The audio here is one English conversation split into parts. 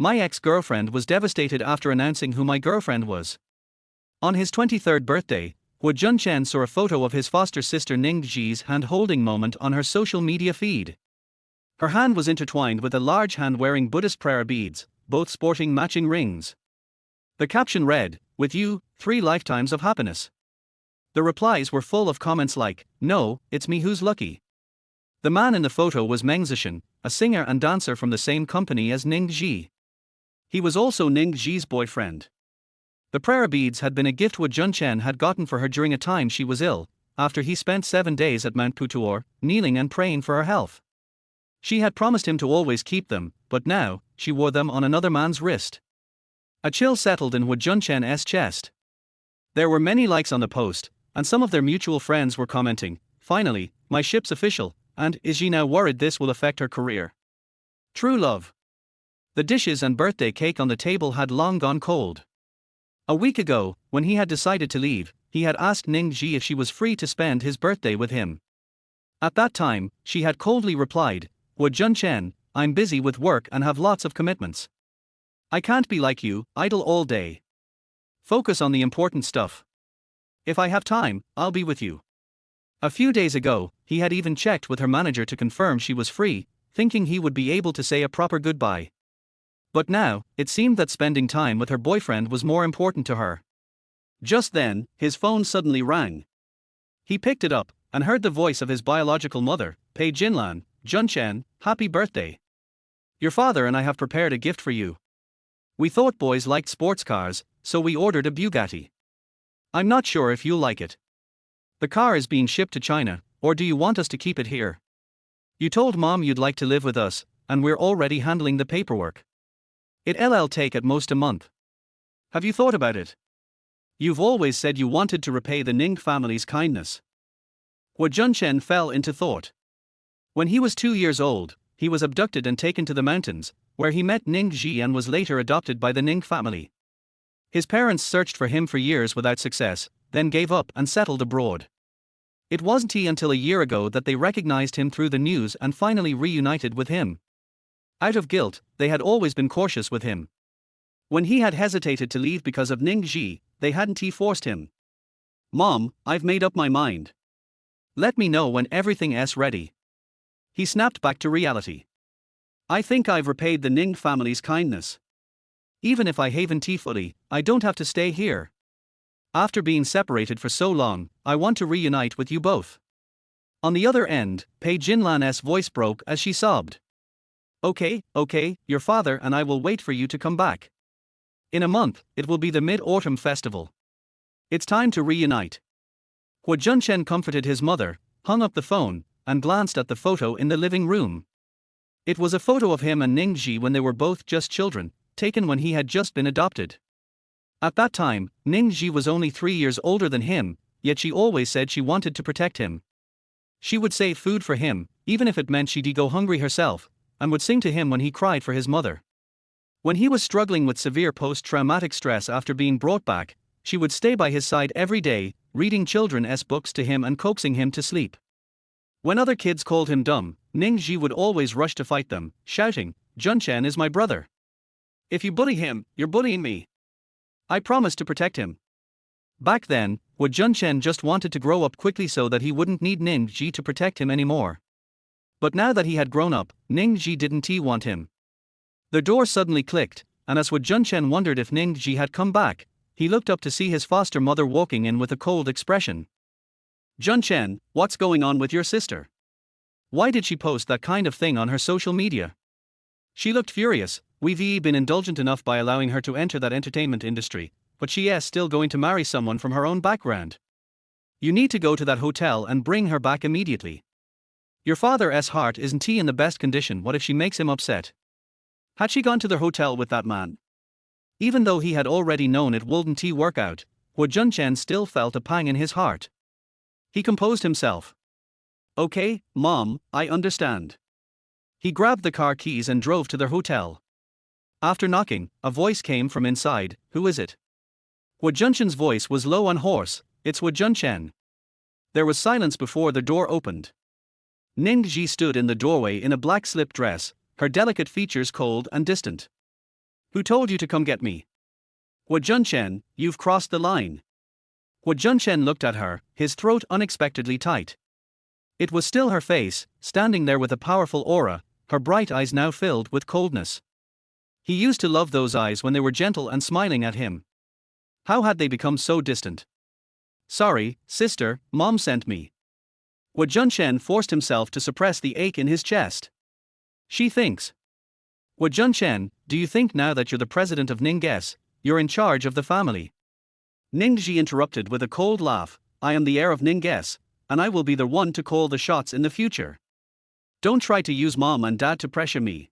My ex-girlfriend was devastated after announcing who my girlfriend was. On his 23rd birthday, Huo Junchen saw a photo of his foster sister Ning Zhi's hand-holding moment on her social media feed. Her hand was intertwined with a large hand wearing Buddhist prayer beads, both sporting matching rings. The caption read, "With you, 3 lifetimes of happiness." The replies were full of comments like, "No, it's me who's lucky." The man in the photo was Meng Zesheng, a singer and dancer from the same company as Ning Zhi. He was also Ning Zhi's boyfriend. The prayer beads had been a gift Huo Junchen had gotten for her during a time she was ill, after he spent 7 days at Mount Putuo, kneeling and praying for her health. She had promised him to always keep them, but now, she wore them on another man's wrist. A chill settled in Huo Junchen's chest. There were many likes on the post, and some of their mutual friends were commenting, "Finally, my ship's official, and is she now worried this will affect her career?" True love. The dishes and birthday cake on the table had long gone cold. A week ago, when he had decided to leave, he had asked Ning Zhi if she was free to spend his birthday with him. At that time, she had coldly replied, "Huo Junchen, I'm busy with work and have lots of commitments. I can't be like you, idle all day. Focus on the important stuff. If I have time, I'll be with you." A few days ago, he had even checked with her manager to confirm she was free, thinking he would be able to say a proper goodbye. But now, it seemed that spending time with her boyfriend was more important to her. Just then, his phone suddenly rang. He picked it up, and heard the voice of his biological mother, Pei Jinlan. "Junchen, happy birthday. Your father and I have prepared a gift for you. We thought boys liked sports cars, so we ordered a Bugatti. I'm not sure if you'll like it. The car is being shipped to China, or do you want us to keep it here? You told Mom you'd like to live with us, and we're already handling the paperwork. It'll take at most a month. Have you thought about it? You've always said you wanted to repay the Ning family's kindness." Huo Junchen fell into thought. When he was 2 years old, he was abducted and taken to the mountains, where he met Ning Zhi and was later adopted by the Ning family. His parents searched for him for years without success, then gave up and settled abroad. It wasn't until a year ago that they recognized him through the news and finally reunited with him. Out of guilt, they had always been cautious with him. When he had hesitated to leave because of Ning Zhi, they hadn't forced him. "Mom, I've made up my mind. Let me know when everything's ready." He snapped back to reality. "I think I've repaid the Ning family's kindness. Even if I haven't fully, I don't have to stay here. After being separated for so long, I want to reunite with you both." On the other end, Pei Jinlan's voice broke as she sobbed. Okay, your father and I will wait for you to come back. In a month, it will be the Mid-Autumn Festival. It's time to reunite." Huo Junchen comforted his mother, hung up the phone, and glanced at the photo in the living room. It was a photo of him and Ning Zhi when they were both just children, taken when he had just been adopted. At that time, Ning Zhi was only 3 years older than him, yet she always said she wanted to protect him. She would save food for him, even if it meant she'd go hungry herself, and would sing to him when he cried for his mother. When he was struggling with severe post-traumatic stress after being brought back, she would stay by his side every day, reading children's books to him and coaxing him to sleep. When other kids called him dumb, Ning Zhi would always rush to fight them, shouting, "Junchen is my brother. If you bully him, you're bullying me. I promise to protect him." Back then, Huo Junchen just wanted to grow up quickly so that he wouldn't need Ning Zhi to protect him anymore. But now that he had grown up, Ning Zhi didn't want him. The door suddenly clicked, and as Huo Junchen wondered if Ning Zhi had come back, he looked up to see his foster mother walking in with a cold expression. "Junchen, what's going on with your sister? Why did she post that kind of thing on her social media?" She looked furious. "We've been indulgent enough by allowing her to enter that entertainment industry, but she is still going to marry someone from her own background. You need to go to that hotel and bring her back immediately. Your father's heart isn't in the best condition. What if she makes him upset?" Had she gone to the hotel with that man? Even though he had already known it wouldn't work out, Huo Junchen still felt a pang in his heart. He composed himself. "Okay, Mom, I understand." He grabbed the car keys and drove to their hotel. After knocking, a voice came from inside. "Who is it?" Huo Junchen's voice was low and hoarse. "It's Huo Junchen." There was silence before the door opened. Ning Zhi stood in the doorway in a black slip dress, her delicate features cold and distant. Who told you to come get me? Huo Junchen, you've crossed the line. Huo Junchen looked at her, his throat unexpectedly tight. It was still her face, standing there with a powerful aura, her bright eyes now filled with coldness. He used to love those eyes when they were gentle and smiling at him. How had they become so distant? Sorry, sister, Mom sent me. Huo Junchen forced himself to suppress the ache in his chest. She thinks. Huo Junchen, do you think now that you're the president of Ning Zhi, you're in charge of the family? Ning Zhi interrupted with a cold laugh. I am the heir of Ning Zhi, and I will be the one to call the shots in the future. Don't try to use Mom and Dad to pressure me.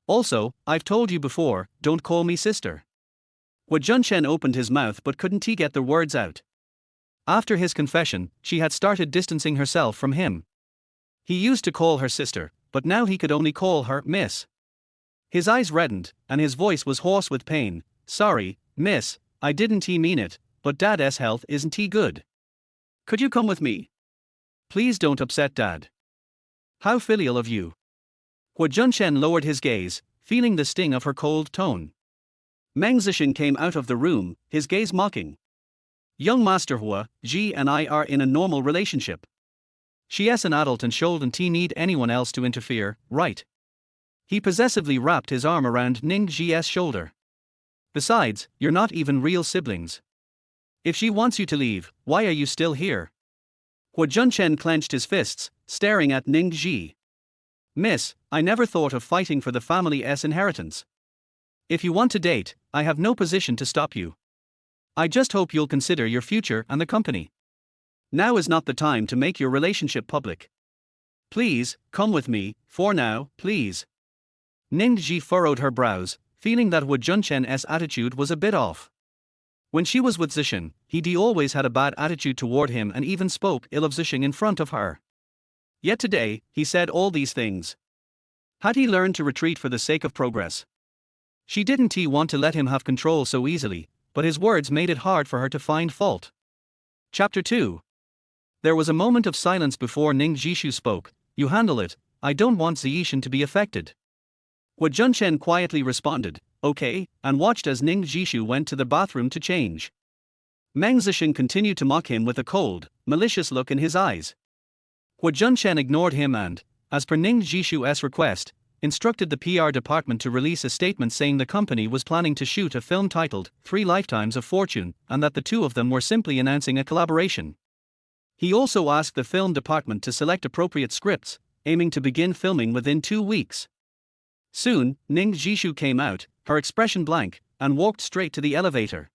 Also, I've told you before, don't call me sister. Huo Junchen opened his mouth but couldn't get the words out. After his confession, she had started distancing herself from him. He used to call her sister, but now he could only call her Miss. His eyes reddened, and his voice was hoarse with pain. Sorry, Miss, I didn't mean it, but Dad's health isn't good. Could you come with me? Please don't upset Dad. How filial of you. Huo Junchen lowered his gaze, feeling the sting of her cold tone. Meng Zesheng came out of the room, his gaze mocking. Young Master Huo Ji and I are in a normal relationship. She's an adult and shouldn't need anyone else to interfere, right? He possessively wrapped his arm around Ning Zhi's shoulder. Besides, you're not even real siblings. If she wants you to leave, why are you still here? Huo Junchen clenched his fists, staring at Ning Zhi. Miss, I never thought of fighting for the family's inheritance. If you want to date, I have no position to stop you. I just hope you'll consider your future and the company. Now is not the time to make your relationship public. Please, come with me, for now, please. Ning Zhi furrowed her brows, feeling that Huo Junchen's attitude was a bit off. When she was with Zesheng, he always had a bad attitude toward him and even spoke ill of Zesheng in front of her. Yet today, he said all these things. Had he learned to retreat for the sake of progress? She didn't want to let him have control so easily, but his words made it hard for her to find fault. Chapter 2. There was a moment of silence before Ning Zhishu spoke. You handle it, I don't want Ziyishan to be affected. Huo Junchen quietly responded, okay, and watched as Ning Zhishu went to the bathroom to change. Meng Zesheng continued to mock him with a cold, malicious look in his eyes. Huo Junchen ignored him and, as per Ning Zhishu's request, instructed the PR department to release a statement saying the company was planning to shoot a film titled 3 Lifetimes of Fortune and that the two of them were simply announcing a collaboration. He also asked the film department to select appropriate scripts, aiming to begin filming within 2 weeks. Soon, Ning Zhishu came out, her expression blank, and walked straight to the elevator.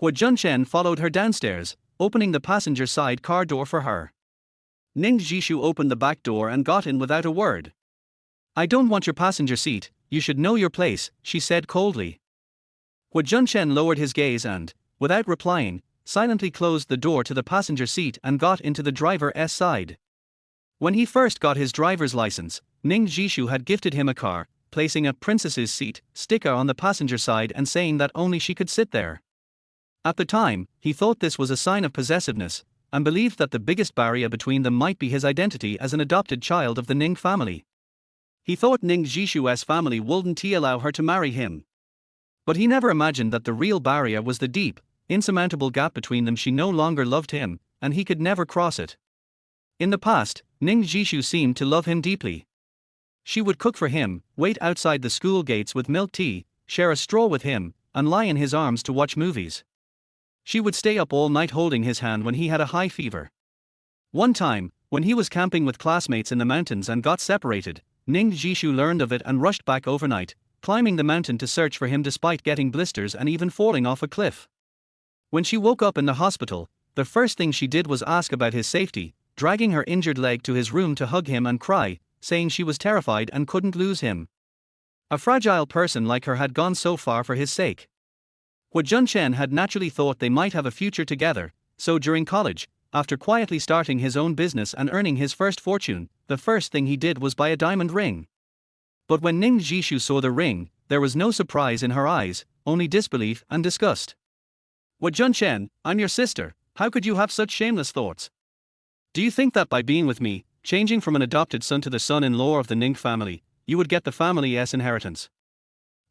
Huo Junchen followed her downstairs, opening the passenger side car door for her. Ning Zhishu opened the back door and got in without a word. I don't want your passenger seat, you should know your place, she said coldly. Huo Junchen lowered his gaze and, without replying, silently closed the door to the passenger seat and got into the driver's side. When he first got his driver's license, Ning Zhishu had gifted him a car, placing a princess's seat sticker on the passenger side and saying that only she could sit there. At the time, he thought this was a sign of possessiveness, and believed that the biggest barrier between them might be his identity as an adopted child of the Ning family. He thought Ning Zhishu's family wouldn't allow her to marry him. But he never imagined that the real barrier was the deep, insurmountable gap between them. She no longer loved him, and he could never cross it. In the past, Ning Zhishu seemed to love him deeply. She would cook for him, wait outside the school gates with milk tea, share a straw with him, and lie in his arms to watch movies. She would stay up all night holding his hand when he had a high fever. One time, when he was camping with classmates in the mountains and got separated, Ning Zhishu learned of it and rushed back overnight, climbing the mountain to search for him despite getting blisters and even falling off a cliff. When she woke up in the hospital, the first thing she did was ask about his safety, dragging her injured leg to his room to hug him and cry, saying she was terrified and couldn't lose him. A fragile person like her had gone so far for his sake. Huo Junchen had naturally thought they might have a future together, so during college, after quietly starting his own business and earning his first fortune, the first thing he did was buy a diamond ring. But when Ning Zhishu saw the ring, there was no surprise in her eyes, only disbelief and disgust. Huo Junchen, I'm your sister, how could you have such shameless thoughts? Do you think that by being with me, changing from an adopted son to the son-in-law of the Ning family, you would get the family's inheritance?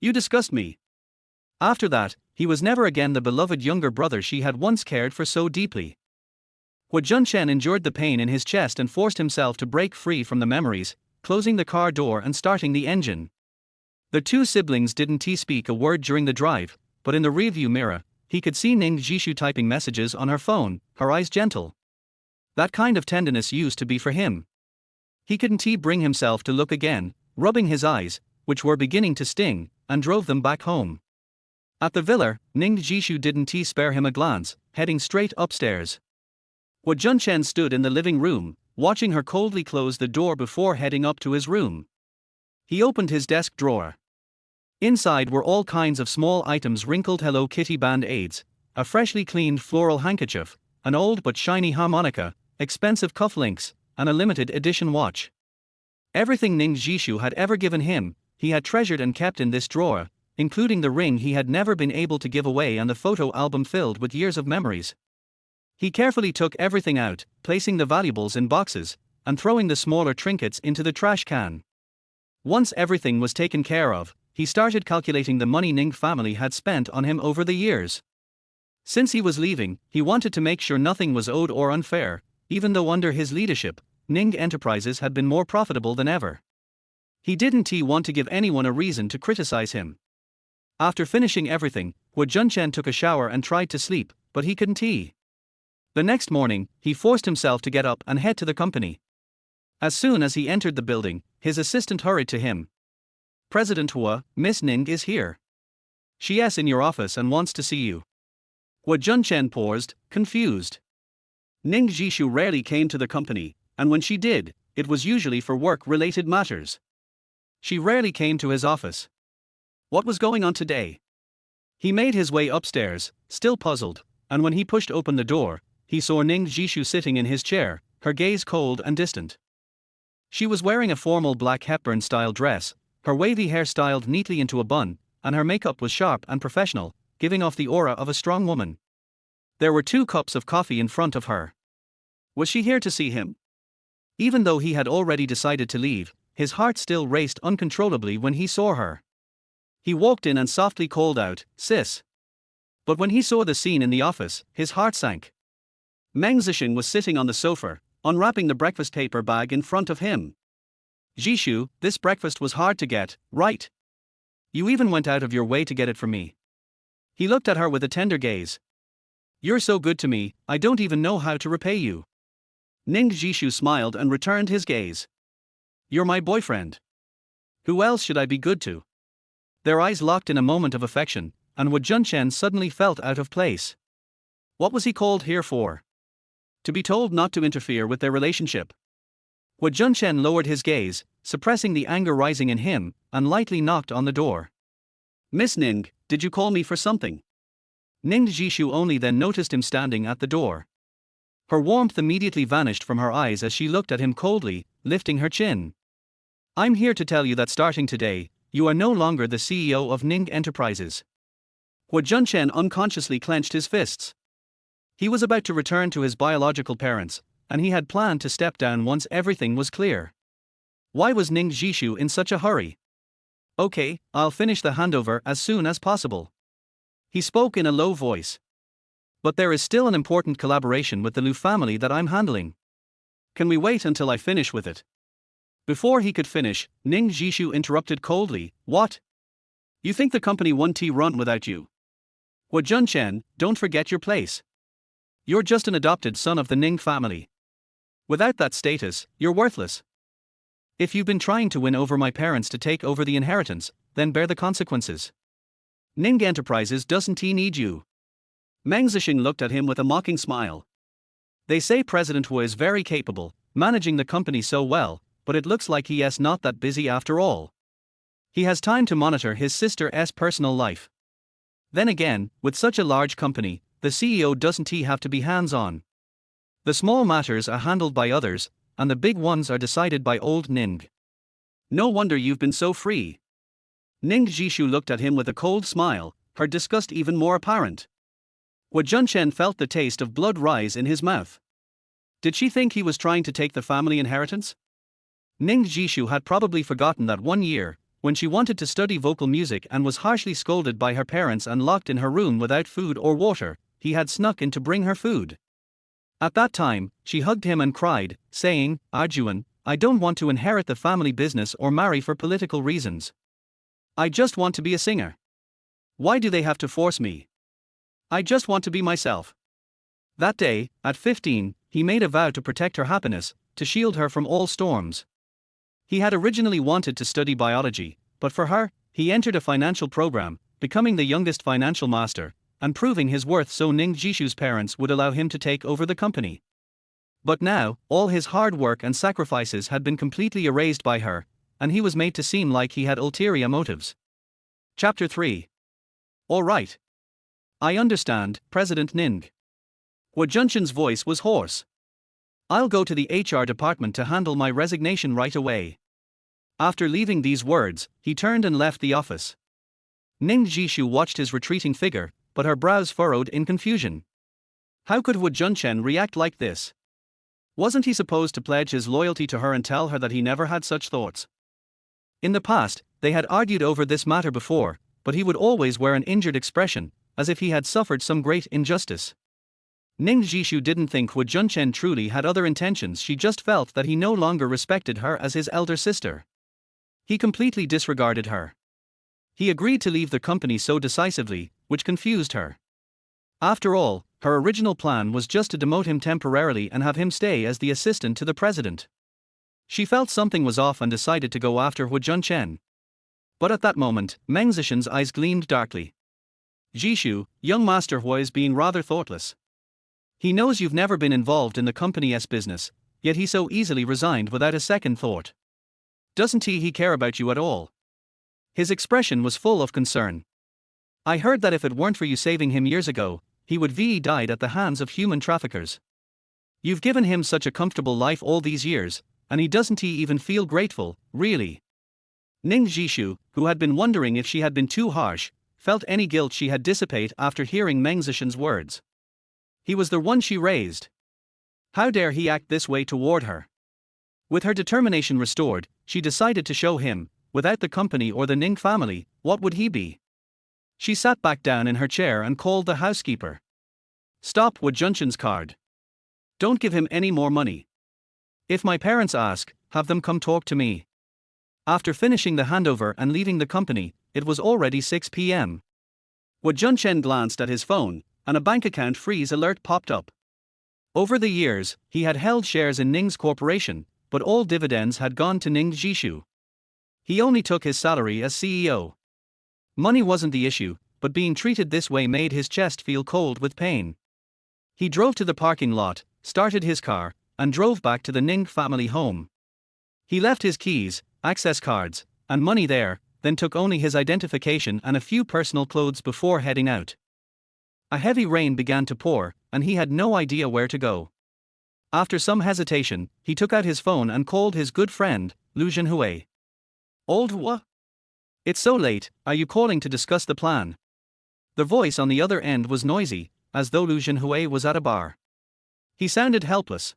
You disgust me. After that, he was never again the beloved younger brother she had once cared for so deeply. Huo Junchen endured the pain in his chest and forced himself to break free from the memories, closing the car door and starting the engine. The two siblings didn't speak a word during the drive, but in the rearview mirror, he could see Ning Zhi typing messages on her phone, her eyes gentle. That kind of tenderness used to be for him. He couldn't bring himself to look again, rubbing his eyes, which were beginning to sting, and drove them back home. At the villa, Ning Zhi didn't spare him a glance, heading straight upstairs. Huo Junchen stood in the living room, watching her coldly close the door before heading up to his room. He opened his desk drawer. Inside were all kinds of small items: wrinkled Hello Kitty band-aids, a freshly cleaned floral handkerchief, an old but shiny harmonica, expensive cufflinks, and a limited edition watch. Everything Ning Zhi had ever given him, he had treasured and kept in this drawer, including the ring he had never been able to give away and the photo album filled with years of memories. He carefully took everything out, placing the valuables in boxes, and throwing the smaller trinkets into the trash can. Once everything was taken care of, he started calculating the money Ning family had spent on him over the years. Since he was leaving, he wanted to make sure nothing was owed or unfair, even though under his leadership, Ning Enterprises had been more profitable than ever. He didn't want to give anyone a reason to criticize him. After finishing everything, Huo Junchen took a shower and tried to sleep, but he couldn't. The next morning, he forced himself to get up and head to the company. As soon as he entered the building, his assistant hurried to him. "President Huo, Miss Ning is here. She's in your office and wants to see you." Huo Junchen paused, confused. Ning Zhi rarely came to the company, and when she did, it was usually for work-related matters. She rarely came to his office. What was going on today? He made his way upstairs, still puzzled, and when he pushed open the door, he saw Ning Zhi sitting in his chair, her gaze cold and distant. She was wearing a formal black Hepburn-style dress, her wavy hair styled neatly into a bun, and her makeup was sharp and professional, giving off the aura of a strong woman. There were 2 cups of coffee in front of her. Was she here to see him? Even though he had already decided to leave, his heart still raced uncontrollably when he saw her. He walked in and softly called out, "Sis." But when he saw the scene in the office, his heart sank. Meng Zesheng was sitting on the sofa, unwrapping the breakfast paper bag in front of him. "Zhishu, this breakfast was hard to get, right? You even went out of your way to get it for me." He looked at her with a tender gaze. "You're so good to me, I don't even know how to repay you." Ning Zhishu smiled and returned his gaze. "You're my boyfriend. Who else should I be good to?" Their eyes locked in a moment of affection, and Huo Junchen suddenly felt out of place. What was he called here for? To be told not to interfere with their relationship? Huo Junchen lowered his gaze, suppressing the anger rising in him, and lightly knocked on the door. "Miss Ning, did you call me for something?" Ning Zhi only then noticed him standing at the door. Her warmth immediately vanished from her eyes as she looked at him coldly, lifting her chin. "I'm here to tell you that starting today, you are no longer the CEO of Ning Enterprises." Huo Junchen unconsciously clenched his fists. He was about to return to his biological parents, and he had planned to step down once everything was clear. Why was Ning Zhi in such a hurry? "Okay, I'll finish the handover as soon as possible." He spoke in a low voice. "But there is still an important collaboration with the Liu family that I'm handling. Can we wait until I finish with it?" Before he could finish, Ning Zhi interrupted coldly, "What? You think the company won't run without you? Huo Junchen, don't forget your place. You're just an adopted son of the Ning family. Without that status, you're worthless. If you've been trying to win over my parents to take over the inheritance, then bear the consequences. Ning Enterprises doesn't need you." Meng Zesheng looked at him with a mocking smile. "They say President Huo is very capable, managing the company so well, but it looks like he is not that busy after all. He has time to monitor his sister's personal life. Then again, with such a large company, the CEO doesn't have to be hands-on. The small matters are handled by others, and the big ones are decided by old Ning. No wonder you've been so free." Ning Zhi looked at him with a cold smile, her disgust even more apparent. Huo Junchen felt the taste of blood rise in his mouth. Did she think he was trying to take the family inheritance? Ning Zhi had probably forgotten that one year, when she wanted to study vocal music and was harshly scolded by her parents and locked in her room without food or water, he had snuck in to bring her food. At that time, she hugged him and cried, saying, "Arjuan, I don't want to inherit the family business or marry for political reasons. I just want to be a singer. Why do they have to force me? I just want to be myself." That day, at 15, he made a vow to protect her happiness, to shield her from all storms. He had originally wanted to study biology, but for her, he entered a financial program, becoming the youngest financial master, and proving his worth so Ning Zhishu's parents would allow him to take over the company. But now, all his hard work and sacrifices had been completely erased by her, and he was made to seem like he had ulterior motives. Chapter 3. All right. I understand, President Ning. Huo Junchen's voice was hoarse. I'll go to the HR department to handle my resignation right away. After leaving these words, he turned and left the office. Ning Zhishu watched his retreating figure, but her brows furrowed in confusion. How could Huo Junchen react like this? Wasn't he supposed to pledge his loyalty to her and tell her that he never had such thoughts? In the past, they had argued over this matter before, but he would always wear an injured expression, as if he had suffered some great injustice. Ning Zhishu didn't think Huo Junchen truly had other intentions, she just felt that he no longer respected her as his elder sister. He completely disregarded her. He agreed to leave the company so decisively, which confused her. After all, her original plan was just to demote him temporarily and have him stay as the assistant to the president. She felt something was off and decided to go after Huo Junchen. But at that moment, Meng Zesheng's eyes gleamed darkly. Zhishu, young Master Huo is being rather thoughtless. He knows you've never been involved in the company's business, yet he so easily resigned without a second thought. Doesn't he care about you at all? His expression was full of concern. I heard that if it weren't for you saving him years ago, he would have died at the hands of human traffickers. You've given him such a comfortable life all these years, and he doesn't even feel grateful, really. Ning Zhishu, who had been wondering if she had been too harsh, felt any guilt she had dissipate after hearing Meng Zesheng's words. He was the one she raised. How dare he act this way toward her? With her determination restored, she decided to show him, without the company or the Ning family, what would he be? She sat back down in her chair and called the housekeeper. Stop Huo Junchen's card. Don't give him any more money. If my parents ask, have them come talk to me. After finishing the handover and leaving the company, it was already 6 p.m. Huo Junchen glanced at his phone, and a bank account freeze alert popped up. Over the years, he had held shares in Ning's corporation, but all dividends had gone to Ning Zhishu. He only took his salary as CEO. Money wasn't the issue, but being treated this way made his chest feel cold with pain. He drove to the parking lot, started his car, and drove back to the Ning family home. He left his keys, access cards, and money there, then took only his identification and a few personal clothes before heading out. A heavy rain began to pour, and he had no idea where to go. After some hesitation, he took out his phone and called his good friend, Lu Zhenhui. Old Huo? It's so late, are you calling to discuss the plan? The voice on the other end was noisy, as though Lu Zhenhui was at a bar. He sounded helpless.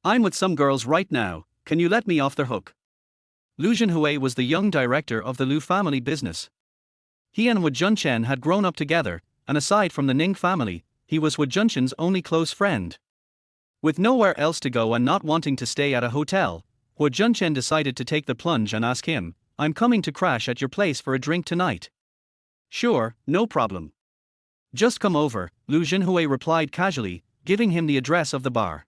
I'm with some girls right now, can you let me off the hook? Lu Zhenhui was the young director of the Lu family business. He and Huo Junchen had grown up together, and aside from the Ning family, he was Huo Junchen's only close friend. With nowhere else to go and not wanting to stay at a hotel, Huo Junchen decided to take the plunge and ask him, I'm coming to crash at your place for a drink tonight. Sure, no problem. Just come over, Lu Zhenhui replied casually, giving him the address of the bar.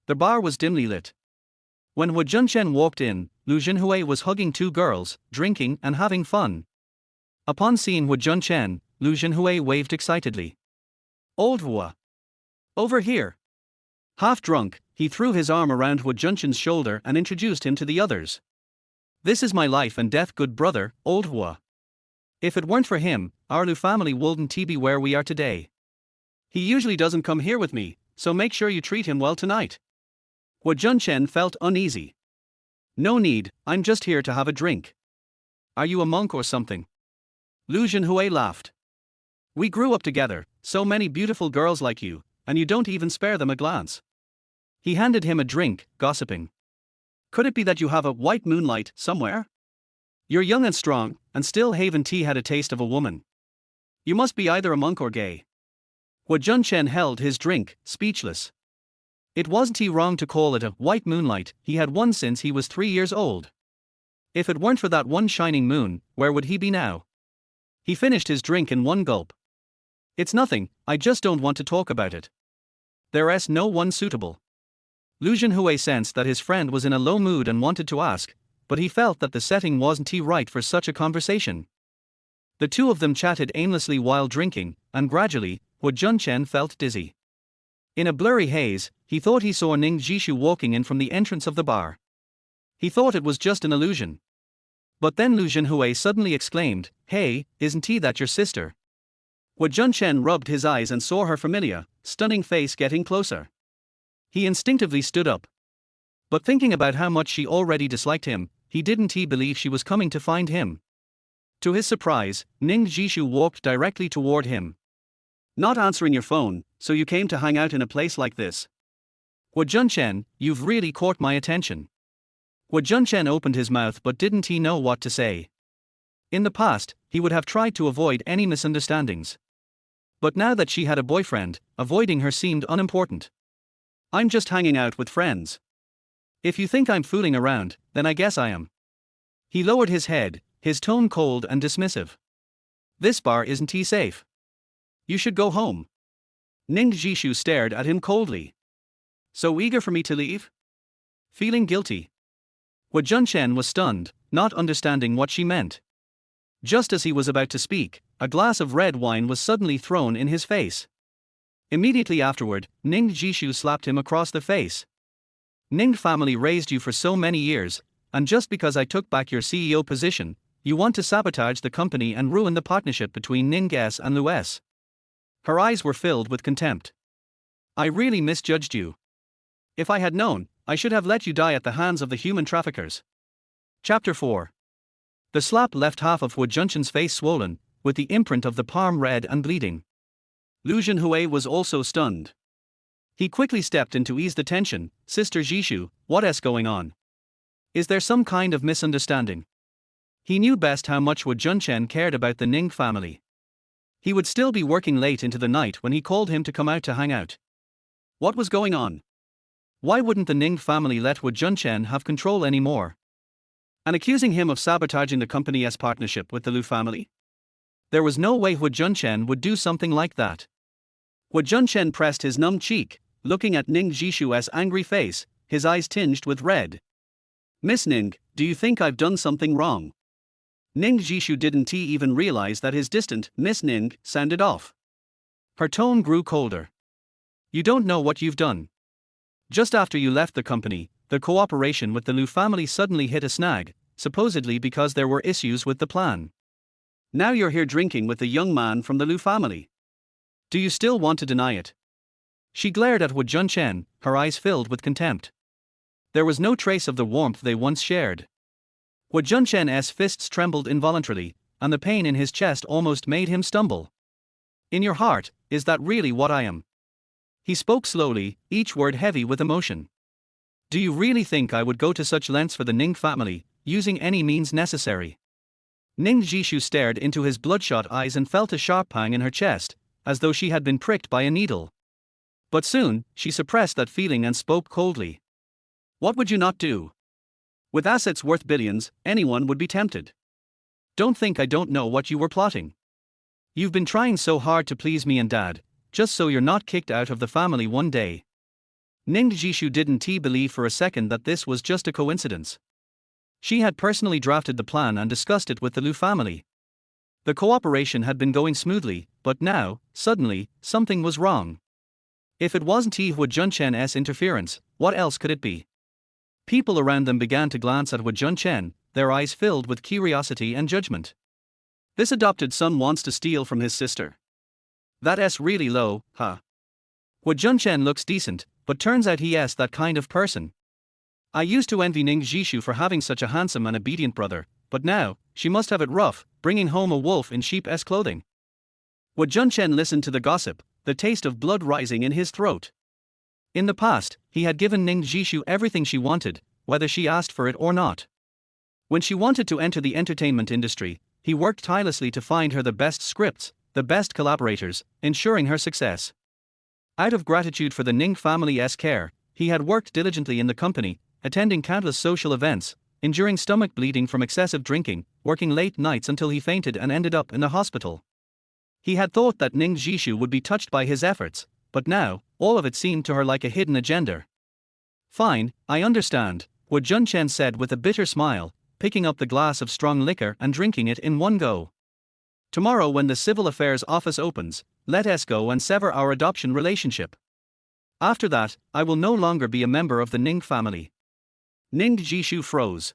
The bar was dimly lit. When Huo Junchen walked in, Lu Zhenhui was hugging two girls, drinking and having fun. Upon seeing Huo Junchen, Lu Zhenhui waved excitedly. Old Huo. Over here. Half drunk, he threw his arm around Huo Junchen's shoulder and introduced him to the others. This is my life and death good brother, Old Huo. If it weren't for him, our Lu family wouldn't be where we are today. He usually doesn't come here with me, so make sure you treat him well tonight. Huo Junchen felt uneasy. No need, I'm just here to have a drink. Are you a monk or something? Lu Zhenhui laughed. We grew up together, so many beautiful girls like you, and you don't even spare them a glance. He handed him a drink, gossiping. Could it be that you have a white moonlight somewhere? You're young and strong, and still haven't had a taste of a woman. You must be either a monk or gay. Huo Junchen held his drink, speechless. It wasn't he wrong to call it a white moonlight he had won since he was 3 years old. If it weren't for that one shining moon, where would he be now? He finished his drink in one gulp. It's nothing, I just don't want to talk about it. There's no one suitable. Lu Zhenhui sensed that his friend was in a low mood and wanted to ask, but he felt that the setting wasn't right for such a conversation. The two of them chatted aimlessly while drinking, and gradually, Huo Junchen felt dizzy. In a blurry haze, he thought he saw Ning Zhi walking in from the entrance of the bar. He thought it was just an illusion. But then Lu Zhenhui suddenly exclaimed, "Hey, isn't that your sister?" Huo Junchen rubbed his eyes and saw her familiar, stunning face getting closer. He instinctively stood up. But thinking about how much she already disliked him, he didn't believe she was coming to find him. To his surprise, Ning Zhi walked directly toward him. "Not answering your phone, so you came to hang out in a place like this?" "Huo Junchen, you've really caught my attention." Huo Junchen opened his mouth but didn't know what to say. In the past, he would have tried to avoid any misunderstandings. But now that she had a boyfriend, avoiding her seemed unimportant. "I'm just hanging out with friends. If you think I'm fooling around, then I guess I am." He lowered his head, his tone cold and dismissive. "This bar isn't safe. You should go home." Ning Zhi stared at him coldly. "So eager for me to leave?" Feeling guilty. Huo Junchen was stunned, not understanding what she meant. Just as he was about to speak, a glass of red wine was suddenly thrown in his face. Immediately afterward, Ning Zhi slapped him across the face. "Ning family raised you for so many years, and just because I took back your CEO position, you want to sabotage the company and ruin the partnership between Ning S and Lu S." Her eyes were filled with contempt. "I really misjudged you. If I had known, I should have let you die at the hands of the human traffickers." Chapter 4. The slap left half of Huo Junchen's face swollen, with the imprint of the palm red and bleeding. Lu Zhenhui was also stunned. He quickly stepped in to ease the tension. "Sister Zhishu, what's going on? Is there some kind of misunderstanding?" He knew best how much Huo Junchen cared about the Ning family. He would still be working late into the night when he called him to come out to hang out. What was going on? Why wouldn't the Ning family let Huo Junchen have control anymore? And accusing him of sabotaging the company's partnership with the Lu family? There was no way Huo Junchen would do something like that. Huo Junchen pressed his numb cheek, looking at Ning Zhishu's angry face, his eyes tinged with red. "Miss Ning, do you think I've done something wrong?" Ning Zhishu didn't even realize that his distant "Miss Ning" sounded off. Her tone grew colder. "You don't know what you've done. Just after you left the company, the cooperation with the Lu family suddenly hit a snag, supposedly because there were issues with the plan. Now you're here drinking with the young man from the Lu family. Do you still want to deny it?" She glared at Huo Junchen, her eyes filled with contempt. There was no trace of the warmth they once shared. Huo Junchen's fists trembled involuntarily, and the pain in his chest almost made him stumble. "In your heart, is that really what I am?" He spoke slowly, each word heavy with emotion. "Do you really think I would go to such lengths for the Ning family, using any means necessary?" Ning Zhi stared into his bloodshot eyes and felt a sharp pang in her chest, as though she had been pricked by a needle. But soon, she suppressed that feeling and spoke coldly. "What would you not do? With assets worth billions, anyone would be tempted. Don't think I don't know what you were plotting. You've been trying so hard to please me and Dad, just so you're not kicked out of the family one day." Ning Zhi didn't believe for a second that this was just a coincidence. She had personally drafted the plan and discussed it with the Lu family. The cooperation had been going smoothly, but now, suddenly, something was wrong. If it wasn't Huo Junchen's interference, what else could it be? People around them began to glance at Huo Junchen, their eyes filled with curiosity and judgment. "This adopted son wants to steal from his sister. That's really low, huh? Huo Junchen looks decent, but turns out he's that kind of person. I used to envy Ning Zhi for having such a handsome and obedient brother, but now, she must have it rough, bringing home a wolf in sheep's clothing." Huo Junchen listened to the gossip, the taste of blood rising in his throat. In the past, he had given Ning Zhi everything she wanted, whether she asked for it or not. When she wanted to enter the entertainment industry, he worked tirelessly to find her the best scripts, the best collaborators, ensuring her success. Out of gratitude for the Ning family's care, he had worked diligently in the company, attending countless social events, enduring stomach bleeding from excessive drinking, working late nights until he fainted and ended up in the hospital. He had thought that Ning Zhi would be touched by his efforts, but now, all of it seemed to her like a hidden agenda. "Fine, I understand," Huo Junchen said with a bitter smile, picking up the glass of strong liquor and drinking it in one go. "Tomorrow when the Civil Affairs Office opens, let us go and sever our adoption relationship. After that, I will no longer be a member of the Ning family." Ning Zhi froze.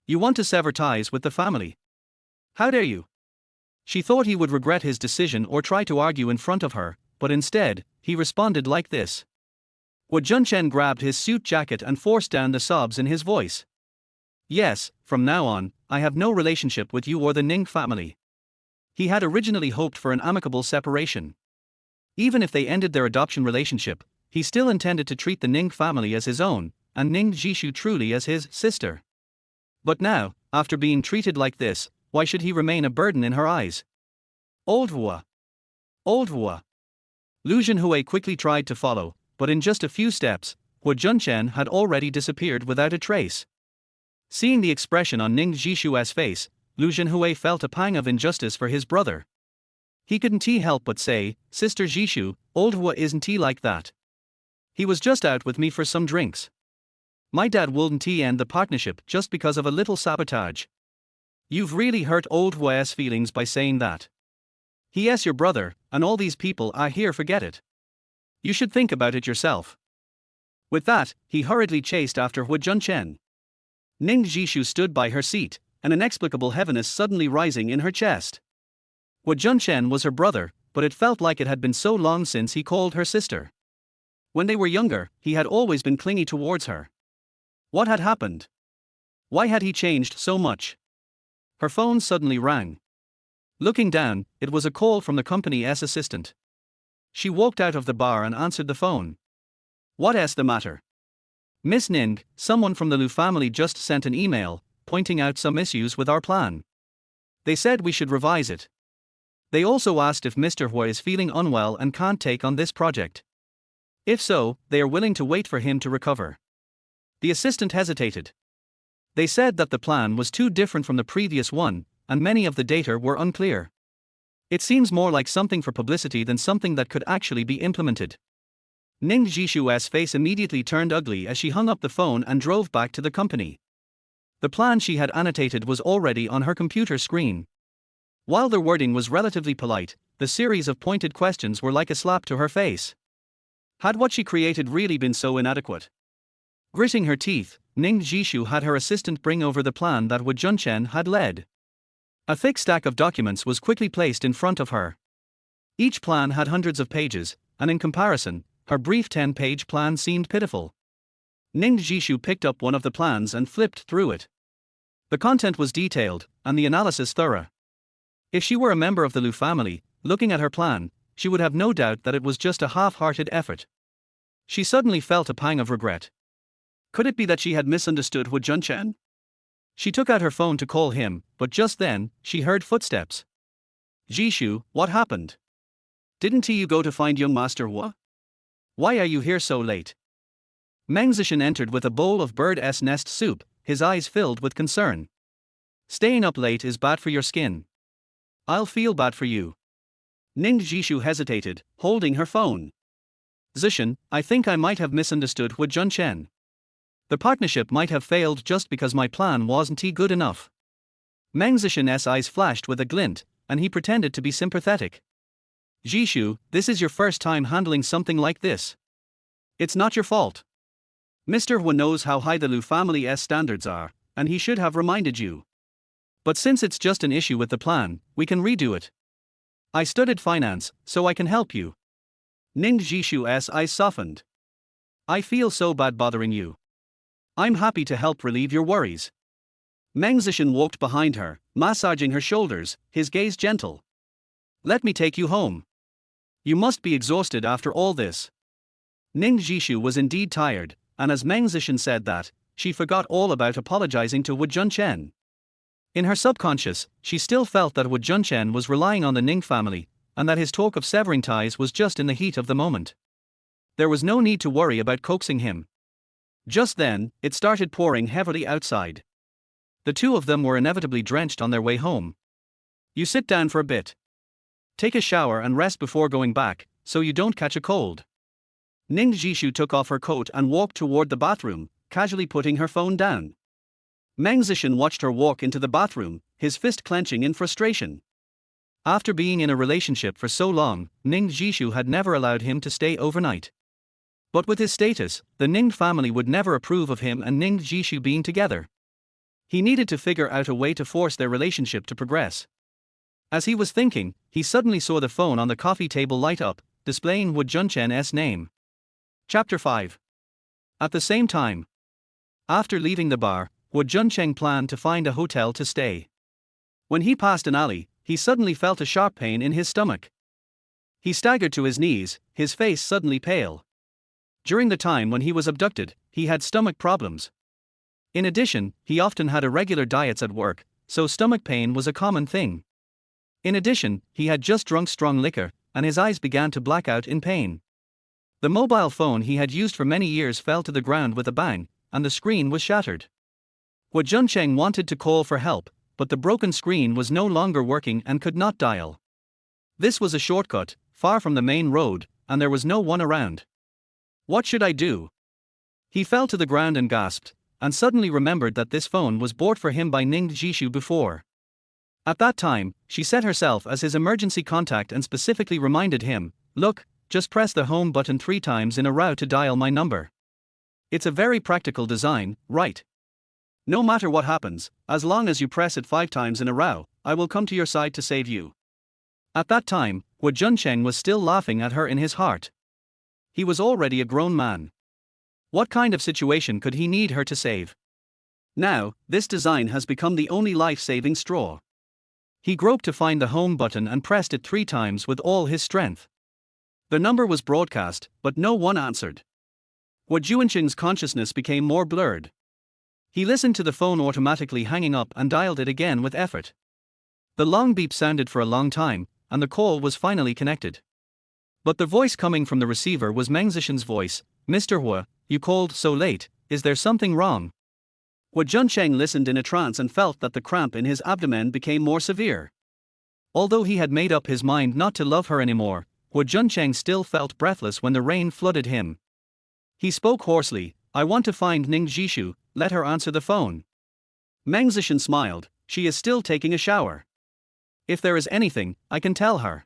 "You want to sever ties with the family? How dare you?" She thought he would regret his decision or try to argue in front of her, but instead, he responded like this. Huo Junchen grabbed his suit jacket and forced down the sobs in his voice. "Yes, from now on, I have no relationship with you or the Ning family." He had originally hoped for an amicable separation. Even if they ended their adoption relationship, he still intended to treat the Ning family as his own, and Ning Zhi truly as his sister. But now, after being treated like this, why should he remain a burden in her eyes? Old Hua. Old Hua. Lu Zhenhui quickly tried to follow, but in just a few steps, Huo Junchen had already disappeared without a trace. Seeing the expression on Ning Zhishu's face, Lu Zhenhui felt a pang of injustice for his brother. He couldn't help but say, "Sister Zhishu, old Hua isn't like that. He was just out with me for some drinks. My dad wouldn't end the partnership just because of a little sabotage." "You've really hurt old Hua's feelings by saying that. He's your brother, and all these people are here forget it. You should think about it yourself." With that, he hurriedly chased after Huo Junchen. Ning Zhi stood by her seat, an inexplicable heaviness suddenly rising in her chest. Huo Junchen was her brother, but it felt like it had been so long since he called her sister. When they were younger, he had always been clingy towards her. What had happened? Why had he changed so much? Her phone suddenly rang. Looking down, it was a call from the company's assistant. She walked out of the bar and answered the phone. "What's the matter?" "Miss Ning, someone from the Lu family just sent an email, pointing out some issues with our plan. They said we should revise it. They also asked if Mr. Hua is feeling unwell and can't take on this project. If so, they are willing to wait for him to recover." The assistant hesitated. They said that the plan was too different from the previous one, and many of the data were unclear. It seems more like something for publicity than something that could actually be implemented. Ning Zhishu's face immediately turned ugly as she hung up the phone and drove back to the company. The plan she had annotated was already on her computer screen. While their wording was relatively polite, the series of pointed questions were like a slap to her face. Had what she created really been so inadequate? Gritting her teeth, Ning Zhi had her assistant bring over the plan that Huo Junchen had led. A thick stack of documents was quickly placed in front of her. Each plan had hundreds of pages, and in comparison, her brief 10-page plan seemed pitiful. Ning Zhi picked up one of the plans and flipped through it. The content was detailed, and the analysis thorough. If she were a member of the Lu family, looking at her plan, she would have no doubt that it was just a half-hearted effort. She suddenly felt a pang of regret. Could it be that she had misunderstood Huo Junchen? She took out her phone to call him, but just then, she heard footsteps. "Zhishu, what happened? Didn't you go to find young Master Hua? Why are you here so late?" Meng Zesheng entered with a bowl of bird's nest soup, his eyes filled with concern. "Staying up late is bad for your skin. I'll feel bad for you." Ning Zhi hesitated, holding her phone. "Zesheng, I think I might have misunderstood Huo Junchen. The partnership might have failed just because my plan wasn't good enough." Meng Zesheng's eyes flashed with a glint, and he pretended to be sympathetic. "Zhishu, this is your first time handling something like this. It's not your fault. Mr. Hua knows how high the Lu family's standards are, and he should have reminded you. But since it's just an issue with the plan, we can redo it. I studied finance, so I can help you." Ning Zhishu's eyes softened. "I feel so bad bothering you. I'm happy to help relieve your worries." Meng Zesheng walked behind her, massaging her shoulders, his gaze gentle. "Let me take you home. You must be exhausted after all this." Ning Zhi was indeed tired, and as Meng Zesheng said that, she forgot all about apologizing to Huo Junchen. In her subconscious, she still felt that Huo Junchen was relying on the Ning family, and that his talk of severing ties was just in the heat of the moment. There was no need to worry about coaxing him. Just then, it started pouring heavily outside. The two of them were inevitably drenched on their way home. You sit down for a bit. Take a shower and rest before going back, so you don't catch a cold. Ning Zhi took off her coat and walked toward the bathroom, casually putting her phone down. Meng Zesheng watched her walk into the bathroom, his fist clenching in frustration. After being in a relationship for so long, Ning Zhi had never allowed him to stay overnight. But with his status, the Ning family would never approve of him and Ning Zhi being together. He needed to figure out a way to force their relationship to progress. As he was thinking, he suddenly saw the phone on the coffee table light up, displaying Huo Junchen's name. Chapter 5. At the same time, after leaving the bar, Huo Junchen planned to find a hotel to stay. When he passed an alley, he suddenly felt a sharp pain in his stomach. He staggered to his knees, his face suddenly pale. During the time when he was abducted, he had stomach problems. In addition, he often had irregular diets at work, so stomach pain was a common thing. In addition, he had just drunk strong liquor, and his eyes began to black out in pain. The mobile phone he had used for many years fell to the ground with a bang, and the screen was shattered. Huo Junchen wanted to call for help, but the broken screen was no longer working and could not dial. This was a shortcut, far from the main road, and there was no one around. What should I do? He fell to the ground and gasped, and suddenly remembered that this phone was bought for him by Ning Zhi before. At that time, she set herself as his emergency contact and specifically reminded him, "Look, just press the home button 3 times in a row to dial my number." It's a very practical design, right? No matter what happens, as long as you press it 5 times in a row, I will come to your side to save you. At that time, Huo Junchen was still laughing at her in his heart. He was already a grown man. What kind of situation could he need her to save? Now, this design has become the only life-saving straw. He groped to find the home button and pressed it 3 times with all his strength. The number was broadcast, but no one answered. Huo Junchen's consciousness became more blurred. He listened to the phone automatically hanging up and dialed it again with effort. The long beep sounded for a long time, and the call was finally connected. But the voice coming from the receiver was Meng Zesheng's voice. "Mr. Huo, you called so late, is there something wrong?" Huo Junchen listened in a trance and felt that the cramp in his abdomen became more severe. Although he had made up his mind not to love her anymore, Huo Junchen still felt breathless when the rain flooded him. He spoke hoarsely, "I want to find Ning Zhi, let her answer the phone." Meng Zesheng smiled, "She is still taking a shower. If there is anything, I can tell her."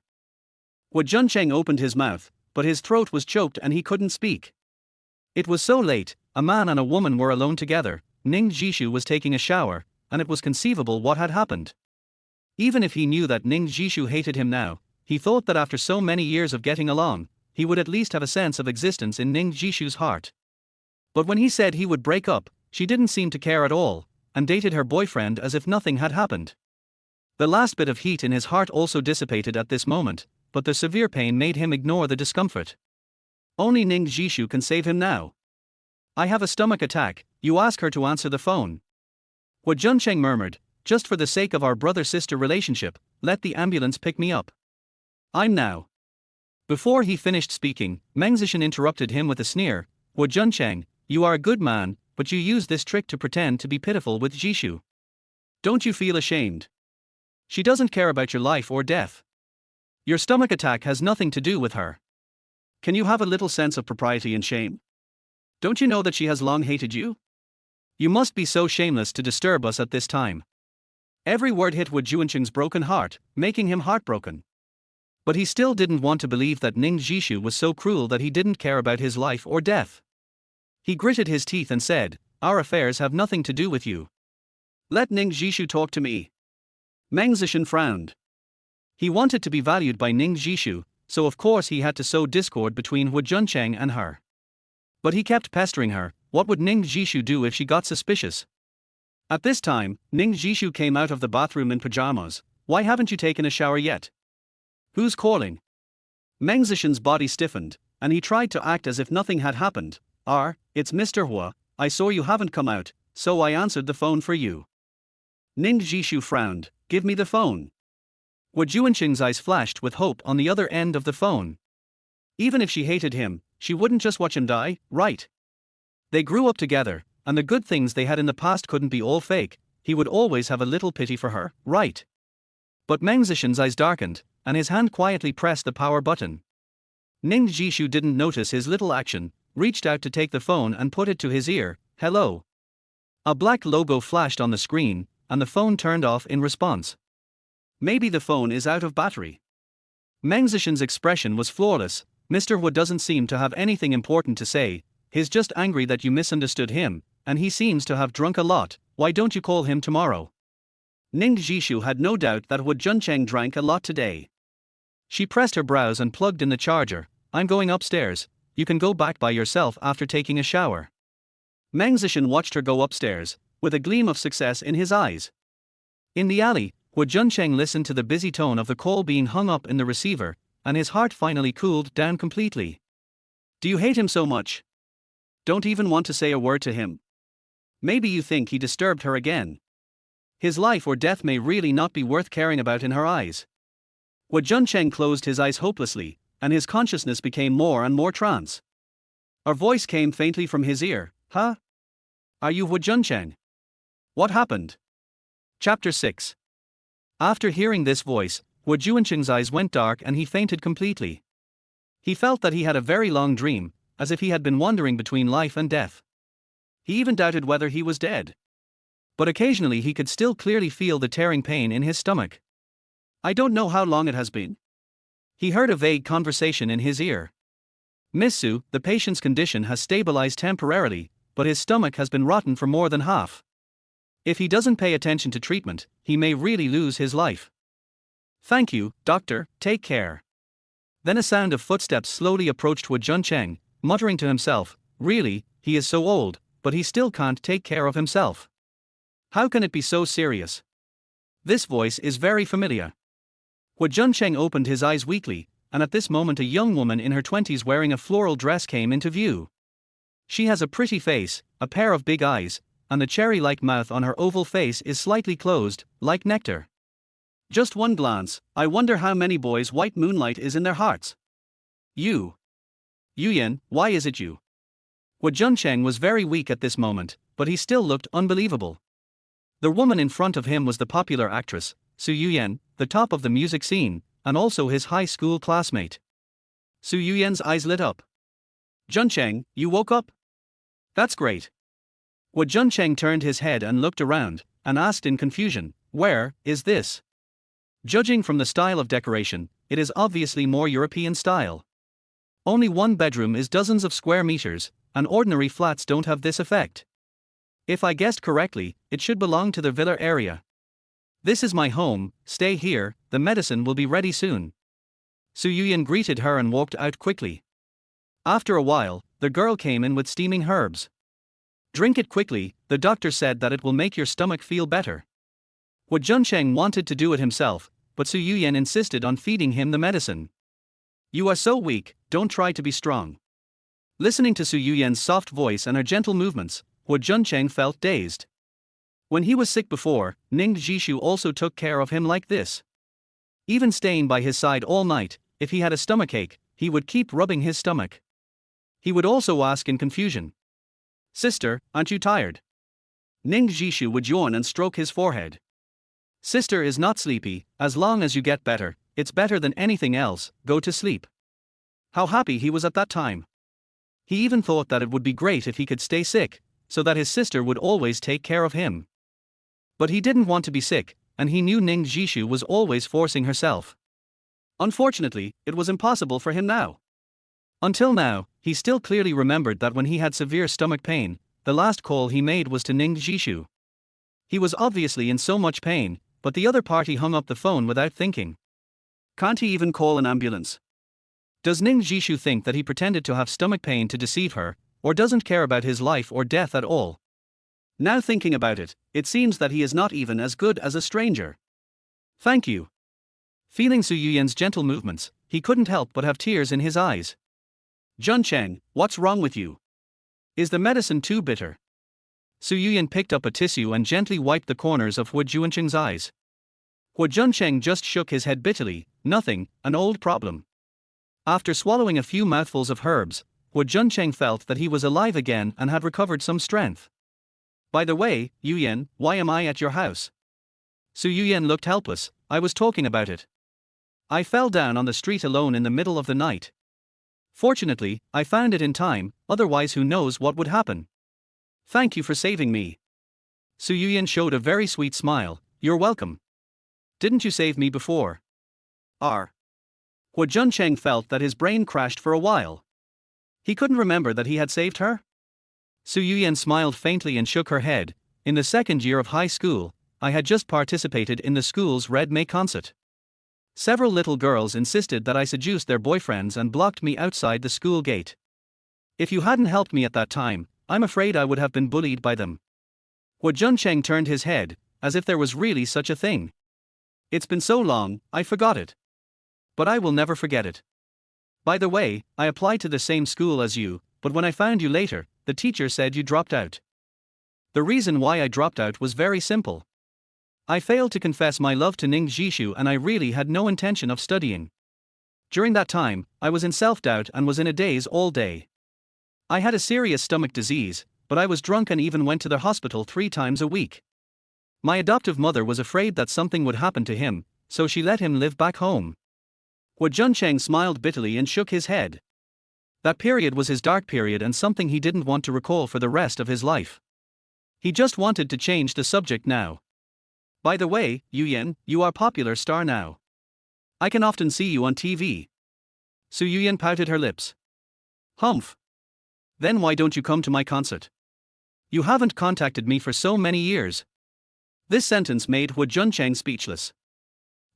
Huo Junchen opened his mouth, but his throat was choked and he couldn't speak. It was so late, a man and a woman were alone together, Ning Zhi was taking a shower, and it was conceivable what had happened. Even if he knew that Ning Zhi hated him now, he thought that after so many years of getting along, he would at least have a sense of existence in Ning Zhi's heart. But when he said he would break up, she didn't seem to care at all, and dated her boyfriend as if nothing had happened. The last bit of heat in his heart also dissipated at this moment, but the severe pain made him ignore the discomfort. Only Ning Zhi can save him now. "I have a stomach attack, you ask her to answer the phone." Huo Junchen murmured, "Just for the sake of our brother-sister relationship, let the ambulance pick me up. I'm now." Before he finished speaking, Meng Zesheng interrupted him with a sneer, "Huo Junchen, you are a good man, but you use this trick to pretend to be pitiful with Zhi. Don't you feel ashamed? She doesn't care about your life or death. Your stomach attack has nothing to do with her. Can you have a little sense of propriety and shame? Don't you know that she has long hated you? You must be so shameless to disturb us at this time." Every word hit Huo Junchen's broken heart, making him heartbroken. But he still didn't want to believe that Ning Zhi was so cruel that he didn't care about his life or death. He gritted his teeth and said, "Our affairs have nothing to do with you. Let Ning Zhi talk to me." Meng Zesheng frowned. He wanted to be valued by Ning Zhi, so of course he had to sow discord between Huo Junchen and her. But he kept pestering her. What would Ning Zhi do if she got suspicious? At this time, Ning Zhi came out of the bathroom in pajamas. "Why haven't you taken a shower yet? Who's calling?" Meng Zesheng's body stiffened, and he tried to act as if nothing had happened. It's Mr. Huo, I saw you haven't come out, so I answered the phone for you. Ning Zhi frowned. Give me the phone. Huo Junchen's eyes flashed with hope on the other end of the phone. Even if she hated him, she wouldn't just watch him die, right? They grew up together, and the good things they had in the past couldn't be all fake. He would always have a little pity for her, right? But Meng Zesheng's eyes darkened, and his hand quietly pressed the power button. Ning Zhi didn't notice his little action, reached out to take the phone and put it to his ear. Hello. A black logo flashed on the screen, and the phone turned off in response. Maybe the phone is out of battery. Meng Zesheng's expression was flawless. Mr. Huo doesn't seem to have anything important to say. He's just angry that you misunderstood him, and he seems to have drunk a lot. Why don't you call him tomorrow? Ning Zhi had no doubt that Huo Junchen drank a lot today. She pressed her brows and plugged in the charger. I'm going upstairs. You can go back by yourself after taking a shower. Meng Zesheng watched her go upstairs, with a gleam of success in his eyes. In the alley, Huo Junchen listened to the busy tone of the call being hung up in the receiver, and his heart finally cooled down completely. Do you hate him so much? Don't even want to say a word to him? Maybe you think he disturbed her again. His life or death may really not be worth caring about in her eyes. Huo Junchen closed his eyes hopelessly, and his consciousness became more and more trance. A voice came faintly from his ear. Huh? Are you Huo Junchen? What happened? Chapter 6. After hearing this voice, Huo Junchen's eyes went dark and he fainted completely. He felt that he had a very long dream, as if he had been wandering between life and death. He even doubted whether he was dead. But occasionally he could still clearly feel the tearing pain in his stomach. I don't know how long it has been. He heard a vague conversation in his ear. Miss Su, the patient's condition has stabilized temporarily, but his stomach has been rotten for more than half. If he doesn't pay attention to treatment, he may really lose his life. Thank you, doctor, take care. Then a sound of footsteps slowly approached Huo Junchen, muttering to himself, really, he is so old, but he still can't take care of himself. How can it be so serious? This voice is very familiar. Huo Junchen opened his eyes weakly, and at this moment a young woman in her 20s wearing a floral dress came into view. She has a pretty face, a pair of big eyes, and the cherry-like mouth on her oval face is slightly closed, like nectar. Just one glance, I wonder how many boys white moonlight is in their hearts. You. Yuyan, why is it you? Huo Junchen was very weak at this moment, but he still looked unbelievable. The woman in front of him was the popular actress, Su Yuyan, the top of the music scene, and also his high school classmate. Su Yuyan's eyes lit up. Junchen, you woke up? That's great. Huo Junchen turned his head and looked around, and asked in confusion, where is this? Judging from the style of decoration, it is obviously more European style. Only one bedroom is dozens of square meters, and ordinary flats don't have this effect. If I guessed correctly, it should belong to the villa area. This is my home, stay here, the medicine will be ready soon. Su Yuyan greeted her and walked out quickly. After a while, the girl came in with steaming herbs. Drink it quickly, the doctor said that it will make your stomach feel better. Huo Junchen wanted to do it himself, but Su Yuyan insisted on feeding him the medicine. You are so weak, don't try to be strong. Listening to Su Yuyan's soft voice and her gentle movements, Huo Junchen felt dazed. When he was sick before, Ning Zhi also took care of him like this. Even staying by his side all night, if he had a stomachache, he would keep rubbing his stomach. He would also ask in confusion, Sister, aren't you tired? Ning Zhi would yawn and stroke his forehead. Sister is not sleepy, as long as you get better, it's better than anything else, go to sleep. How happy he was at that time. He even thought that it would be great if he could stay sick, so that his sister would always take care of him. But he didn't want to be sick, and he knew Ning Zhi was always forcing herself. Unfortunately, it was impossible for him now. Until now, he still clearly remembered that when he had severe stomach pain, the last call he made was to Ning Zhi. He was obviously in so much pain, but the other party hung up the phone without thinking. Can't he even call an ambulance? Does Ning Zhi think that he pretended to have stomach pain to deceive her, or doesn't care about his life or death at all? Now thinking about it, it seems that he is not even as good as a stranger. Thank you. Feeling Su Yuyan's gentle movements, he couldn't help but have tears in his eyes. Junchen, what's wrong with you? Is the medicine too bitter? Su Yuyan picked up a tissue and gently wiped the corners of Huo Junchen's eyes. Huo Junchen just shook his head bitterly. Nothing, an old problem. After swallowing a few mouthfuls of herbs, Huo Junchen felt that he was alive again and had recovered some strength. By the way, Yuyan, why am I at your house? Su Yuyan looked helpless. I was talking about it. I fell down on the street alone in the middle of the night. Fortunately, I found it in time, otherwise who knows what would happen. Thank you for saving me. Su Yuyan showed a very sweet smile. You're welcome. Didn't you save me before? Huo Junchen felt that his brain crashed for a while. He couldn't remember that he had saved her? Su Yuyan smiled faintly and shook her head. In the second year of high school, I had just participated in the school's Red May concert. Several little girls insisted that I seduce their boyfriends and blocked me outside the school gate. If you hadn't helped me at that time, I'm afraid I would have been bullied by them. Huo Junchen turned his head, as if there was really such a thing. It's been so long, I forgot it. But I will never forget it. By the way, I applied to the same school as you, but when I found you later, the teacher said you dropped out. The reason why I dropped out was very simple. I failed to confess my love to Ning Zhi and I really had no intention of studying. During that time, I was in self-doubt and was in a daze all day. I had a serious stomach disease, but I was drunk and even went to the hospital 3 times a week. My adoptive mother was afraid that something would happen to him, so she let him live back home. Huo Junchen smiled bitterly and shook his head. That period was his dark period and something he didn't want to recall for the rest of his life. He just wanted to change the subject now. By the way, Yuyan, you are a popular star now. I can often see you on TV. Su Yuyan pouted her lips. Humph. Then why don't you come to my concert? You haven't contacted me for so many years. This sentence made Huo Junchen speechless.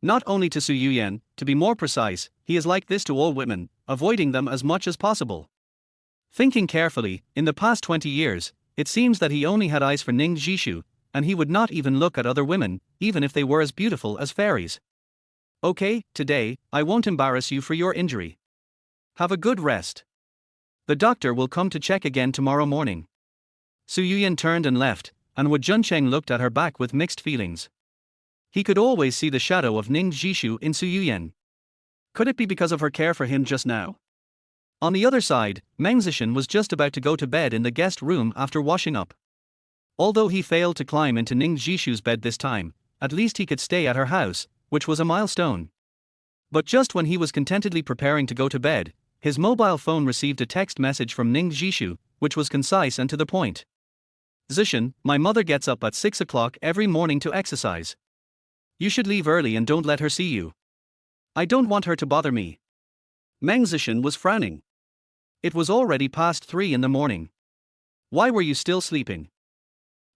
Not only to Su Yuyan, to be more precise, he is like this to all women, avoiding them as much as possible. Thinking carefully, in the past 20 years, it seems that he only had eyes for Ning Zhi, and he would not even look at other women, even if they were as beautiful as fairies. Okay, today, I won't embarrass you for your injury. Have a good rest. The doctor will come to check again tomorrow morning. Su Yuyan turned and left, and Huo Junchen looked at her back with mixed feelings. He could always see the shadow of Ning Zhi in Su Yuyan. Could it be because of her care for him just now? On the other side, Meng Zesheng was just about to go to bed in the guest room after washing up. Although he failed to climb into Ning Zhi's bed this time, at least he could stay at her house, which was a milestone. But just when he was contentedly preparing to go to bed, his mobile phone received a text message from Ning Zhi, which was concise and to the point. Zesheng, my mother gets up at 6 o'clock every morning to exercise. You should leave early and don't let her see you. I don't want her to bother me. Meng Zesheng was frowning. It was already past 3 in the morning. Why were you still sleeping?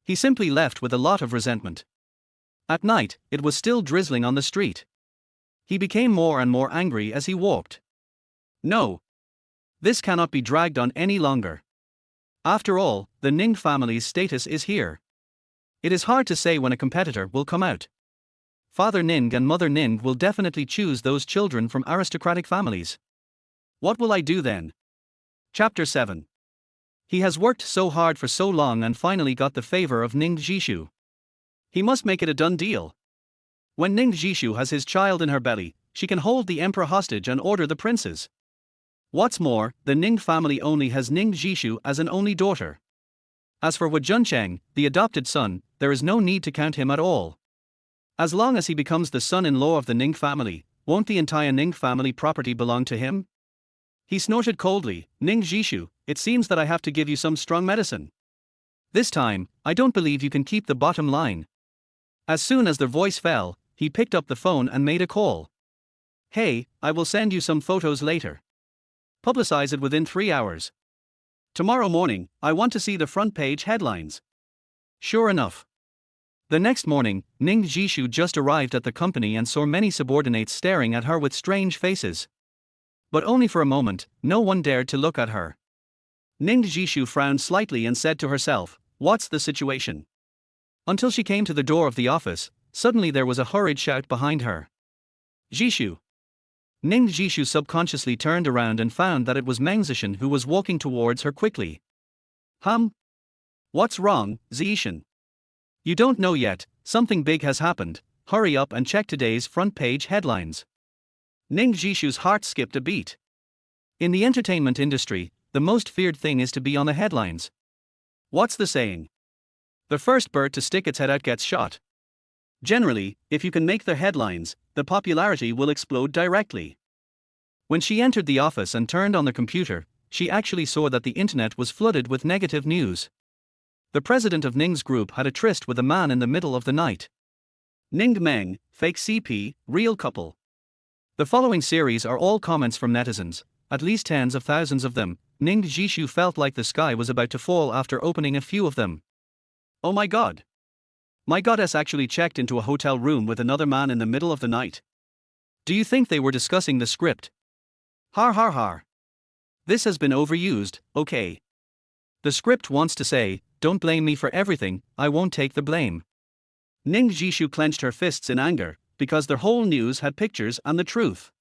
He simply left with a lot of resentment. At night, it was still drizzling on the street. He became more and more angry as he walked. No. This cannot be dragged on any longer. After all, the Ning family's status is here. It is hard to say when a competitor will come out. Father Ning and Mother Ning will definitely choose those children from aristocratic families. What will I do then? Chapter 7. He has worked so hard for so long and finally got the favor of Ning Zhi. He must make it a done deal. When Ning Zhi has his child in her belly, she can hold the emperor hostage and order the princes. What's more, the Ning family only has Ning Zhi as an only daughter. As for Huo Junchen, the adopted son, there is no need to count him at all. As long as he becomes the son-in-law of the Ning family, won't the entire Ning family property belong to him? He snorted coldly. Ning Zhi, it seems that I have to give you some strong medicine. This time, I don't believe you can keep the bottom line. As soon as their voice fell, he picked up the phone and made a call. Hey, I will send you some photos later. Publicize it within 3 hours. Tomorrow morning, I want to see the front page headlines. Sure enough. The next morning, Ning Zhi just arrived at the company and saw many subordinates staring at her with strange faces. But only for a moment, no one dared to look at her. Ning Zhi frowned slightly and said to herself, "What's the situation?" Until she came to the door of the office, suddenly there was a hurried shout behind her. "Zhi!" Ning Zhi subconsciously turned around and found that it was Meng Zesheng who was walking towards her quickly. What's wrong, Zesheng? You don't know yet, something big has happened, hurry up and check today's front page headlines. Ning Zhishu's heart skipped a beat. In the entertainment industry, the most feared thing is to be on the headlines. What's the saying? The first bird to stick its head out gets shot. Generally, if you can make the headlines, the popularity will explode directly. When she entered the office and turned on the computer, she actually saw that the internet was flooded with negative news. The president of Ning's group had a tryst with a man in the middle of the night. Ning Meng, fake CP, real couple. The following series are all comments from netizens, at least tens of thousands of them. Ning Zhishu felt like the sky was about to fall after opening a few of them. Oh my god. My goddess actually checked into a hotel room with another man in the middle of the night. Do you think they were discussing the script? Har har har. This has been overused, okay. The script wants to say, don't blame me for everything, I won't take the blame. Ning Zhishu clenched her fists in anger, because their whole news had pictures and the truth.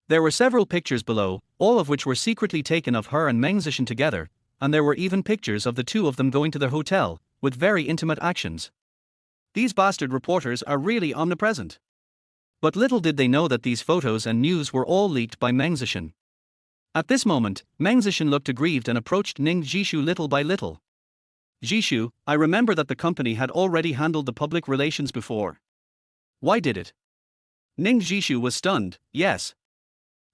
There were several pictures below, all of which were secretly taken of her and Meng Zesheng together, and there were even pictures of the two of them going to their hotel, with very intimate actions. These bastard reporters are really omnipresent. But little did they know that these photos and news were all leaked by Meng Zesheng. At this moment, Meng Zesheng looked aggrieved and approached Ning Zhishu little by little. Zhishu, I remember that the company had already handled the public relations before. Why did it? Ning Zhishu was stunned. Yes.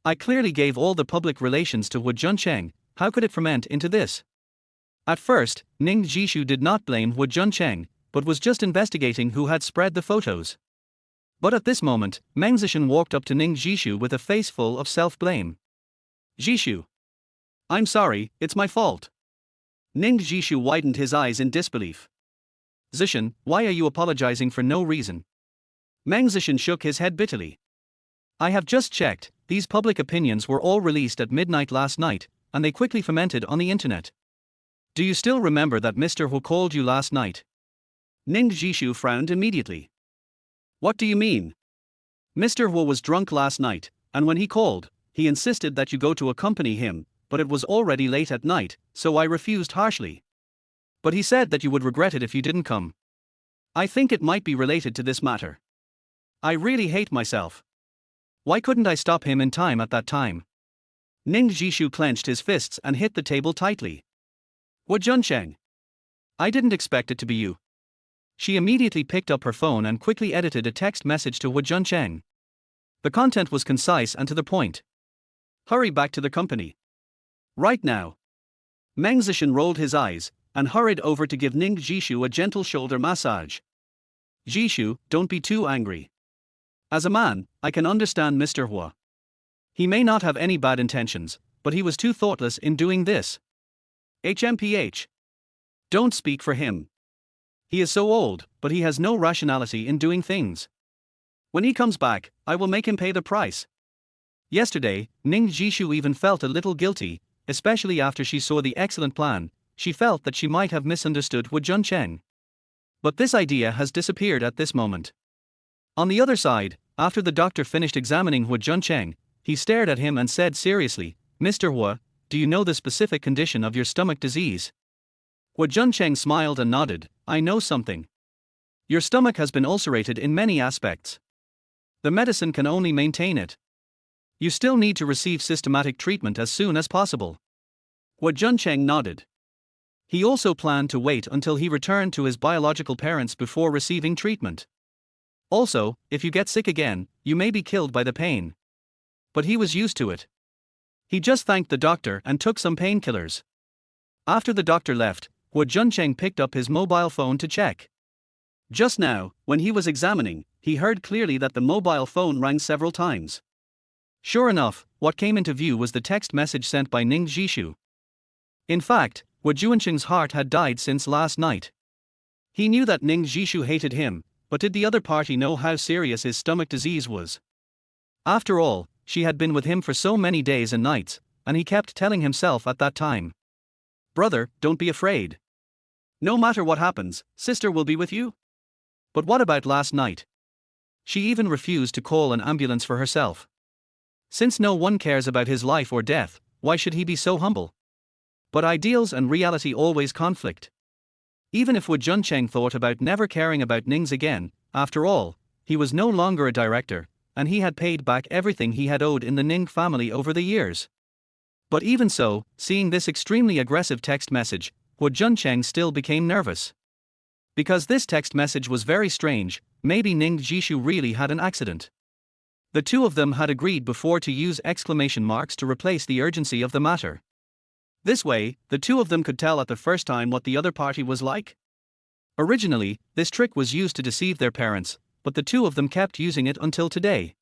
I clearly gave all the public relations to Huo Junchen, how could it ferment into this? At first, Ning Zhishu did not blame Huo Junchen, but was just investigating who had spread the photos. But at this moment, Meng Zesheng walked up to Ning Zhishu with a face full of self-blame. Zhishu. I'm sorry, it's my fault. Ning Zhishu widened his eyes in disbelief. Zesheng, why are you apologizing for no reason? Meng Zesheng shook his head bitterly. I have just checked, these public opinions were all released at midnight last night, and they quickly fermented on the internet. Do you still remember that Mr. Huo called you last night? Ning Zhishu frowned immediately. What do you mean? Mr. Huo was drunk last night, and when he called, he insisted that you go to accompany him, but it was already late at night, so I refused harshly. But he said that you would regret it if you didn't come. I think it might be related to this matter. I really hate myself. Why couldn't I stop him in time at that time? Ning Zhishu clenched his fists and hit the table tightly. Huo Junchen. I didn't expect it to be you. She immediately picked up her phone and quickly edited a text message to Huo Junchen. The content was concise and to the point. Hurry back to the company. Right now. Meng Zesheng rolled his eyes and hurried over to give Ning Zhishu a gentle shoulder massage. Zhishu, don't be too angry. As a man, I can understand Mr. Huo. He may not have any bad intentions, but he was too thoughtless in doing this. HMPH. Don't speak for him. He is so old, but he has no rationality in doing things. When he comes back, I will make him pay the price. Yesterday, Ning Zhishu even felt a little guilty, especially after she saw the excellent plan. She felt that she might have misunderstood Huo Junchen. But this idea has disappeared at this moment. On the other side, after the doctor finished examining Huo Junchen, he stared at him and said seriously, Mr. Huo, do you know the specific condition of your stomach disease? Huo Junchen smiled and nodded, I know something. Your stomach has been ulcerated in many aspects. The medicine can only maintain it. You still need to receive systematic treatment as soon as possible. Huo Junchen nodded. He also planned to wait until he returned to his biological parents before receiving treatment. Also, if you get sick again, you may be killed by the pain. But he was used to it. He just thanked the doctor and took some painkillers. After the doctor left, Huo Junchen picked up his mobile phone to check. Just now, when he was examining, he heard clearly that the mobile phone rang several times. Sure enough, what came into view was the text message sent by Ning Zhishu. In fact, Huo Junchen's heart had died since last night. He knew that Ning Zhishu hated him, but did the other party know how serious his stomach disease was? After all, she had been with him for so many days and nights, and he kept telling himself at that time. Brother, don't be afraid. No matter what happens, sister will be with you. But what about last night? She even refused to call an ambulance for herself. Since no one cares about his life or death, why should he be so humble? But ideals and reality always conflict. Even if Huo Junchen thought about never caring about Ning's again, after all, he was no longer a director, and he had paid back everything he had owed in the Ning family over the years. But even so, seeing this extremely aggressive text message, Huo Junchen still became nervous. Because this text message was very strange, maybe Ning Zhi really had an accident. The two of them had agreed before to use exclamation marks to replace the urgency of the matter. This way, the two of them could tell at the first time what the other party was like. Originally, this trick was used to deceive their parents, but the two of them kept using it until today.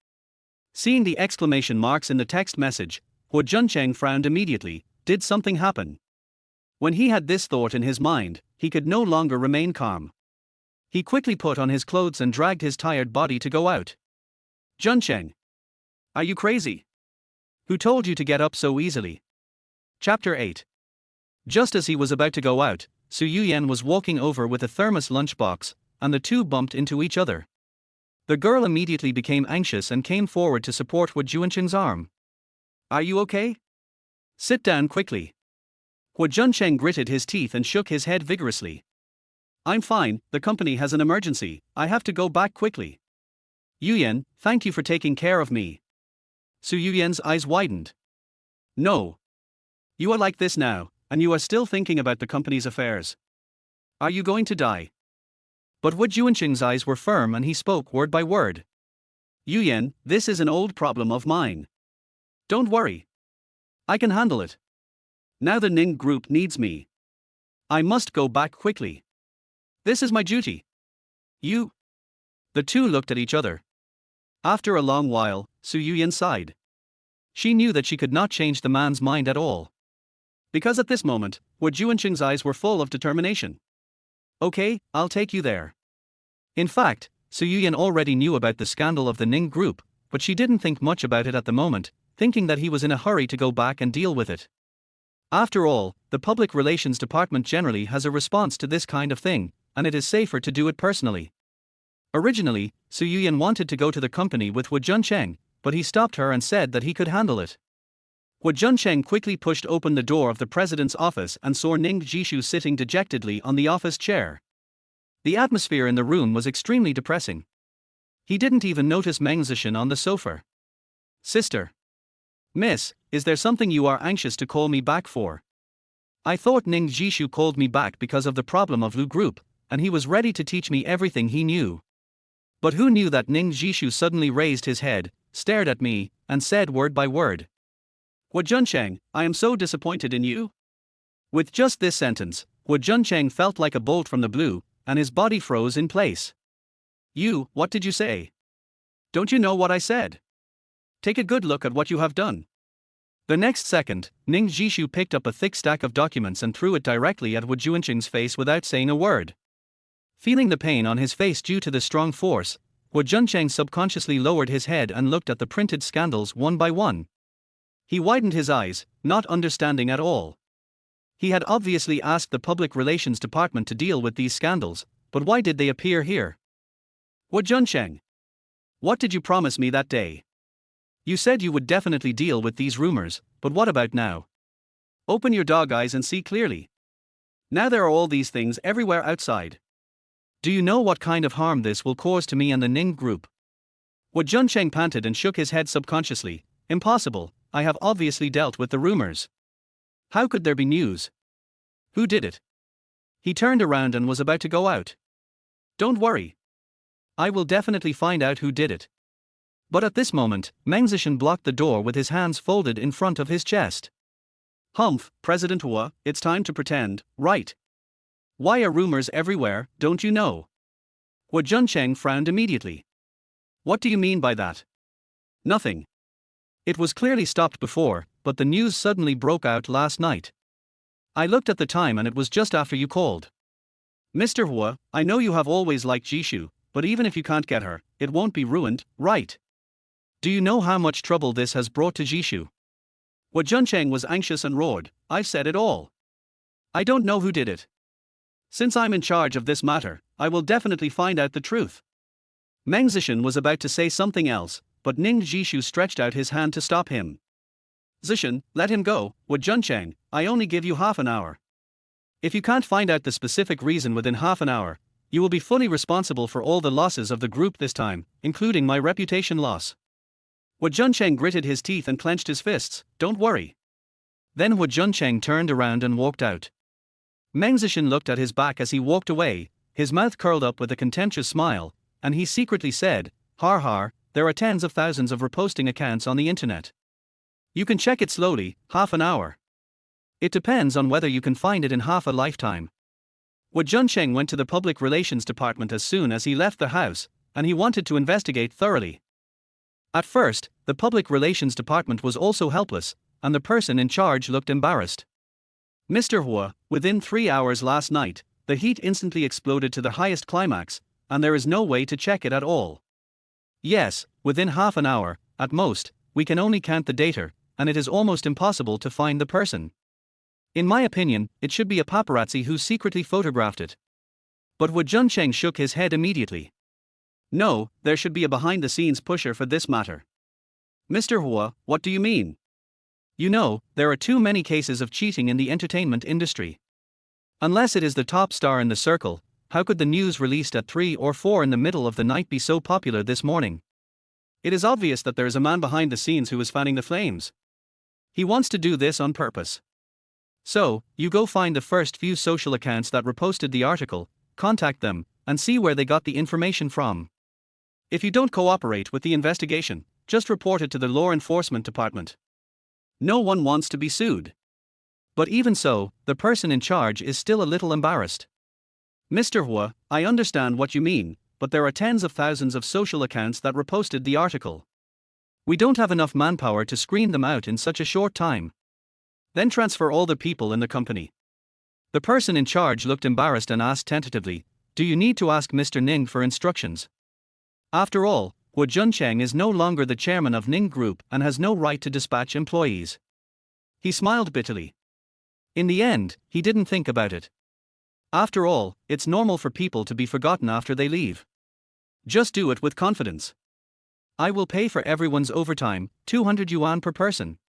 Seeing the exclamation marks in the text message, Huo Junchen frowned immediately. Did something happen? When he had this thought in his mind, he could no longer remain calm. He quickly put on his clothes and dragged his tired body to go out. Junchen! Are you crazy? Who told you to get up so easily? Chapter 8. Just as he was about to go out, Su Yuyan was walking over with a thermos lunchbox, and the two bumped into each other. The girl immediately became anxious and came forward to support Huo Junchen's arm. Are you okay? Sit down quickly. Huo Junchen gritted his teeth and shook his head vigorously. I'm fine, the company has an emergency, I have to go back quickly. Yuyan, thank you for taking care of me. Su Yuyan's eyes widened. No. You are like this now, and you are still thinking about the company's affairs. Are you going to die? But Huo Junchen's eyes were firm and he spoke word by word. Yuyan, this is an old problem of mine. Don't worry. I can handle it. Now the Ning group needs me. I must go back quickly. This is my duty. You. The two looked at each other. After a long while, Su Yuyan sighed. She knew that she could not change the man's mind at all. Because at this moment, Huo Junchen's eyes were full of determination. Okay, I'll take you there. In fact, Su Yuyan already knew about the scandal of the Ning group, but she didn't think much about it at the moment, thinking that he was in a hurry to go back and deal with it. After all, the public relations department generally has a response to this kind of thing, and it is safer to do it personally. Originally, Su Yuyan wanted to go to the company with Huo Junchen, but he stopped her and said that he could handle it. Huo Junchen quickly pushed open the door of the president's office and saw Ning Zhi sitting dejectedly on the office chair. The atmosphere in the room was extremely depressing. He didn't even notice Meng Zesheng on the sofa. Sister. Miss, is there something you are anxious to call me back for? I thought Ning Zhi called me back because of the problem of Lu Group, and he was ready to teach me everything he knew. But who knew that Ning Zhi suddenly raised his head, stared at me, and said word by word. Huo Junchen, I am so disappointed in you. With just this sentence, Huo Junchen felt like a bolt from the blue, and his body froze in place. You, what did you say? Don't you know what I said? Take a good look at what you have done. The next second, Ning Zhi picked up a thick stack of documents and threw it directly at Huo Junchen's face without saying a word. Feeling the pain on his face due to the strong force, Huo Junchen subconsciously lowered his head and looked at the printed scandals one by one. He widened his eyes, not understanding at all. He had obviously asked the public relations department to deal with these scandals, but why did they appear here? Huo Junchen, what did you promise me that day? You said you would definitely deal with these rumors, but what about now? Open your dog eyes and see clearly. Now there are all these things everywhere outside. Do you know what kind of harm this will cause to me and the Ning group? Huo Junchen panted and shook his head subconsciously. Impossible, I have obviously dealt with the rumors. How could there be news? Who did it? He turned around and was about to go out. Don't worry. I will definitely find out who did it. But at this moment, Meng Zesheng blocked the door with his hands folded in front of his chest. Humph, President Huo, it's time to pretend, right? Why are rumors everywhere, don't you know? Huo Junchen frowned immediately. What do you mean by that? Nothing. It was clearly stopped before, but the news suddenly broke out last night. I looked at the time and it was just after you called. Mr. Huo, I know you have always liked Zhi, but even if you can't get her, it won't be ruined, right? Do you know how much trouble this has brought to Zhi? Huo Junchen was anxious and roared, I've said it all. I don't know who did it. Since I'm in charge of this matter, I will definitely find out the truth. Meng Zesheng was about to say something else, but Ning Zhi stretched out his hand to stop him. Zesheng, let him go, Huo Junchen, I only give you half an hour. If you can't find out the specific reason within half an hour, you will be fully responsible for all the losses of the group this time, including my reputation loss. Huo Junchen gritted his teeth and clenched his fists. Don't worry. Then Huo Junchen turned around and walked out. Meng Zesheng looked at his back as he walked away, his mouth curled up with a contemptuous smile, and he secretly said, "Har har, there are tens of thousands of reposting accounts on the internet. You can check it slowly, half an hour. It depends on whether you can find it in half a lifetime." Huo Junchen went to the public relations department as soon as he left the house, and he wanted to investigate thoroughly. At first, the public relations department was also helpless, and the person in charge looked embarrassed. "Mr. Huo, within 3 hours last night, the heat instantly exploded to the highest climax, and there is no way to check it at all. Yes, within half an hour, at most, we can only count the data, and it is almost impossible to find the person. In my opinion, it should be a paparazzi who secretly photographed it." But Huo Junchen shook his head immediately. "No, there should be a behind-the-scenes pusher for this matter." "Mr. Huo, what do you mean?" "You know, there are too many cases of cheating in the entertainment industry. Unless it is the top star in the circle, how could the news released at 3 or 4 in the middle of the night be so popular this morning? It is obvious that there is a man behind the scenes who is fanning the flames. He wants to do this on purpose. So, you go find the first few social accounts that reposted the article, contact them, and see where they got the information from. If you don't cooperate with the investigation, just report it to the law enforcement department. No one wants to be sued." But even so, the person in charge is still a little embarrassed. "Mr. Huo, I understand what you mean, but there are tens of thousands of social accounts that reposted the article. We don't have enough manpower to screen them out in such a short time. Then transfer all the people in the company." The person in charge looked embarrassed and asked tentatively, "Do you need to ask Mr. Ning for instructions? After all, Huo Junchen is no longer the chairman of Ning Group and has no right to dispatch employees." He smiled bitterly. In the end, he didn't think about it. After all, it's normal for people to be forgotten after they leave. Just do it with confidence. "I will pay for everyone's overtime, 200 yuan per person.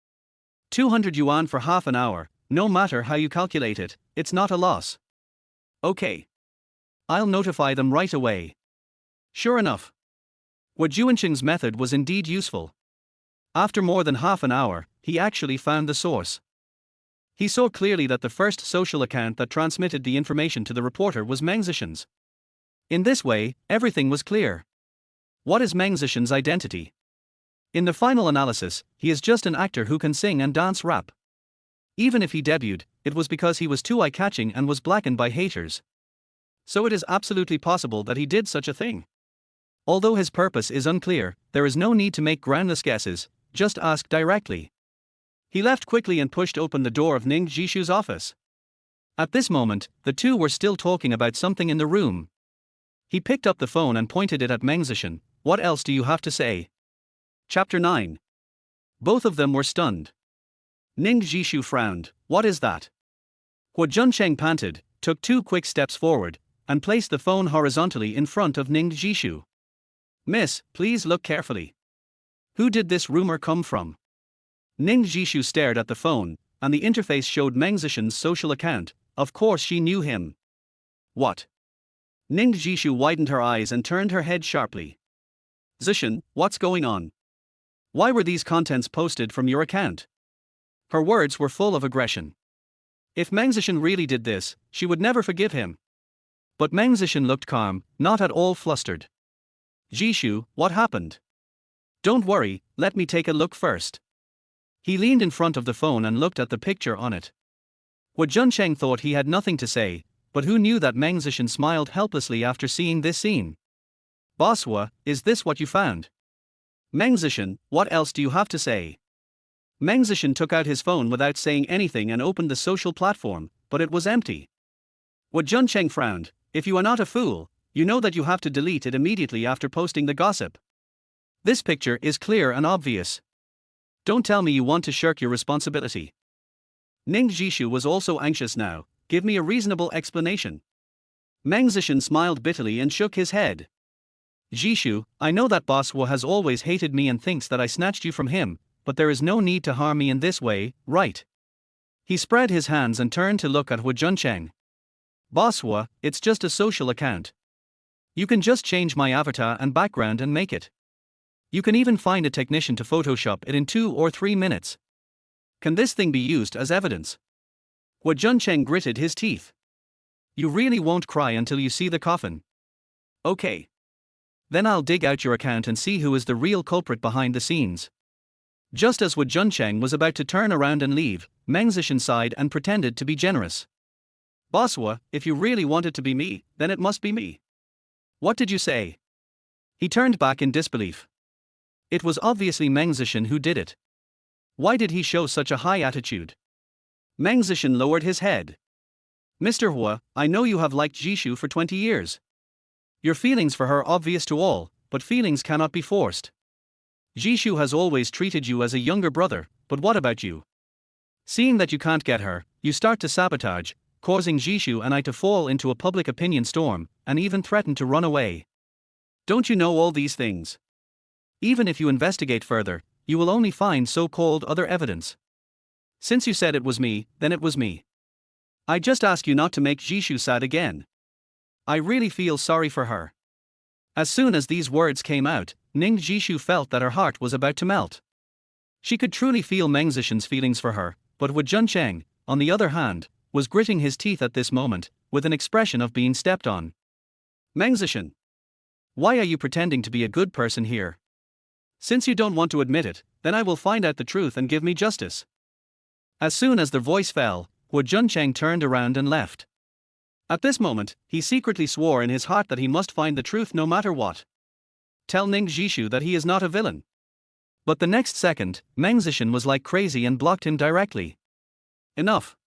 200 yuan for half an hour, no matter how you calculate it, it's not a loss." "Okay. I'll notify them right away." Sure enough, Huo Junchen's method was indeed useful. After more than half an hour, he actually found the source. He saw clearly that the first social account that transmitted the information to the reporter was Meng Zesheng's. In this way, everything was clear. What is Meng Zesheng's identity? In the final analysis, he is just an actor who can sing and dance rap. Even if he debuted, it was because he was too eye-catching and was blackened by haters. So it is absolutely possible that he did such a thing. Although his purpose is unclear, there is no need to make groundless guesses, just ask directly. He left quickly and pushed open the door of Ning Zhi's office. At this moment, the two were still talking about something in the room. He picked up the phone and pointed it at Meng Zesheng. "What else do you have to say?" Chapter 9. Both of them were stunned. Ning Zhi frowned. "What is that?" Huo Junchen panted, took 2 quick steps forward, and placed the phone horizontally in front of Ning Zhi. "Miss, please look carefully. Who did this rumor come from?" Ning Zhi stared at the phone, and the interface showed Meng Zesheng's social account. Of course she knew him. "What?" Ning Zhi widened her eyes and turned her head sharply. "Zesheng, what's going on? Why were these contents posted from your account?" Her words were full of aggression. If Meng Zesheng really did this, she would never forgive him. But Meng Zesheng looked calm, not at all flustered. "Zhishu, what happened?" "Don't worry, let me take a look first." He leaned in front of the phone and looked at the picture on it. Huo Junchen thought he had nothing to say, but who knew that Meng Zesheng smiled helplessly after seeing this scene. "Boss Huo, is this what you found?" "Meng Zesheng, what else do you have to say?" Meng Zesheng took out his phone without saying anything and opened the social platform, but it was empty. Huo Junchen frowned. "If you are not a fool, you know that you have to delete it immediately after posting the gossip. This picture is clear and obvious. Don't tell me you want to shirk your responsibility." Ning Zhi was also anxious now. "Give me a reasonable explanation." Meng Zesheng smiled bitterly and shook his head. "Zhishu, I know that Boss Huo has always hated me and thinks that I snatched you from him, but there is no need to harm me in this way, right?" He spread his hands and turned to look at Huo Junchen. Boss Hua, it's just a social account. You can just change my avatar and background and make it. You can even find a technician to Photoshop it in 2 or 3 minutes. Can this thing be used as evidence? Huo Junchen gritted his teeth. You really won't cry until you see the coffin. Okay. Then I'll dig out your account and see who is the real culprit behind the scenes. Just as Huo Junchen was about to turn around and leave, Meng Zesheng sighed and pretended to be generous. Boss Hua, if you really want it to be me, then it must be me. What did you say? He turned back in disbelief. It was obviously Meng Zesheng who did it. Why did he show such a high attitude? Meng Zesheng lowered his head. Mr. Hua, I know you have liked Jishu for 20 years. Your feelings for her are obvious to all, but feelings cannot be forced. Jishu has always treated you as a younger brother, but what about you? Seeing that you can't get her, you start to sabotage, causing Jishu and I to fall into a public opinion storm, and even threaten to run away. Don't you know all these things? Even if you investigate further, you will only find so-called other evidence. Since you said it was me, then it was me. I just ask you not to make Jishu sad again. I really feel sorry for her. As soon as these words came out, Ning Zhi felt that her heart was about to melt. She could truly feel Meng Zesheng's feelings for her, but Huo Junchen, on the other hand, was gritting his teeth at this moment, with an expression of being stepped on. Meng Zesheng, why are you pretending to be a good person here? Since you don't want to admit it, then I will find out the truth and give me justice. As soon as their voice fell, Huo Junchen turned around and left. At this moment, he secretly swore in his heart that he must find the truth no matter what. Tell Ning Zhi that he is not a villain. But the next second, Meng Zesheng was like crazy and blocked him directly. Enough.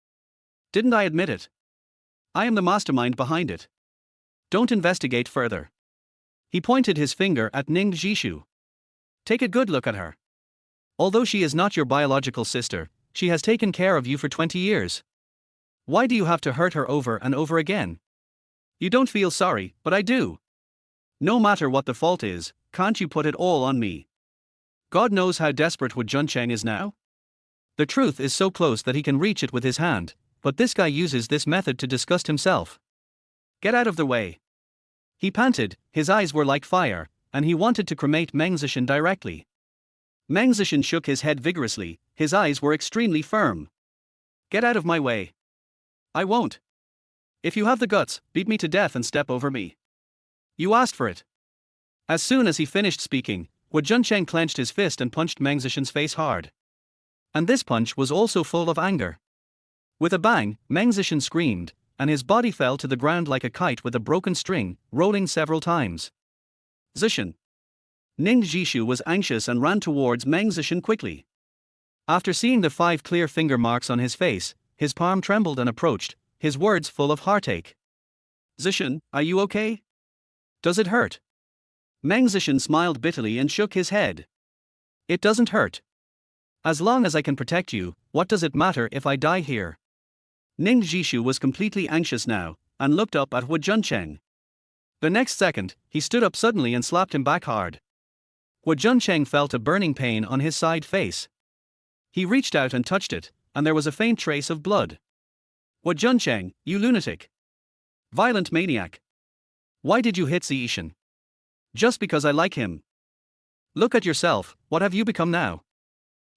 Didn't I admit it? I am the mastermind behind it. Don't investigate further. He pointed his finger at Ning Zhi. Take a good look at her. Although she is not your biological sister, she has taken care of you for 20 years. Why do you have to hurt her over and over again? You don't feel sorry, but I do. No matter what the fault is, can't you put it all on me? God knows how desperate Huo Junchen is now. The truth is so close that he can reach it with his hand, but this guy uses this method to disgust himself. Get out of the way. He panted, his eyes were like fire, and he wanted to cremate Meng Zesheng directly. Meng Zesheng shook his head vigorously, his eyes were extremely firm. Get out of my way. I won't. If you have the guts, beat me to death and step over me. You asked for it. As soon as he finished speaking, Huo Junchen clenched his fist and punched Meng Zesheng's face hard. And this punch was also full of anger. With a bang, Meng Zesheng screamed, and his body fell to the ground like a kite with a broken string, rolling several times. Zesheng. Ning Zhi was anxious and ran towards Meng Zesheng quickly. After seeing the 5 clear finger marks on his face, his palm trembled and approached, his words full of heartache. Zesheng, are you okay? Does it hurt? Meng Zesheng smiled bitterly and shook his head. It doesn't hurt. As long as I can protect you, what does it matter if I die here? Ning Zhi was completely anxious now, and looked up at Huo Junchen. The next second, he stood up suddenly and slapped him back hard. Huo Junchen felt a burning pain on his side face. He reached out and touched it, and there was a faint trace of blood. Huo Junchen, you lunatic. Violent maniac. Why did you hit Zishan? Just because I like him. Look at yourself, what have you become now?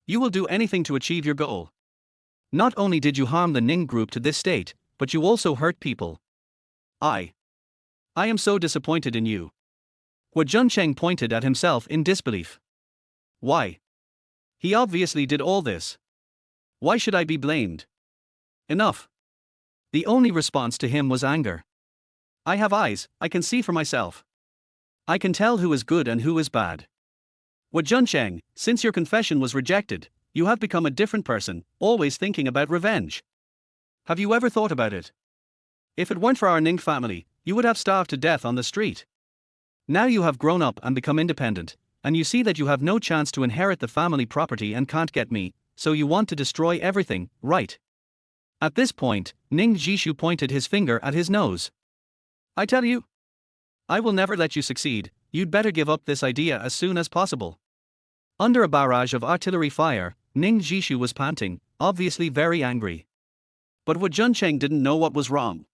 You will do anything to achieve your goal. Not only did you harm the Ning group to this state, but you also hurt people. I am so disappointed in you. Huo Junchen pointed at himself in disbelief. Why? He obviously did all this. Why should I be blamed? Enough. The only response to him was anger. I have eyes, I can see for myself. I can tell who is good and who is bad. Huo Junchen, since your confession was rejected, you have become a different person, always thinking about revenge. Have you ever thought about it? If it weren't for our Ning family, you would have starved to death on the street. Now you have grown up and become independent, and you see that you have no chance to inherit the family property and can't get me, so you want to destroy everything, right? At this point, Ning Zhi pointed his finger at his nose. I tell you, I will never let you succeed, you'd better give up this idea as soon as possible. Under a barrage of artillery fire, Ning Zhi was panting, obviously very angry. But Huo Junchen didn't know what was wrong.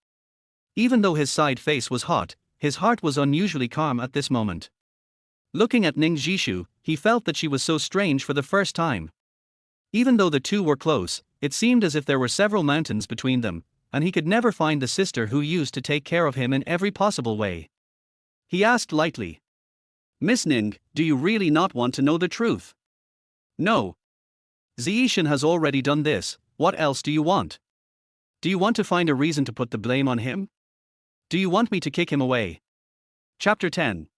Even though his side face was hot, his heart was unusually calm at this moment. Looking at Ning Zhi, he felt that she was so strange for the first time. Even though the two were close, it seemed as if there were several mountains between them, and he could never find the sister who used to take care of him in every possible way. He asked lightly, "Miss Ning, do you really not want to know the truth?" "No. Zesheng has already done this, what else do you want? Do you want to find a reason to put the blame on him? Do you want me to kick him away?" Chapter 10.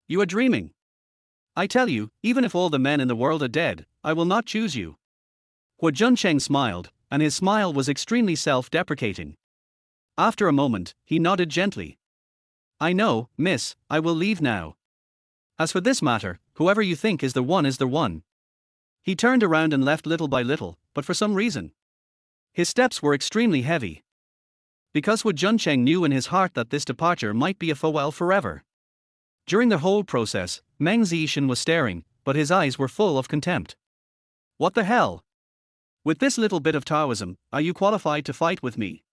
You are dreaming. I tell you, even if all the men in the world are dead, I will not choose you. Huo Junchen smiled, and his smile was extremely self-deprecating. After a moment, he nodded gently. "I know, miss, I will leave now. As for this matter, whoever you think is the one is the one." He turned around and left little by little, but for some reason, his steps were extremely heavy. Because Huo Junchen knew in his heart that this departure might be a farewell forever. During the whole process, Meng Zesheng was staring, but his eyes were full of contempt. "What the hell? With this little bit of Taoism, are you qualified to fight with me?"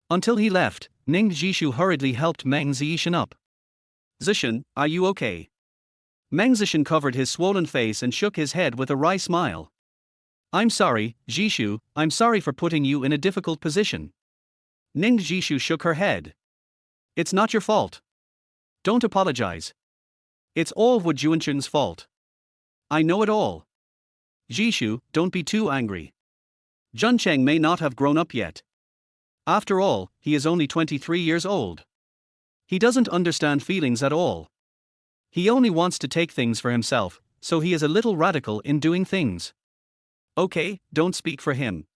Until he left, Ning Zhi hurriedly helped Meng Zesheng up. "Zesheng, are you okay?" Meng Zesheng covered his swollen face and shook his head with a wry smile. "I'm sorry, Zhi, I'm sorry for putting you in a difficult position." Ning Zhi shook her head. "It's not your fault. Don't apologize. It's all Huo Junchen's fault. I know it all. Zhi, don't be too angry. Junchen may not have grown up yet. After all, he is only 23 years old. He doesn't understand feelings at all. He only wants to take things for himself, so he is a little radical in doing things. Okay, don't speak for him.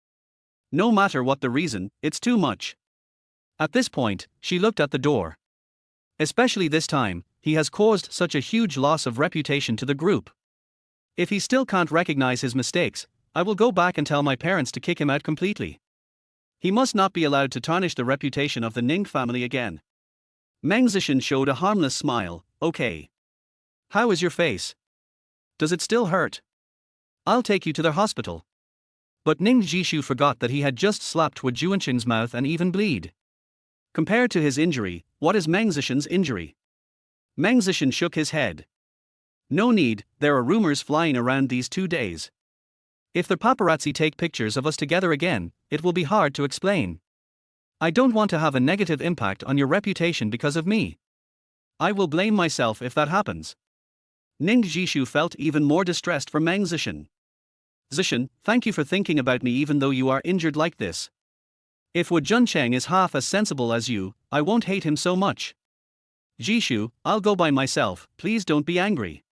No matter what the reason, it's too much." At this point, she looked at the door. Especially this time, he has caused such a huge loss of reputation to the group. If he still can't recognize his mistakes, I will go back and tell my parents to kick him out completely. He must not be allowed to tarnish the reputation of the Ning family again. Meng Zesheng showed a harmless smile. "Okay. How is your face? Does it still hurt? I'll take you to the hospital." But Ning Zhi forgot that he had just slapped Huo Junchen's mouth and even bleed. Compared to his injury, what is Meng Zesheng's injury? Meng Zesheng shook his head. "No need, there are rumors flying around these 2 days. If the paparazzi take pictures of us together again, it will be hard to explain. I don't want to have a negative impact on your reputation because of me. I will blame myself if that happens." Ning Zhi felt even more distressed for Meng Zesheng. "Zesheng, thank you for thinking about me even though you are injured like this. If Huo Junchen is half as sensible as you, I won't hate him so much. Zhi, I'll go by myself, please don't be angry."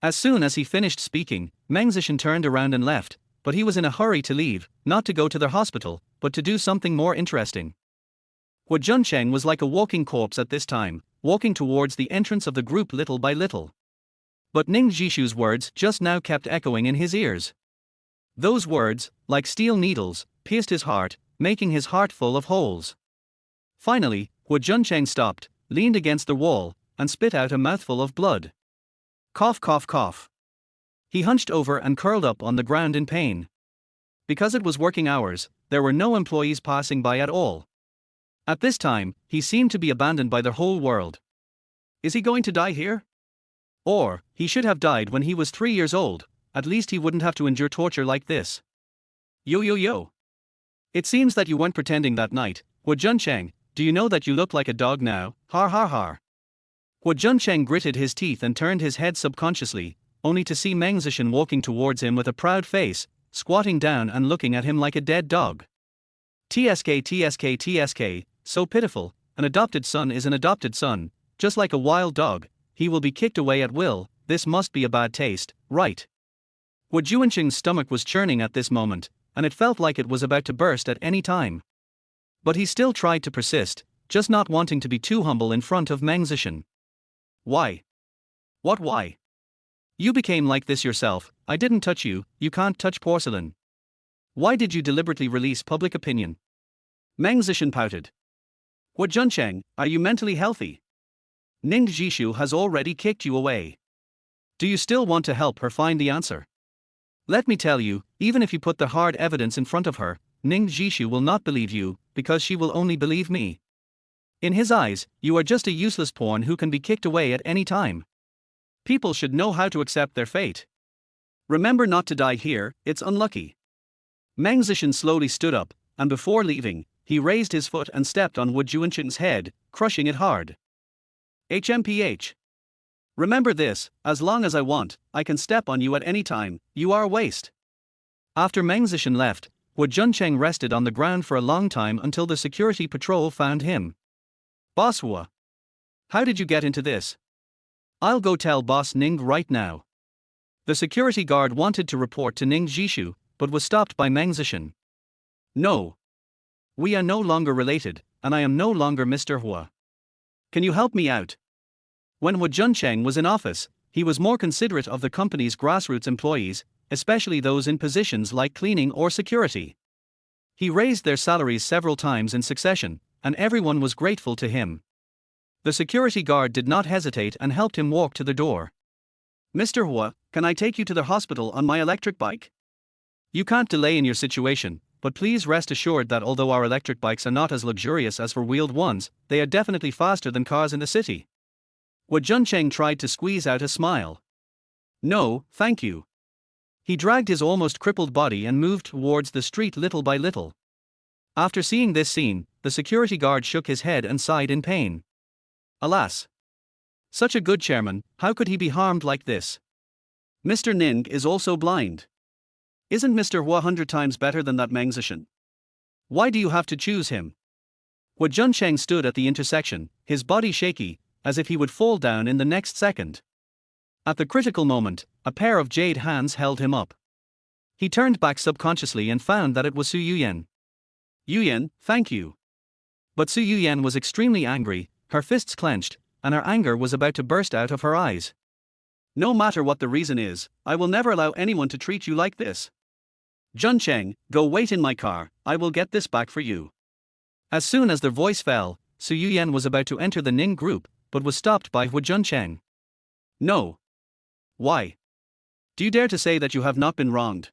As soon as he finished speaking, Meng Zesheng turned around and left, but he was in a hurry to leave, not to go to their hospital, but to do something more interesting. Huo Junchen was like a walking corpse at this time, walking towards the entrance of the group little by little. But Ning Zhi's words just now kept echoing in his ears. Those words, like steel needles, pierced his heart, making his heart full of holes. Finally, Huo Junchen stopped, leaned against the wall, and spit out a mouthful of blood. Cough, cough, cough. He hunched over and curled up on the ground in pain. Because it was working hours, there were no employees passing by at all. At this time, he seemed to be abandoned by the whole world. Is he going to die here? Or, he should have died when he was 3 years old, at least he wouldn't have to endure torture like this. Yo yo yo. It seems that you weren't pretending that night, Huo Junchen, do you know that you look like a dog now, har har har. Huo Junchen gritted his teeth and turned his head subconsciously, only to see Meng Zesheng walking towards him with a proud face, squatting down and looking at him like a dead dog. TSK TSK TSK, so pitiful, an adopted son is an adopted son, just like a wild dog, he will be kicked away at will, this must be a bad taste, right? Huo Junchen's stomach was churning at this moment, and it felt like it was about to burst at any time. But he still tried to persist, just not wanting to be too humble in front of Meng Zesheng. "Why? What why? You became like this yourself, I didn't touch you, you can't touch porcelain. Why did you deliberately release public opinion?" Meng Zesheng pouted. "Huo Junchen, are you mentally healthy? Ning Zhi has already kicked you away. Do you still want to help her find the answer? Let me tell you, even if you put the hard evidence in front of her, Ning Zhi will not believe you, because she will only believe me. In his eyes, you are just a useless pawn who can be kicked away at any time. People should know how to accept their fate. Remember not to die here, it's unlucky. Meng Zesheng slowly stood up, and before leaving, he raised his foot and stepped on Huo Junchen's head, crushing it hard. HMPH. Remember this, as long as I want, I can step on you at any time, you are a waste. After Meng Zesheng left, Huo Junchen rested on the ground for a long time until the security patrol found him. Boss Huo. How did you get into this? I'll go tell Boss Ning right now. The security guard wanted to report to Ning Zhi, but was stopped by Meng Zesheng. No. We are no longer related, and I am no longer Mr. Huo. Can you help me out? When Huo Junchen was in office, he was more considerate of the company's grassroots employees, especially those in positions like cleaning or security. He raised their salaries several times in succession, and everyone was grateful to him. The security guard did not hesitate and helped him walk to the door. Mr. Huo, can I take you to the hospital on my electric bike? You can't delay in your situation, but please rest assured that although our electric bikes are not as luxurious as four-wheeled ones, they are definitely faster than cars in the city. Huo Junchen tried to squeeze out a smile. No, thank you. He dragged his almost crippled body and moved towards the street little by little. After seeing this scene, the security guard shook his head and sighed in pain. Alas! Such a good chairman, how could he be harmed like this? Mr. Ning is also blind. Isn't Mr. Huo 100 times better than that Meng Zesheng? Why do you have to choose him? Huo Junchen stood at the intersection, his body shaky, as if he would fall down in the next second. At the critical moment, a pair of jade hands held him up. He turned back subconsciously and found that it was Su Yuyan. Yuyan, thank you. But Su Yuyan was extremely angry, her fists clenched, and her anger was about to burst out of her eyes. No matter what the reason is, I will never allow anyone to treat you like this. Junchen, go wait in my car, I will get this back for you. As soon as their voice fell, Su Yuyan was about to enter the Ning group, but was stopped by Huo Junchen. No. Why? Do you dare to say that you have not been wronged?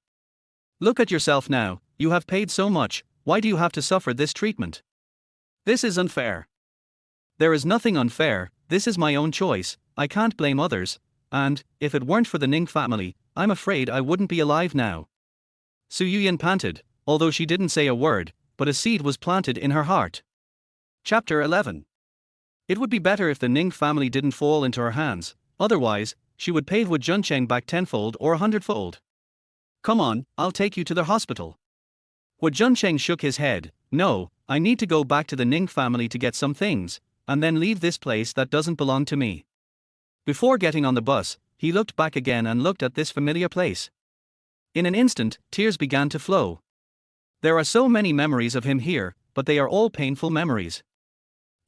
Look at yourself now, you have paid so much, why do you have to suffer this treatment? This is unfair. There is nothing unfair, this is my own choice, I can't blame others, and, if it weren't for the Ning family, I'm afraid I wouldn't be alive now. Su Yuyan panted, although she didn't say a word, but a seed was planted in her heart. Chapter 11. It would be better if the Ning family didn't fall into her hands, otherwise, she would pay Huo Junchen back tenfold or 100-fold. Come on, I'll take you to the hospital. Huo Junchen shook his head. No, I need to go back to the Ning family to get some things, and then leave this place that doesn't belong to me. Before getting on the bus, he looked back again and looked at this familiar place. In an instant, tears began to flow. There are so many memories of him here, but they are all painful memories.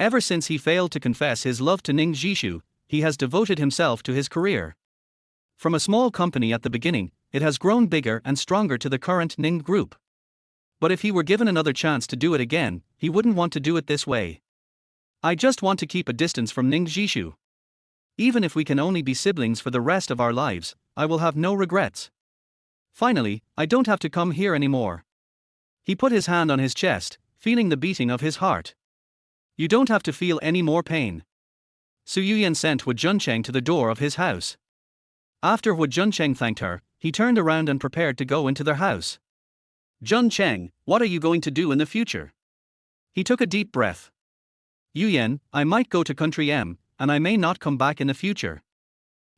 Ever since he failed to confess his love to Ning Zhi, he has devoted himself to his career. From a small company at the beginning, it has grown bigger and stronger to the current Ning group. But if he were given another chance to do it again, he wouldn't want to do it this way. I just want to keep a distance from Ning Zhi. Even if we can only be siblings for the rest of our lives, I will have no regrets. Finally, I don't have to come here anymore. He put his hand on his chest, feeling the beating of his heart. You don't have to feel any more pain. Su Yuyan sent Huo Junchen to the door of his house. After Huo Junchen thanked her, he turned around and prepared to go into their house. Junchen, what are you going to do in the future? He took a deep breath. Yuyan, I might go to country M, and I may not come back in the future.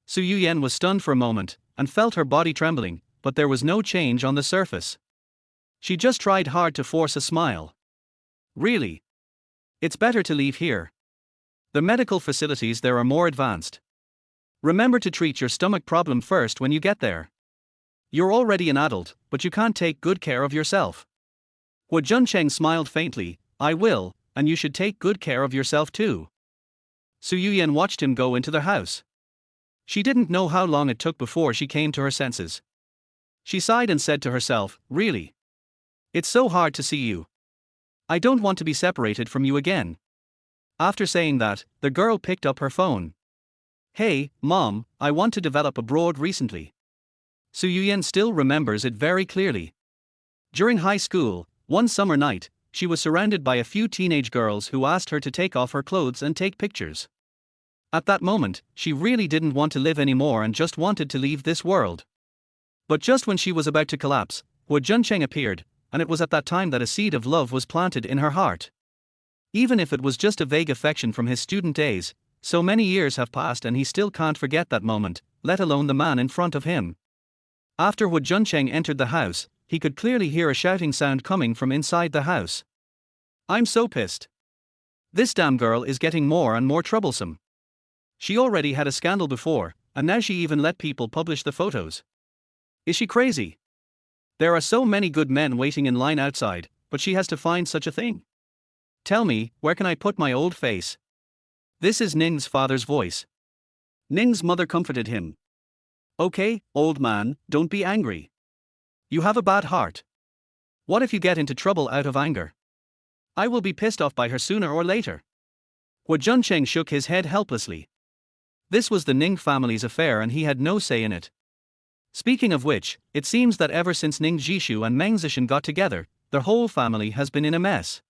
Su Yuyan was stunned for a moment, and felt her body trembling, but there was no change on the surface. She just tried hard to force a smile. Really? It's better to leave here. The medical facilities there are more advanced. Remember to treat your stomach problem first when you get there. You're already an adult, but you can't take good care of yourself. Huo Junchen smiled faintly. I will, and you should take good care of yourself too. Su Yuyan watched him go into the house. She didn't know how long it took before she came to her senses. She sighed and said to herself, really? It's so hard to see you. I don't want to be separated from you again. After saying that, the girl picked up her phone. Hey, Mom, I want to develop abroad recently. Su Yuyan still remembers it very clearly. During high school, one summer night, she was surrounded by a few teenage girls who asked her to take off her clothes and take pictures. At that moment, she really didn't want to live anymore and just wanted to leave this world. But just when she was about to collapse, Huo Junchen appeared, and it was at that time that a seed of love was planted in her heart. Even if it was just a vague affection from his student days, so many years have passed and he still can't forget that moment, let alone the man in front of him. After Huo Junchen entered the house, he could clearly hear a shouting sound coming from inside the house. "I'm so pissed. This damn girl is getting more and more troublesome. She already had a scandal before, and now she even let people publish the photos. Is she crazy? There are so many good men waiting in line outside, but she has to find such a thing. Tell me, where can I put my old face?" This is Ning's father's voice. Ning's mother comforted him. "Okay, old man, don't be angry. You have a bad heart. What if you get into trouble out of anger? I will be pissed off by her sooner or later." Huo Junchen shook his head helplessly. This was the Ning family's affair and he had no say in it. Speaking of which, it seems that ever since Ning Zhi and Meng Zesheng got together, their whole family has been in a mess.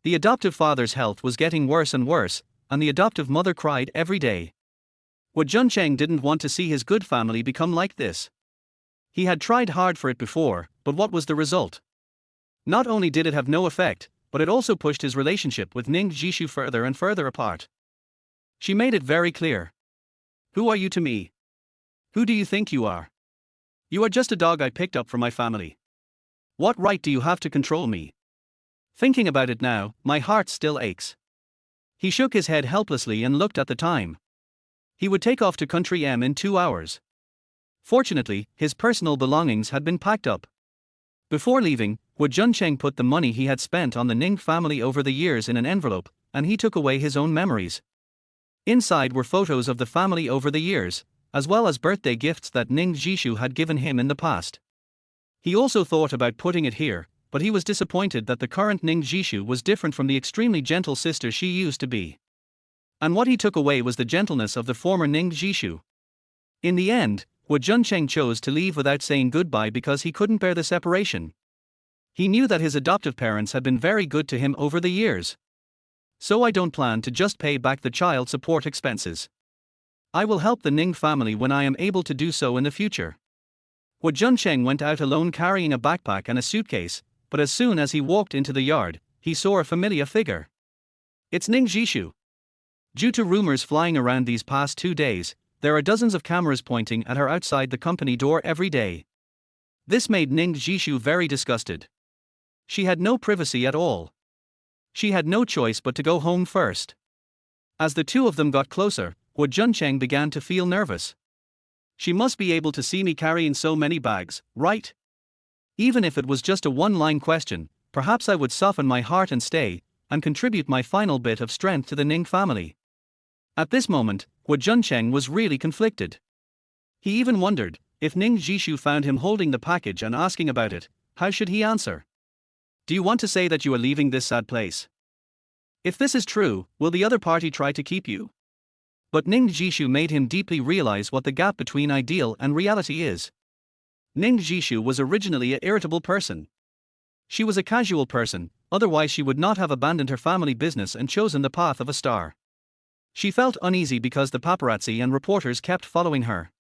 The adoptive father's health was getting worse and worse, and the adoptive mother cried every day. Huo Junchen didn't want to see his good family become like this. He had tried hard for it before, but what was the result? Not only did it have no effect, but it also pushed his relationship with Ning Zhi further and further apart. She made it very clear. "Who are you to me? Who do you think you are? You are just a dog I picked up from my family. What right do you have to control me?" Thinking about it now, my heart still aches. He shook his head helplessly and looked at the time. He would take off to country M in 2 hours. Fortunately, his personal belongings had been packed up. Before leaving, Huo Junchen put the money he had spent on the Ning family over the years in an envelope, and he took away his own memories. Inside were photos of the family over the years, as well as birthday gifts that Ning Zhi had given him in the past. He also thought about putting it here, but he was disappointed that the current Ning Zhi was different from the extremely gentle sister she used to be. And what he took away was the gentleness of the former Ning Zhi. In the end, Huo Junchen chose to leave without saying goodbye because he couldn't bear the separation. He knew that his adoptive parents had been very good to him over the years. "So I don't plan to just pay back the child support expenses. I will help the Ning family when I am able to do so in the future." Huo Junchen went out alone carrying a backpack and a suitcase, but as soon as he walked into the yard, he saw a familiar figure. It's Ning Zhi. Due to rumors flying around these past 2 days, there are dozens of cameras pointing at her outside the company door every day. This made Ning Zhi very disgusted. She had no privacy at all. She had no choice but to go home first. As the two of them got closer, Huo Junchen began to feel nervous. She must be able to see me carrying so many bags, right? Even if it was just a one-line question, perhaps I would soften my heart and stay, and contribute my final bit of strength to the Ning family. At this moment, Huo Junchen was really conflicted. He even wondered, if Ning Zhi found him holding the package and asking about it, how should he answer? "Do you want to say that you are leaving this sad place? If this is true, will the other party try to keep you?" But Ning Zhi made him deeply realize what the gap between ideal and reality is. Ning Zhi was originally an irritable person. She was a casual person, otherwise she would not have abandoned her family business and chosen the path of a star. She felt uneasy because the paparazzi and reporters kept following her.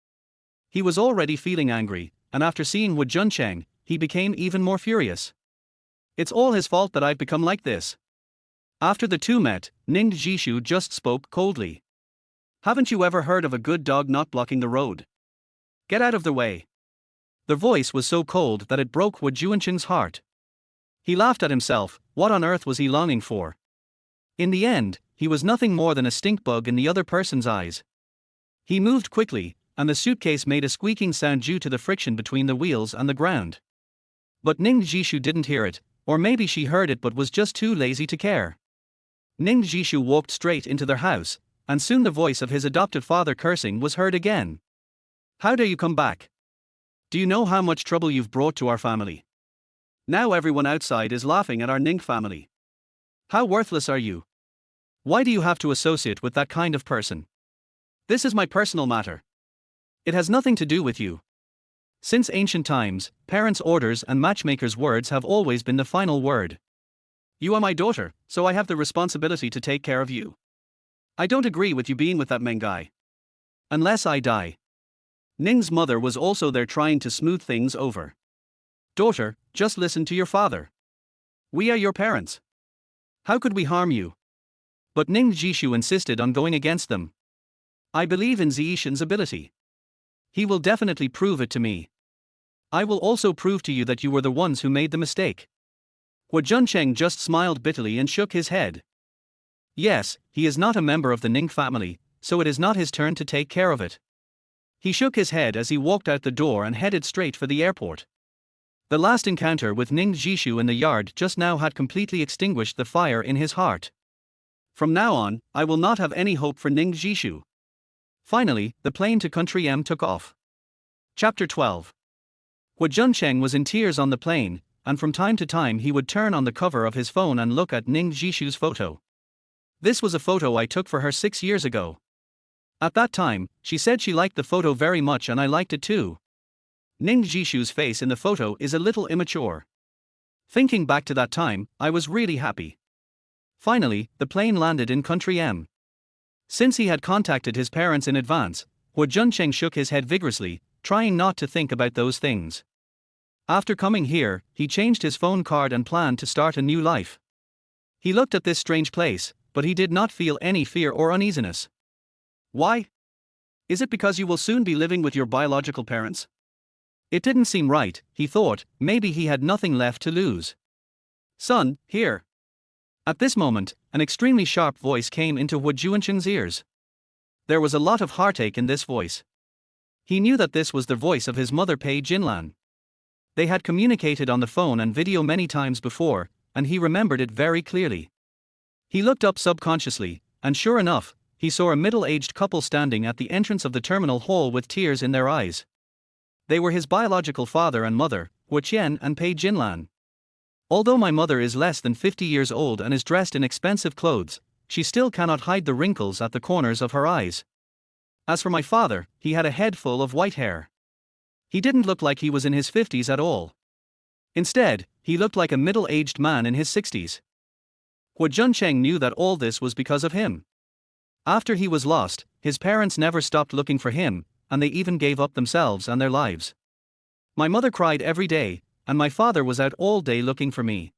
He was already feeling angry, and after seeing Huo Junchen, he became even more furious. "It's all his fault that I've become like this." After the two met, Ning Zhi just spoke coldly. "Haven't you ever heard of a good dog not blocking the road? Get out of the way." The voice was so cold that it broke Huo Junchen's heart. He laughed at himself. What on earth was he longing for? In the end, he was nothing more than a stink bug in the other person's eyes. He moved quickly, and the suitcase made a squeaking sound due to the friction between the wheels and the ground. But Ning Zhi didn't hear it, or maybe she heard it but was just too lazy to care. Ning Zhi walked straight into their house, and soon the voice of his adoptive father cursing was heard again. "How dare you come back? Do you know how much trouble you've brought to our family? Now everyone outside is laughing at our Ning family. How worthless are you? Why do you have to associate with that kind of person? This is my personal matter. It has nothing to do with you." Since ancient times, parents' orders and matchmakers' words have always been the final word. You are my daughter, so I have the responsibility to take care of you. I don't agree with you being with that Meng guy. Unless I die. Ning's mother was also there trying to smooth things over. Daughter, just listen to your father. We are your parents. How could we harm you? But Ning Zhi insisted on going against them. I believe in Zhishen's ability. He will definitely prove it to me. I will also prove to you that you were the ones who made the mistake. Huo Junchen just smiled bitterly and shook his head. Yes, he is not a member of the Ning family, so it is not his turn to take care of it. He shook his head as he walked out the door and headed straight for the airport. The last encounter with Ning Zhi in the yard just now had completely extinguished the fire in his heart. From now on, I will not have any hope for Ning Zhi. Finally, the plane to Country M took off. Chapter 12. Huo Junchen was in tears on the plane, and from time to time he would turn on the cover of his phone and look at Ning Zhi's photo. This was a photo I took for her 6 years ago. At that time, she said she liked the photo very much and I liked it too. Ning Zhi's face in the photo is a little immature. Thinking back to that time, I was really happy. Finally, the plane landed in Country M. Since he had contacted his parents in advance, Huo Junchen shook his head vigorously, trying not to think about those things. After coming here, he changed his phone card and planned to start a new life. He looked at this strange place, but he did not feel any fear or uneasiness. Why? Is it because you will soon be living with your biological parents? It didn't seem right, he thought. Maybe he had nothing left to lose. Son, here. At this moment, an extremely sharp voice came into Huo Junchen's ears. There was a lot of heartache in this voice. He knew that this was the voice of his mother Pei Jinlan. They had communicated on the phone and video many times before, and he remembered it very clearly. He looked up subconsciously, and sure enough, he saw a middle-aged couple standing at the entrance of the terminal hall with tears in their eyes. They were his biological father and mother, Huo Qian and Pei Jinlan. Although my mother is less than 50 years old and is dressed in expensive clothes, she still cannot hide the wrinkles at the corners of her eyes. As for my father, he had a head full of white hair. He didn't look like he was in his 50s at all. Instead, he looked like a middle-aged man in his 60s. Huo Junchen knew that all this was because of him. After he was lost, his parents never stopped looking for him, and they even gave up themselves and their lives. My mother cried every day, and my father was out all day looking for me.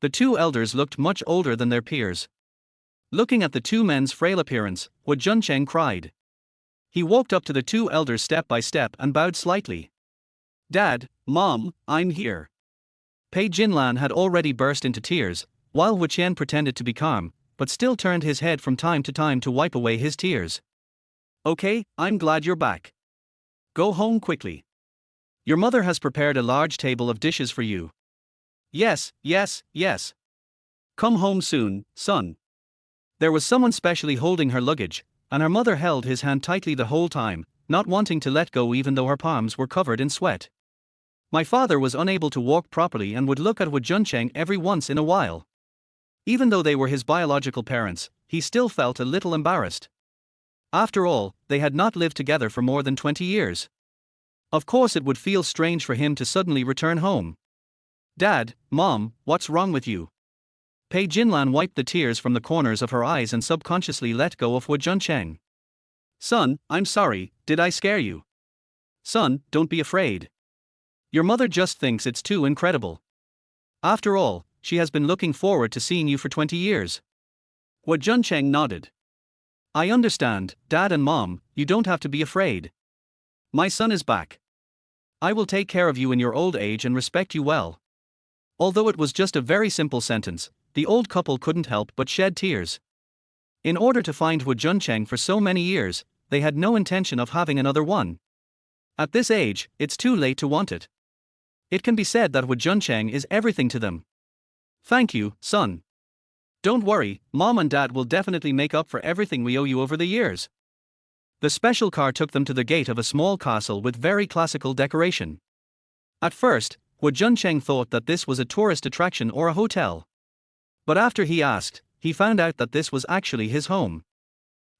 The two elders looked much older than their peers. Looking at the two men's frail appearance, Huo Junchen cried. He walked up to the two elders step by step and bowed slightly. Dad, Mom, I'm here. Pei Jinlan had already burst into tears, while Huo Qian pretended to be calm, but still turned his head from time to time to wipe away his tears. Okay, I'm glad you're back. Go home quickly. Your mother has prepared a large table of dishes for you. Yes, yes, yes. Come home soon, son. There was someone specially holding her luggage, and her mother held his hand tightly the whole time, not wanting to let go even though her palms were covered in sweat. My father was unable to walk properly and would look at Huo Junchen every once in a while. Even though they were his biological parents, he still felt a little embarrassed. After all, they had not lived together for more than 20 years. Of course it would feel strange for him to suddenly return home. Dad, Mom, what's wrong with you? Pei Jinlan wiped the tears from the corners of her eyes and subconsciously let go of Huo Junchen. Son, I'm sorry, did I scare you? Son, don't be afraid. Your mother just thinks it's too incredible. After all, she has been looking forward to seeing you for 20 years. Huo Junchen nodded. I understand, Dad and Mom, you don't have to be afraid. My son is back. I will take care of you in your old age and respect you well. Although it was just a very simple sentence, the old couple couldn't help but shed tears. In order to find Huo Junchen for so many years, they had no intention of having another one. At this age, it's too late to want it. It can be said that Huo Junchen is everything to them. Thank you, son. Don't worry, Mom and Dad will definitely make up for everything we owe you over the years. The special car took them to the gate of a small castle with very classical decoration. At first, Huo Junchen thought that this was a tourist attraction or a hotel. But after he asked, he found out that this was actually his home.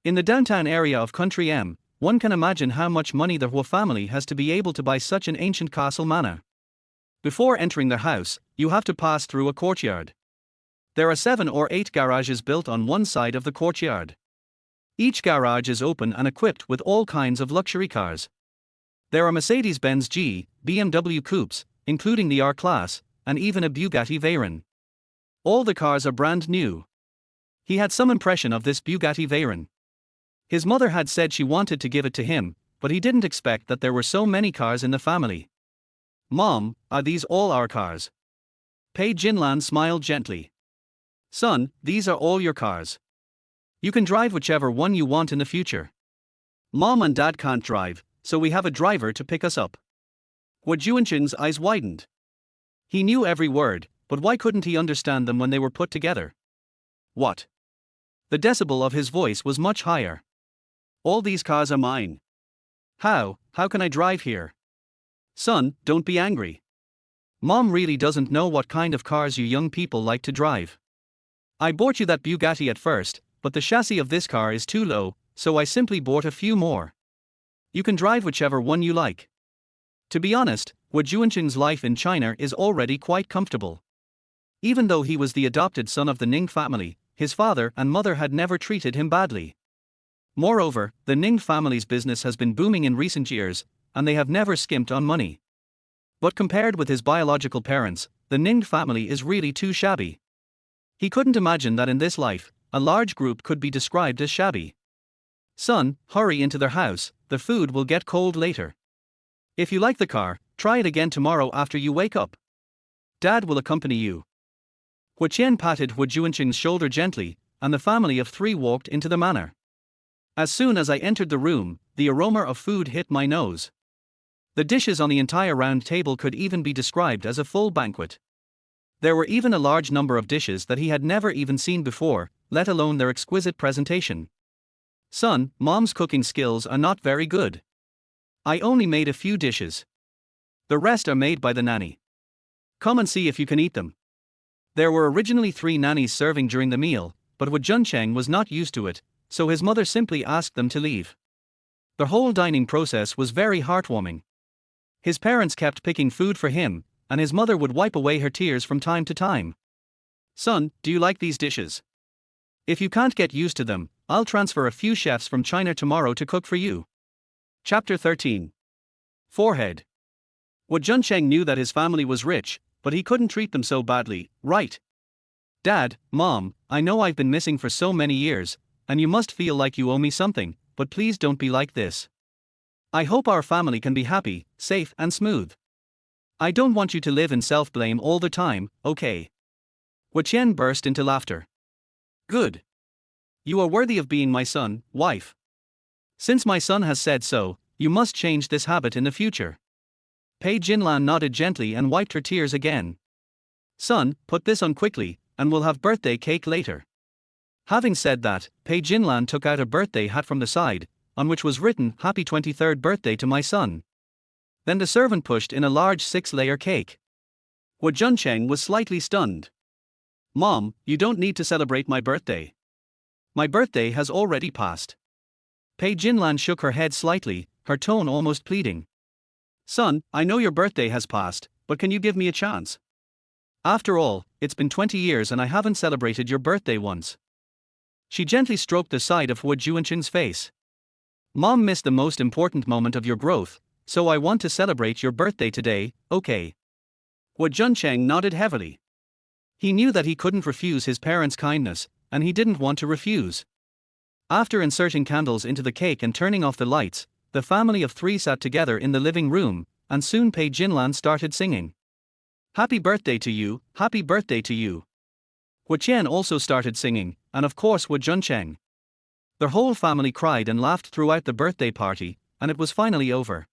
In the downtown area of Country M, one can imagine how much money the Huo family has to be able to buy such an ancient castle manor. Before entering their house, you have to pass through a courtyard. There are 7 or 8 garages built on one side of the courtyard. Each garage is open and equipped with all kinds of luxury cars. There are Mercedes-Benz G, BMW coupes, including the R-Class, and even a Bugatti Veyron. All the cars are brand new. He had some impression of this Bugatti Veyron. His mother had said she wanted to give it to him, but he didn't expect that there were so many cars in the family. "Mom, are these all our cars?" Pei Jinlan smiled gently. "Son, these are all your cars. You can drive whichever one you want in the future. Mom and Dad can't drive, so we have a driver to pick us up." Huo Junchen's eyes widened. He knew every word, but why couldn't he understand them when they were put together? What? The decibel of his voice was much higher. "All these cars are mine." How can I drive here?" "Son, don't be angry. Mom really doesn't know what kind of cars you young people like to drive. I bought you that Bugatti at first, but the chassis of this car is too low, so I simply bought a few more. You can drive whichever one you like." To be honest, Huo Junchen's life in China is already quite comfortable. Even though he was the adopted son of the Ning family, his father and mother had never treated him badly. Moreover, the Ning family's business has been booming in recent years, and they have never skimped on money. But compared with his biological parents, the Ning family is really too shabby. He couldn't imagine that in this life, a large group could be described as shabby. "Son, hurry into their house, the food will get cold later. If you like the car, try it again tomorrow after you wake up. Dad will accompany you." Huo Qian patted Huo Junchen's shoulder gently, and the family of 3 walked into the manor. As soon as I entered the room, the aroma of food hit my nose. The dishes on the entire round table could even be described as a full banquet. There were even a large number of dishes that he had never even seen before, let alone their exquisite presentation. "Son, Mom's cooking skills are not very good. I only made a few dishes. The rest are made by the nanny. Come and see if you can eat them." There were originally 3 nannies serving during the meal, but Huo Junchen was not used to it, so his mother simply asked them to leave. The whole dining process was very heartwarming. His parents kept picking food for him, and his mother would wipe away her tears from time to time. "Son, do you like these dishes? If you can't get used to them, I'll transfer a few chefs from China tomorrow to cook for you." Chapter 13. Forehead. Huo Junchen knew that his family was rich, but he couldn't treat them so badly, right? "Dad, Mom, I know I've been missing for so many years, and you must feel like you owe me something, but please don't be like this. I hope our family can be happy, safe and smooth. I don't want you to live in self-blame all the time, okay?" Huo Qian burst into laughter. "Good. You are worthy of being my son, wife. Since my son has said so, you must change this habit in the future." Pei Jinlan nodded gently and wiped her tears again. "Son, put this on quickly, and we'll have birthday cake later." Having said that, Pei Jinlan took out a birthday hat from the side, on which was written, "Happy 23rd birthday to my son." Then the servant pushed in a large 6-layer cake. Huo Junchen was slightly stunned. "Mom, you don't need to celebrate my birthday. My birthday has already passed." Pei Jinlan shook her head slightly, her tone almost pleading. "Son, I know your birthday has passed, but can you give me a chance? After all, it's been 20 years and I haven't celebrated your birthday once." She gently stroked the side of Huo Junchen's face. "Mom missed the most important moment of your growth, so I want to celebrate your birthday today, okay?" Huo Junchen nodded heavily. He knew that he couldn't refuse his parents' kindness, and he didn't want to refuse. After inserting candles into the cake and turning off the lights, the family of 3 sat together in the living room, and soon Pei Jinlan started singing. "Happy birthday to you, happy birthday to you." Huo Qian also started singing, and of course Huo Junchen. Their whole family cried and laughed throughout the birthday party, and it was finally over.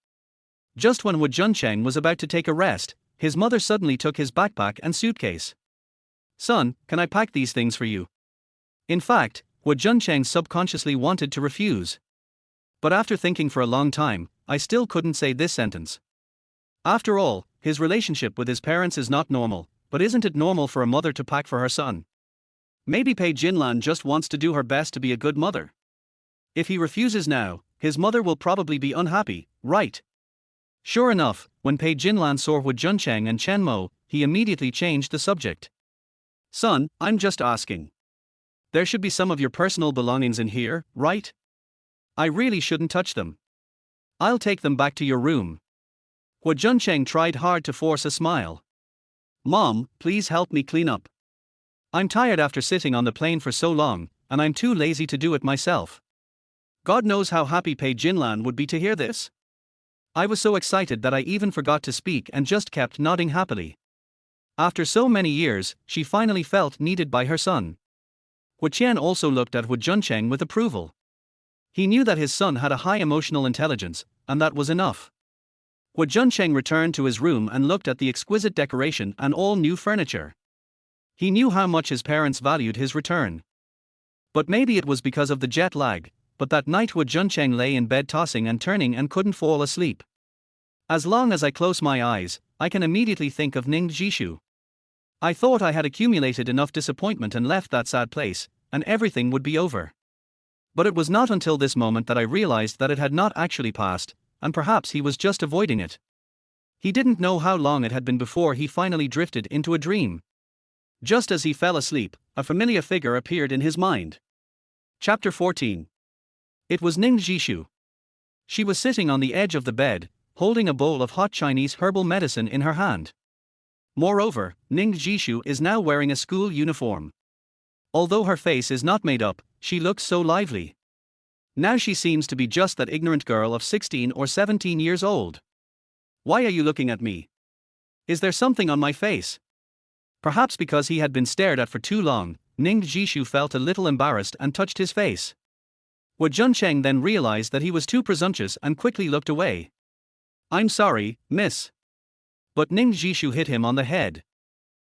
Just when Huo Junchen was about to take a rest, his mother suddenly took his backpack and suitcase. "Son, can I pack these things for you?" In fact, Huo Junchen subconsciously wanted to refuse. But after thinking for a long time, I still couldn't say this sentence. After all, his relationship with his parents is not normal, but isn't it normal for a mother to pack for her son? Maybe Pei Jinlan just wants to do her best to be a good mother. If he refuses now, his mother will probably be unhappy, right? Sure enough, when Pei Jinlan saw Huo Junchen and Chen Mo, he immediately changed the subject. Son, I'm just asking. There should be some of your personal belongings in here, right? I really shouldn't touch them. I'll take them back to your room. Huo Junchen tried hard to force a smile. Mom, please help me clean up. I'm tired after sitting on the plane for so long, and I'm too lazy to do it myself. God knows how happy Pei Jinlan would be to hear this. I was so excited that I even forgot to speak and just kept nodding happily. After so many years, she finally felt needed by her son. Huo Qian also looked at Huo Junchen with approval. He knew that his son had a high emotional intelligence, and that was enough. Huo Junchen returned to his room and looked at the exquisite decoration and all new furniture. He knew how much his parents valued his return. But maybe it was because of the jet lag, but that night Huo Junchen lay in bed tossing and turning and couldn't fall asleep. As long as I close my eyes, I can immediately think of Ning Zhi. I thought I had accumulated enough disappointment and left that sad place, and everything would be over. But it was not until this moment that I realized that it had not actually passed, and perhaps he was just avoiding it. He didn't know how long it had been before he finally drifted into a dream. Just as he fell asleep, a familiar figure appeared in his mind. Chapter 14. It was Ning Zhi. She was sitting on the edge of the bed, holding a bowl of hot Chinese herbal medicine in her hand. Moreover, Ning Zhi is now wearing a school uniform. Although her face is not made up, she looks so lively. Now she seems to be just that ignorant girl of 16 or 17 years old. Why are you looking at me? Is there something on my face? Perhaps because he had been stared at for too long, Ning Zhi felt a little embarrassed and touched his face. Huo Junchen then realized that he was too presumptuous and quickly looked away. I'm sorry, miss. But Ning Zhi hit him on the head.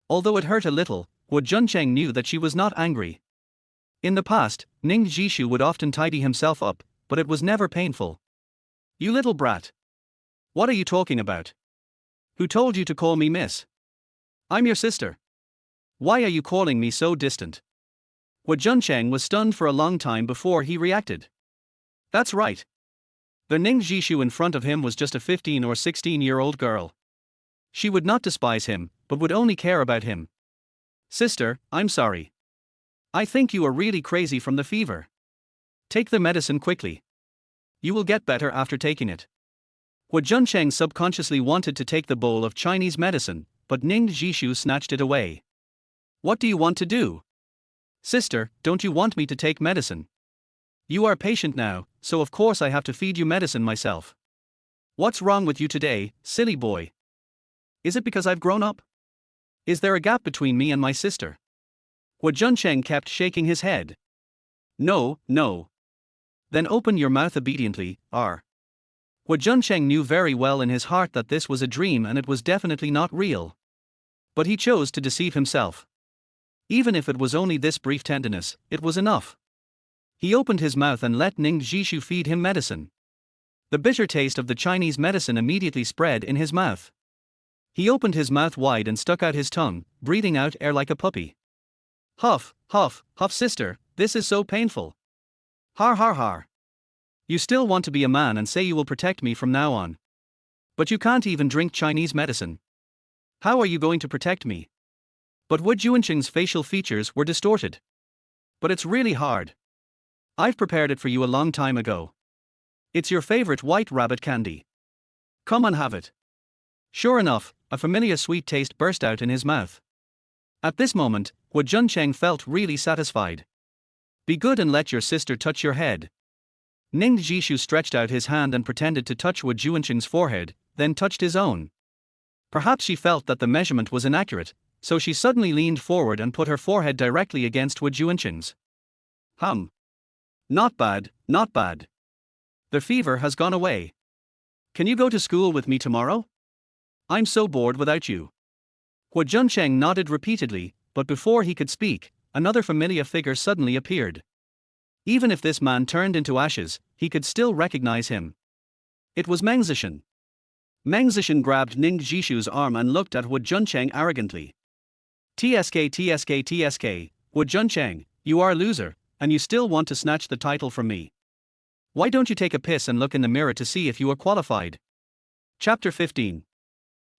Although it hurt a little, Huo Junchen knew that she was not angry. In the past, Ning Zhi would often tidy himself up, but it was never painful. You little brat. What are you talking about? Who told you to call me miss? I'm your sister. Why are you calling me so distant? Huo Junchen was stunned for a long time before he reacted. That's right. The Ning Zhi in front of him was just a 15 or 16-year-old girl. She would not despise him, but would only care about him. Sister, I'm sorry. I think you are really crazy from the fever. Take the medicine quickly. You will get better after taking it. Huo Junchen subconsciously wanted to take the bowl of Chinese medicine, but Ning Zhi snatched it away. What do you want to do? Sister, don't you want me to take medicine? You are patient now, so of course I have to feed you medicine myself. What's wrong with you today, silly boy? Is it because I've grown up? Is there a gap between me and my sister? Huo Junchen kept shaking his head. No, no. Then open your mouth obediently, Huo Junchen knew very well in his heart that this was a dream and it was definitely not real. But he chose to deceive himself. Even if it was only this brief tenderness, it was enough. He opened his mouth and let Ning Zhi feed him medicine. The bitter taste of the Chinese medicine immediately spread in his mouth. He opened his mouth wide and stuck out his tongue, breathing out air like a puppy. Huff, huff, huff sister, this is so painful. Har har har. You still want to be a man and say you will protect me from now on. But you can't even drink Chinese medicine. How are you going to protect me? But Huo Junchen's facial features were distorted. But it's really hard. I've prepared it for you a long time ago. It's your favorite white rabbit candy. Come and have it. Sure enough, a familiar sweet taste burst out in his mouth. At this moment, Huo Junchen felt really satisfied. Be good and let your sister touch your head. Ning Zhi stretched out his hand and pretended to touch Huo Junchen's forehead, then touched his own. Perhaps she felt that the measurement was inaccurate, so she suddenly leaned forward and put her forehead directly against Huo Junchen's. Not bad, not bad. The fever has gone away. Can you go to school with me tomorrow? I'm so bored without you. Huo Junchen nodded repeatedly, but before he could speak, another familiar figure suddenly appeared. Even if this man turned into ashes, he could still recognize him. It was Meng Zesheng. Meng Zesheng grabbed Ning Zhi's arm and looked at Huo Junchen arrogantly. TSK, Huo Junchen, you are a loser, and you still want to snatch the title from me. Why don't you take a piss and look in the mirror to see if you are qualified? Chapter 15.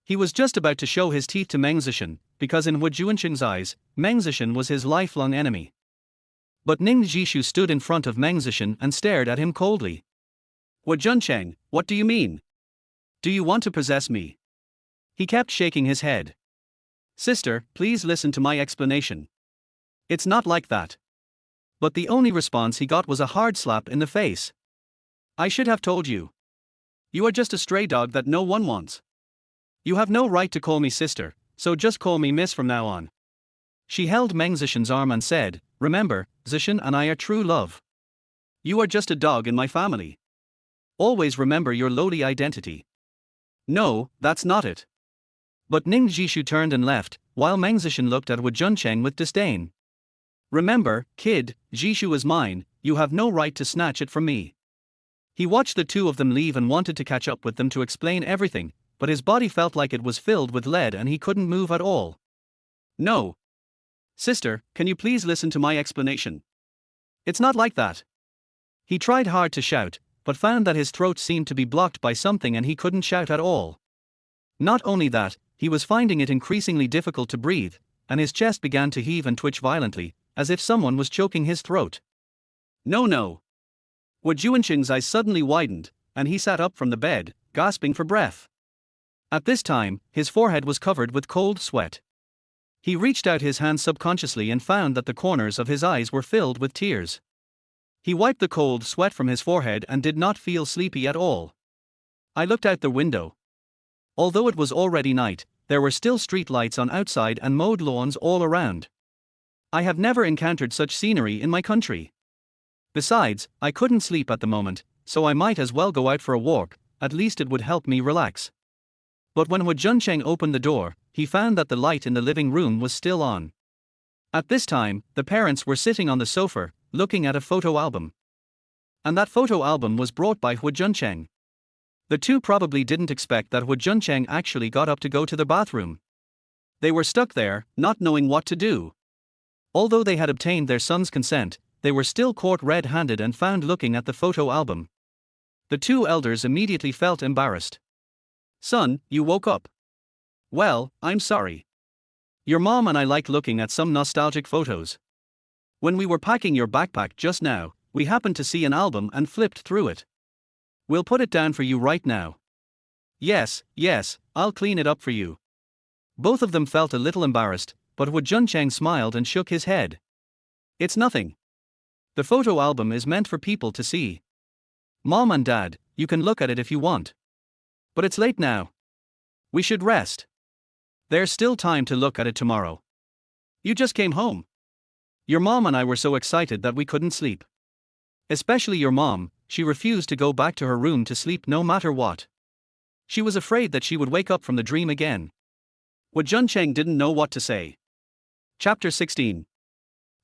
He was just about to show his teeth to Meng Zesheng, because in Huo Junchen's eyes, Meng Zesheng was his lifelong enemy. But Ning Zhi stood in front of Meng Zesheng and stared at him coldly. Huo Junchen, what do you mean? Do you want to possess me? He kept shaking his head. Sister, please listen to my explanation. It's not like that. But the only response he got was a hard slap in the face. I should have told you. You are just a stray dog that no one wants. You have no right to call me sister, so just call me miss from now on. She held Meng Zesheng's arm and said, remember, Zesheng and I are true love. You are just a dog in my family. Always remember your lowly identity. No, that's not it. But Ning Zhi turned and left, while Meng Zesheng looked at Huo Junchen with disdain. Remember, kid, Zhishu is mine, you have no right to snatch it from me. He watched the two of them leave and wanted to catch up with them to explain everything, but his body felt like it was filled with lead and he couldn't move at all. No. Sister, can you please listen to my explanation? It's not like that. He tried hard to shout, but found that his throat seemed to be blocked by something and he couldn't shout at all. Not only that, he was finding it increasingly difficult to breathe, and his chest began to heave and twitch violently, as if someone was choking his throat. No. Huo Junchen's eyes suddenly widened, and he sat up from the bed, gasping for breath. At this time, his forehead was covered with cold sweat. He reached out his hand subconsciously and found that the corners of his eyes were filled with tears. He wiped the cold sweat from his forehead and did not feel sleepy at all. I looked out the window. Although it was already night, there were still street lights on outside and mowed lawns all around. I have never encountered such scenery in my country. Besides, I couldn't sleep at the moment, so I might as well go out for a walk, at least it would help me relax. But when Huo Junchen opened the door, he found that the light in the living room was still on. At this time, the parents were sitting on the sofa, looking at a photo album. And that photo album was brought by Huo Junchen. The two probably didn't expect that Huo Junchen actually got up to go to the bathroom. They were stuck there, not knowing what to do. Although they had obtained their son's consent, they were still caught red-handed and found looking at the photo album. The two elders immediately felt embarrassed. Son, you woke up. Well, I'm sorry. Your mom and I like looking at some nostalgic photos. When we were packing your backpack just now, we happened to see an album and flipped through it. We'll put it down for you right now. Yes, I'll clean it up for you. Both of them felt a little embarrassed, but Huo Junchen smiled and shook his head. It's nothing. The photo album is meant for people to see. Mom and Dad, you can look at it if you want. But it's late now. We should rest. There's still time to look at it tomorrow. You just came home. Your mom and I were so excited that we couldn't sleep. Especially your mom, she refused to go back to her room to sleep no matter what. She was afraid that she would wake up from the dream again. Huo Junchen didn't know what to say. Chapter 16.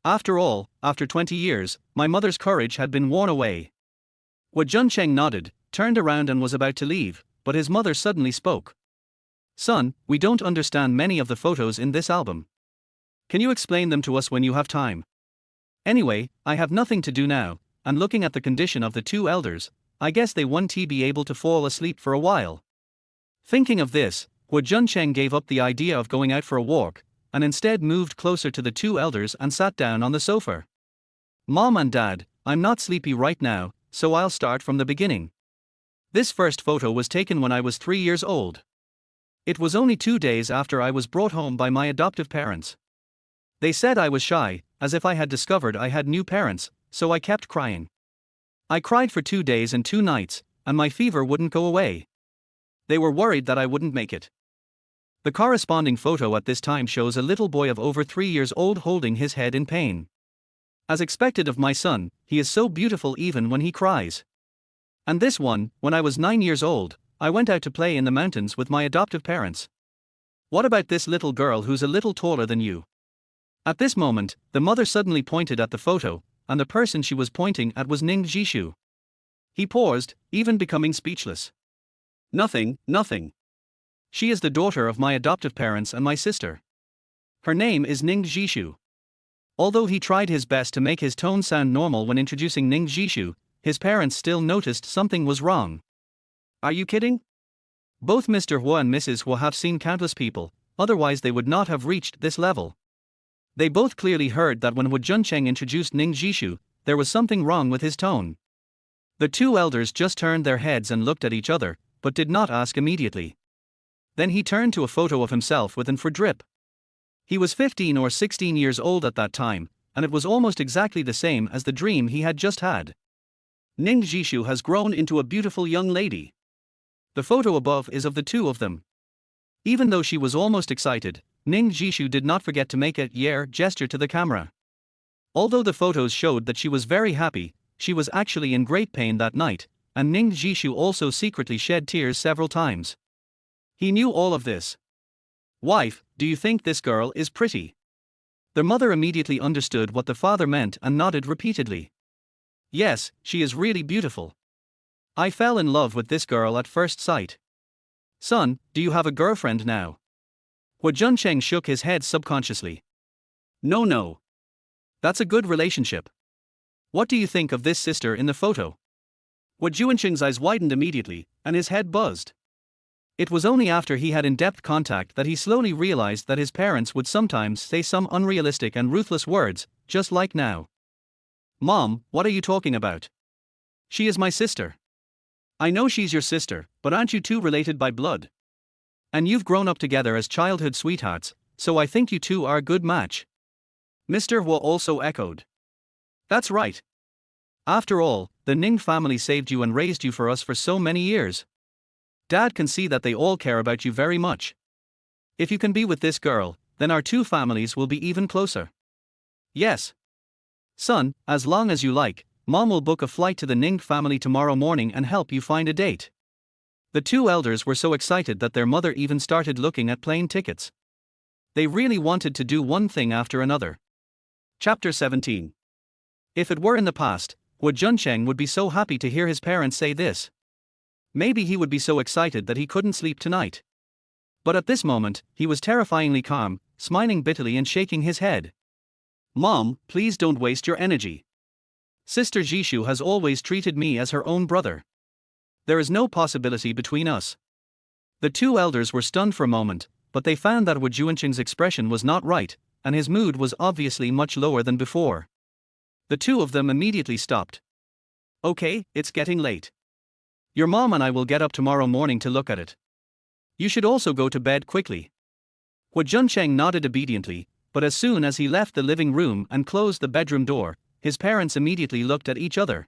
After all, after 20 years, my mother's courage had been worn away. Huo Junchen nodded, turned around and was about to leave, but his mother suddenly spoke. Son, we don't understand many of the photos in this album. Can you explain them to us when you have time? Anyway, I have nothing to do now, and looking at the condition of the two elders, I guess they won't be able to fall asleep for a while. Thinking of this, Huo Junchen gave up the idea of going out for a walk, and instead moved closer to the two elders and sat down on the sofa. Mom and Dad, I'm not sleepy right now, so I'll start from the beginning. This first photo was taken when I was 3 years old. It was only 2 days after I was brought home by my adoptive parents. They said I was shy, as if I had discovered I had new parents, so I kept crying. I cried for 2 days and 2 nights, and my fever wouldn't go away. They were worried that I wouldn't make it. The corresponding photo at this time shows a little boy of over 3 years old holding his head in pain. As expected of my son, he is so beautiful even when he cries. And this one, when I was 9 years old, I went out to play in the mountains with my adoptive parents. What about this little girl who's a little taller than you? At this moment, the mother suddenly pointed at the photo, and the person she was pointing at was Ning Zhi. He paused, even becoming speechless. Nothing. She is the daughter of my adoptive parents and my sister. Her name is Ning Zhi. Although he tried his best to make his tone sound normal when introducing Ning Zhi, his parents still noticed something was wrong. Are you kidding? Both Mr. Huo and Mrs. Huo have seen countless people, otherwise they would not have reached this level. They both clearly heard that when Huo Junchen introduced Ning Zhi, there was something wrong with his tone. The two elders just turned their heads and looked at each other, but did not ask immediately. Then he turned to a photo of himself with an drip. He was 15 or 16 years old at that time, and it was almost exactly the same as the dream he had just had. Ning Zhi has grown into a beautiful young lady. The photo above is of the two of them. Even though she was almost excited, Ning Zhi did not forget to make a "yeah" gesture to the camera. Although the photos showed that she was very happy, she was actually in great pain that night, and Ning Zhi also secretly shed tears several times. He knew all of this. "Wife, do you think this girl is pretty?" The mother immediately understood what the father meant and nodded repeatedly. "Yes, she is really beautiful. I fell in love with this girl at first sight." "Son, do you have a girlfriend now?" Huo Junchen shook his head subconsciously. No. That's a good relationship. What do you think of this sister in the photo?" Huo Junchen's eyes widened immediately, and his head buzzed. It was only after he had in-depth contact that he slowly realized that his parents would sometimes say some unrealistic and ruthless words, just like now. "Mom, what are you talking about? She is my sister." "I know she's your sister, but aren't you two related by blood? And you've grown up together as childhood sweethearts, so I think you two are a good match." Mr. Huo also echoed. "That's right. After all, the Ning family saved you and raised you for us for so many years. Dad can see that they all care about you very much. If you can be with this girl, then our two families will be even closer." "Yes. Son, as long as you like, Mom will book a flight to the Ning family tomorrow morning and help you find a date." The two elders were so excited that their mother even started looking at plane tickets. They really wanted to do one thing after another. Chapter 17. If it were in the past, Huo Junchen would be so happy to hear his parents say this. Maybe he would be so excited that he couldn't sleep tonight. But at this moment, he was terrifyingly calm, smiling bitterly and shaking his head. "Mom, please don't waste your energy. Sister Zhishu has always treated me as her own brother. There is no possibility between us." The two elders were stunned for a moment, but they found that Huo Junchen's expression was not right, and his mood was obviously much lower than before. The two of them immediately stopped. "Okay, it's getting late. Your mom and I will get up tomorrow morning to look at it. You should also go to bed quickly." Huo Junchen nodded obediently, but as soon as he left the living room and closed the bedroom door, his parents immediately looked at each other.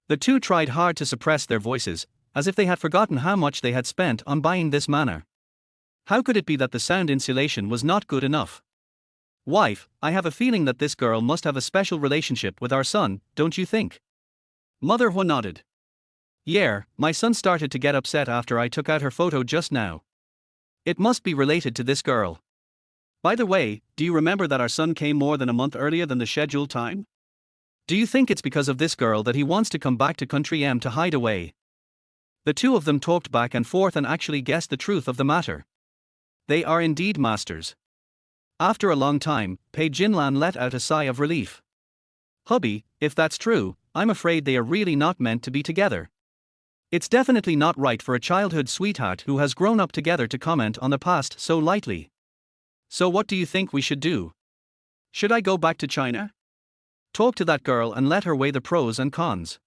The two tried hard to suppress their voices, as if they had forgotten how much they had spent on buying this manor. How could it be that the sound insulation was not good enough? "Wife, I have a feeling that this girl must have a special relationship with our son, don't you think?" Mother Huo nodded. "Yeah, my son started to get upset after I took out her photo just now. It must be related to this girl. By the way, do you remember that our son came more than a month earlier than the scheduled time? Do you think it's because of this girl that he wants to come back to Country M to hide away?" The two of them talked back and forth and actually guessed the truth of the matter. They are indeed masters. After a long time, Pei Jinlan let out a sigh of relief. "Hubby, if that's true, I'm afraid they are really not meant to be together. It's definitely not right for a childhood sweetheart who has grown up together to comment on the past so lightly. So what do you think we should do? Should I go back to China? Talk to that girl and let her weigh the pros and cons?"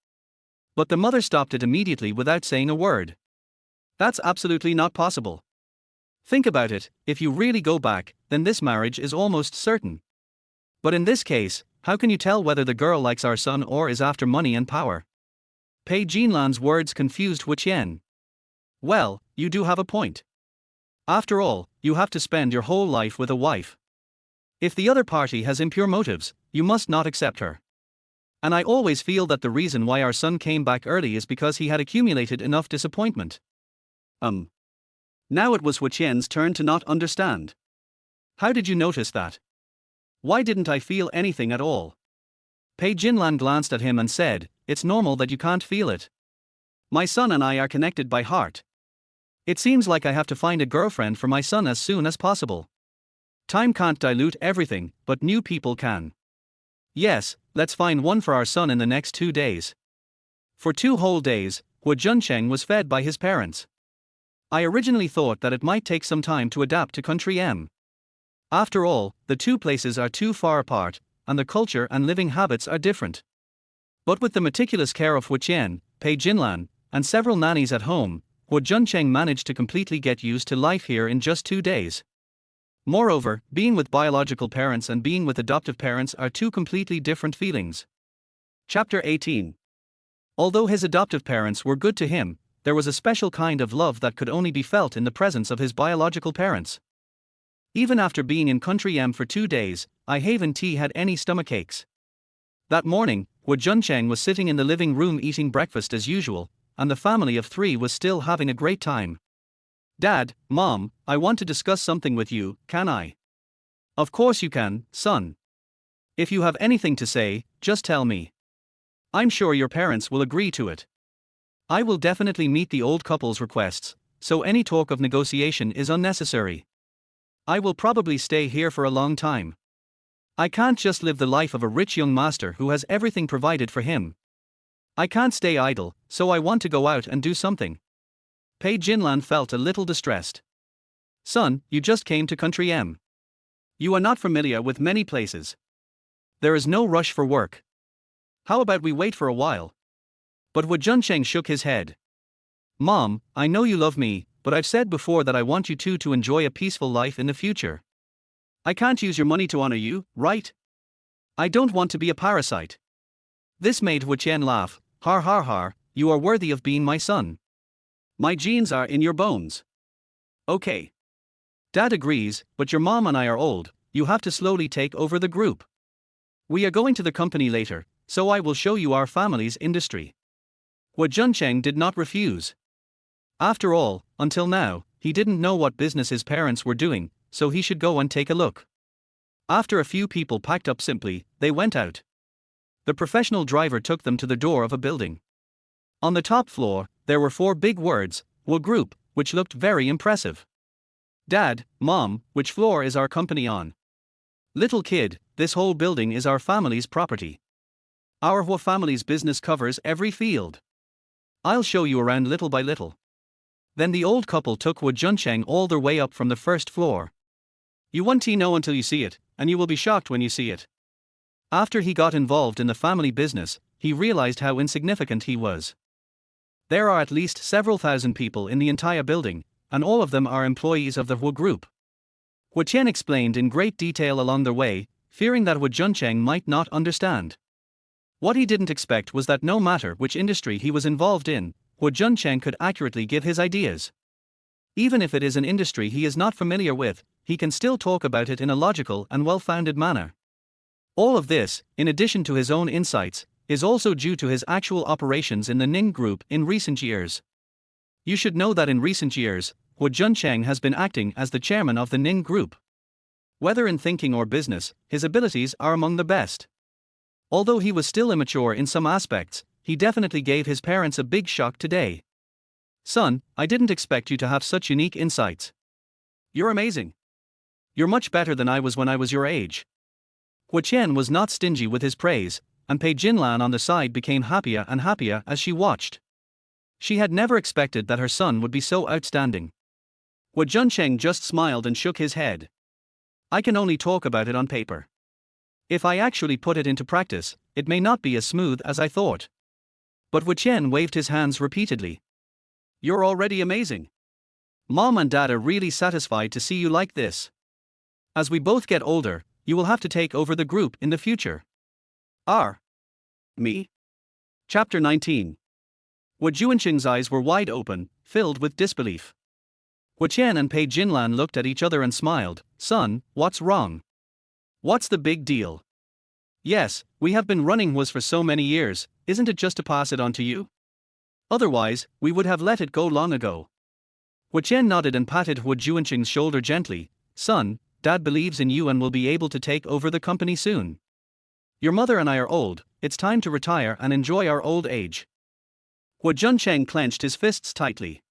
But the mother stopped it immediately without saying a word. "That's absolutely not possible. Think about it, if you really go back, then this marriage is almost certain. But in this case, how can you tell whether the girl likes our son or is after money and power?" Pei Jinlan's words confused Wu Qian. "Well, you do have a point. After all, you have to spend your whole life with a wife. If the other party has impure motives, you must not accept her. And I always feel that the reason why our son came back early is because he had accumulated enough disappointment." Now it was Wu Qian's turn to not understand. "How did you notice that? Why didn't I feel anything at all?" Pei Jinlan glanced at him and said, "It's normal that you can't feel it. My son and I are connected by heart. It seems like I have to find a girlfriend for my son as soon as possible. Time can't dilute everything, but new people can. Yes, let's find one for our son in the next 2 days." For 2 whole days, Huo Junchen was fed by his parents. I originally thought that it might take some time to adapt to country M. After all, the two places are too far apart, and the culture and living habits are different. But with the meticulous care of Huo Qian, Pei Jinlan, and several nannies at home, Huo Junchen managed to completely get used to life here in just 2 days. Moreover, being with biological parents and being with adoptive parents are two completely different feelings. Chapter 18. Although his adoptive parents were good to him, there was a special kind of love that could only be felt in the presence of his biological parents. Even after being in country M for 2 days, I haven't had any stomachaches. That morning, Huo Junchen was sitting in the living room eating breakfast as usual, and the family of 3 was still having a great time. Dad, Mom, I want to discuss something with you, can I? Of course you can, son. If you have anything to say, just tell me. I'm sure your parents will agree to it. I will definitely meet the old couple's requests, so any talk of negotiation is unnecessary. I will probably stay here for a long time. I can't just live the life of a rich young master who has everything provided for him. I can't stay idle, so I want to go out and do something. Pei Jinlan felt a little distressed. Son, you just came to country M. You are not familiar with many places. There is no rush for work. How about we wait for a while? But Huo Junchen shook his head. Mom, I know you love me, but I've said before that I want you two to enjoy a peaceful life in the future. I can't use your money to honor you, right? I don't want to be a parasite. This made Huo Qian laugh. Har har har, you are worthy of being my son. My genes are in your bones. Okay. Dad agrees, but your mom and I are old, you have to slowly take over the group. We are going to the company later, so I will show you our family's industry. Huo Junchen did not refuse. After all, until now, he didn't know what business his parents were doing, so he should go and take a look. After a few people packed up simply, they went out. The professional driver took them to the door of a building. On the top floor, there were 4 big words, Huo Group, which looked very impressive. Dad, Mom, which floor is our company on? Little kid, this whole building is our family's property. Our Huo family's business covers every field. I'll show you around little by little. Then the old couple took Huo Junchen all their way up from the first floor. You won't know until you see it, and you will be shocked when you see it. After he got involved in the family business, he realized how insignificant he was. There are at least several thousand people in the entire building, and all of them are employees of the Huo Group. Huo Qian explained in great detail along the way, fearing that Huo Junchen might not understand. What he didn't expect was that no matter which industry he was involved in, Huo Junchen could accurately give his ideas. Even if it is an industry he is not familiar with, he can still talk about it in a logical and well-founded manner. All of this, in addition to his own insights, is also due to his actual operations in the Ning Group in recent years. You should know that in recent years, Huo Junchen has been acting as the chairman of the Ning Group. Whether in thinking or business, his abilities are among the best. Although he was still immature in some aspects, he definitely gave his parents a big shock today. Son, I didn't expect you to have such unique insights. You're amazing. You're much better than I was when I was your age. Huo Qian was not stingy with his praise, and Pei Jinlan on the side became happier and happier as she watched. She had never expected that her son would be so outstanding. Huo Junchen just smiled and shook his head. I can only talk about it on paper. If I actually put it into practice, it may not be as smooth as I thought. But Huo Qian waved his hands repeatedly. You're already amazing. Mom and Dad are really satisfied to see you like this. As we both get older, you will have to take over the group in the future. Me? Chapter 19. Huo Junchen's eyes were wide open, filled with disbelief. Huo Qian and Pei Jinlan looked at each other and smiled. Son, what's wrong? What's the big deal? Yes, we have been running Huo's for so many years, isn't it just to pass it on to you? Otherwise, we would have let it go long ago. Huo Qian nodded and patted Huo Junchen's shoulder gently. Son, Dad believes in you and will be able to take over the company soon. Your mother and I are old, it's time to retire and enjoy our old age. Huo Junchen clenched his fists tightly.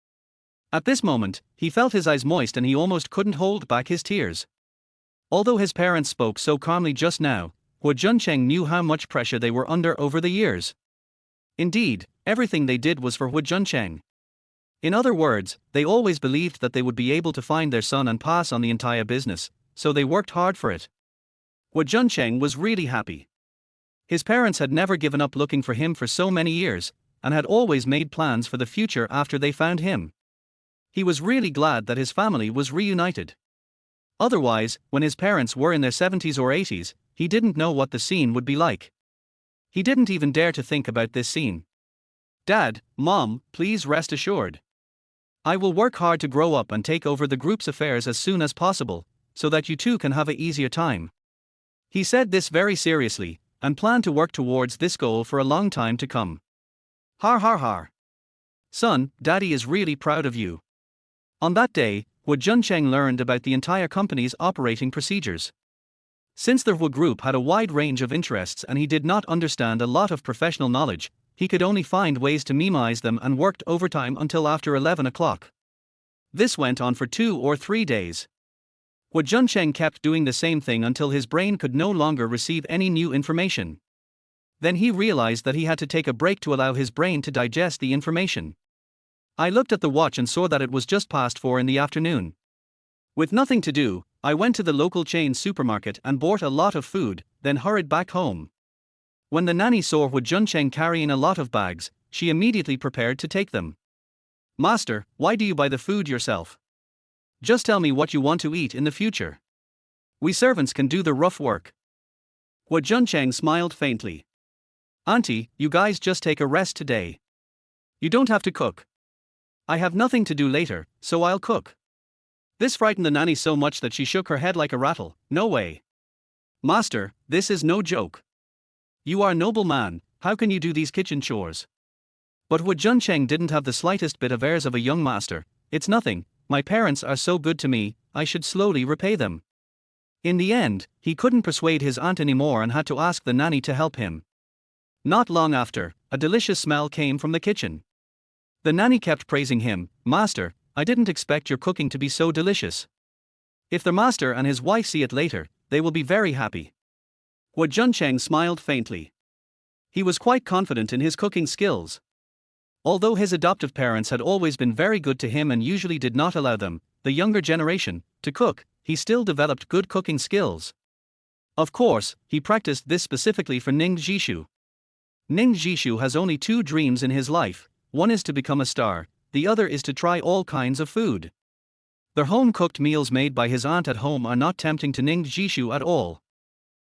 At this moment, he felt his eyes moist and he almost couldn't hold back his tears. Although his parents spoke so calmly just now, Huo Junchen knew how much pressure they were under over the years. Indeed, everything they did was for Huo Junchen. In other words, they always believed that they would be able to find their son and pass on the entire business, so they worked hard for it. Huo Junchen was really happy. His parents had never given up looking for him for so many years, and had always made plans for the future after they found him. He was really glad that his family was reunited. Otherwise, when his parents were in their 70s or 80s, he didn't know what the scene would be like. He didn't even dare to think about this scene. Dad, Mom, please rest assured. I will work hard to grow up and take over the group's affairs as soon as possible, so that you two can have an easier time. He said this very seriously, and planned to work towards this goal for a long time to come. Har har har. Son, Daddy is really proud of you. On that day, Huo Junchen learned about the entire company's operating procedures. Since the Huo group had a wide range of interests and he did not understand a lot of professional knowledge, he could only find ways to memorize them and worked overtime until after 11 o'clock. This went on for 2 or 3 days. Huo Junchen kept doing the same thing until his brain could no longer receive any new information. Then he realized that he had to take a break to allow his brain to digest the information. I looked at the watch and saw that it was just past 4 in the afternoon. With nothing to do, I went to the local chain supermarket and bought a lot of food, then hurried back home. When the nanny saw Huo Junchen carrying a lot of bags, she immediately prepared to take them. Master, why do you buy the food yourself? Just tell me what you want to eat in the future. We servants can do the rough work. Huo Junchen smiled faintly. Auntie, you guys just take a rest today. You don't have to cook. I have nothing to do later, so I'll cook. This frightened the nanny so much that she shook her head like a rattle. No way. Master, this is no joke. You are a noble man, how can you do these kitchen chores? But Huo Junchen didn't have the slightest bit of airs of a young master. It's nothing, my parents are so good to me, I should slowly repay them. In the end, he couldn't persuade his aunt anymore and had to ask the nanny to help him. Not long after, a delicious smell came from the kitchen. The nanny kept praising him. Master, I didn't expect your cooking to be so delicious. If the master and his wife see it later, they will be very happy. Huo Junchen smiled faintly. He was quite confident in his cooking skills. Although his adoptive parents had always been very good to him and usually did not allow them, the younger generation, to cook, he still developed good cooking skills. Of course, he practiced this specifically for Ning Zhi. Ning Zhi has only 2 dreams in his life, one is to become a star, the other is to try all kinds of food. The home-cooked meals made by his aunt at home are not tempting to Ning Zhi at all.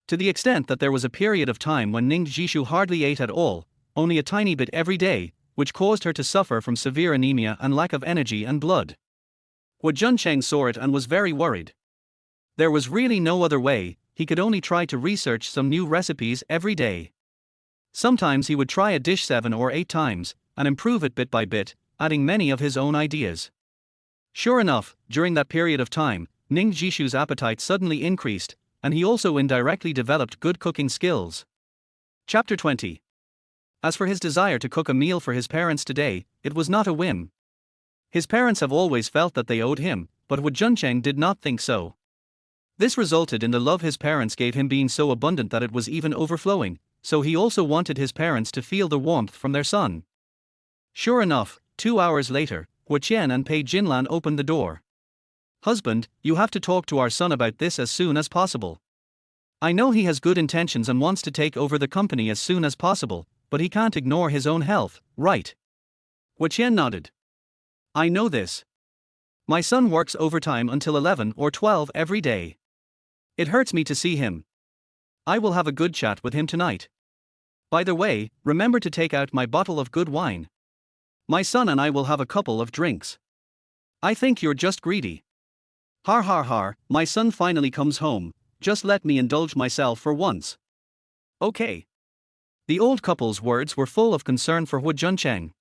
To the extent that there was a period of time when Ning Zhi hardly ate at all, only a tiny bit every day, which caused her to suffer from severe anemia and lack of energy and blood. Huo Junchen saw it and was very worried. There was really no other way, he could only try to research some new recipes every day. Sometimes he would try a dish 7 or 8 times, and improve it bit by bit, adding many of his own ideas. Sure enough, during that period of time, Ning Zhishu's appetite suddenly increased, and he also indirectly developed good cooking skills. Chapter 20. As for his desire to cook a meal for his parents today, it was not a whim. His parents have always felt that they owed him, but Huo Junchen did not think so. This resulted in the love his parents gave him being so abundant that it was even overflowing, so he also wanted his parents to feel the warmth from their son. Sure enough, 2 hours later, Huo Qian and Pei Jinlan opened the door. Husband, you have to talk to our son about this as soon as possible. I know he has good intentions and wants to take over the company as soon as possible, but he can't ignore his own health, right? Huo Qian nodded. I know this. My son works overtime until 11 or 12 every day. It hurts me to see him. I will have a good chat with him tonight. By the way, remember to take out my bottle of good wine. My son and I will have a couple of drinks. I think you're just greedy. Har har har, my son finally comes home, just let me indulge myself for once. Okay. The old couple's words were full of concern for Huo Junchen.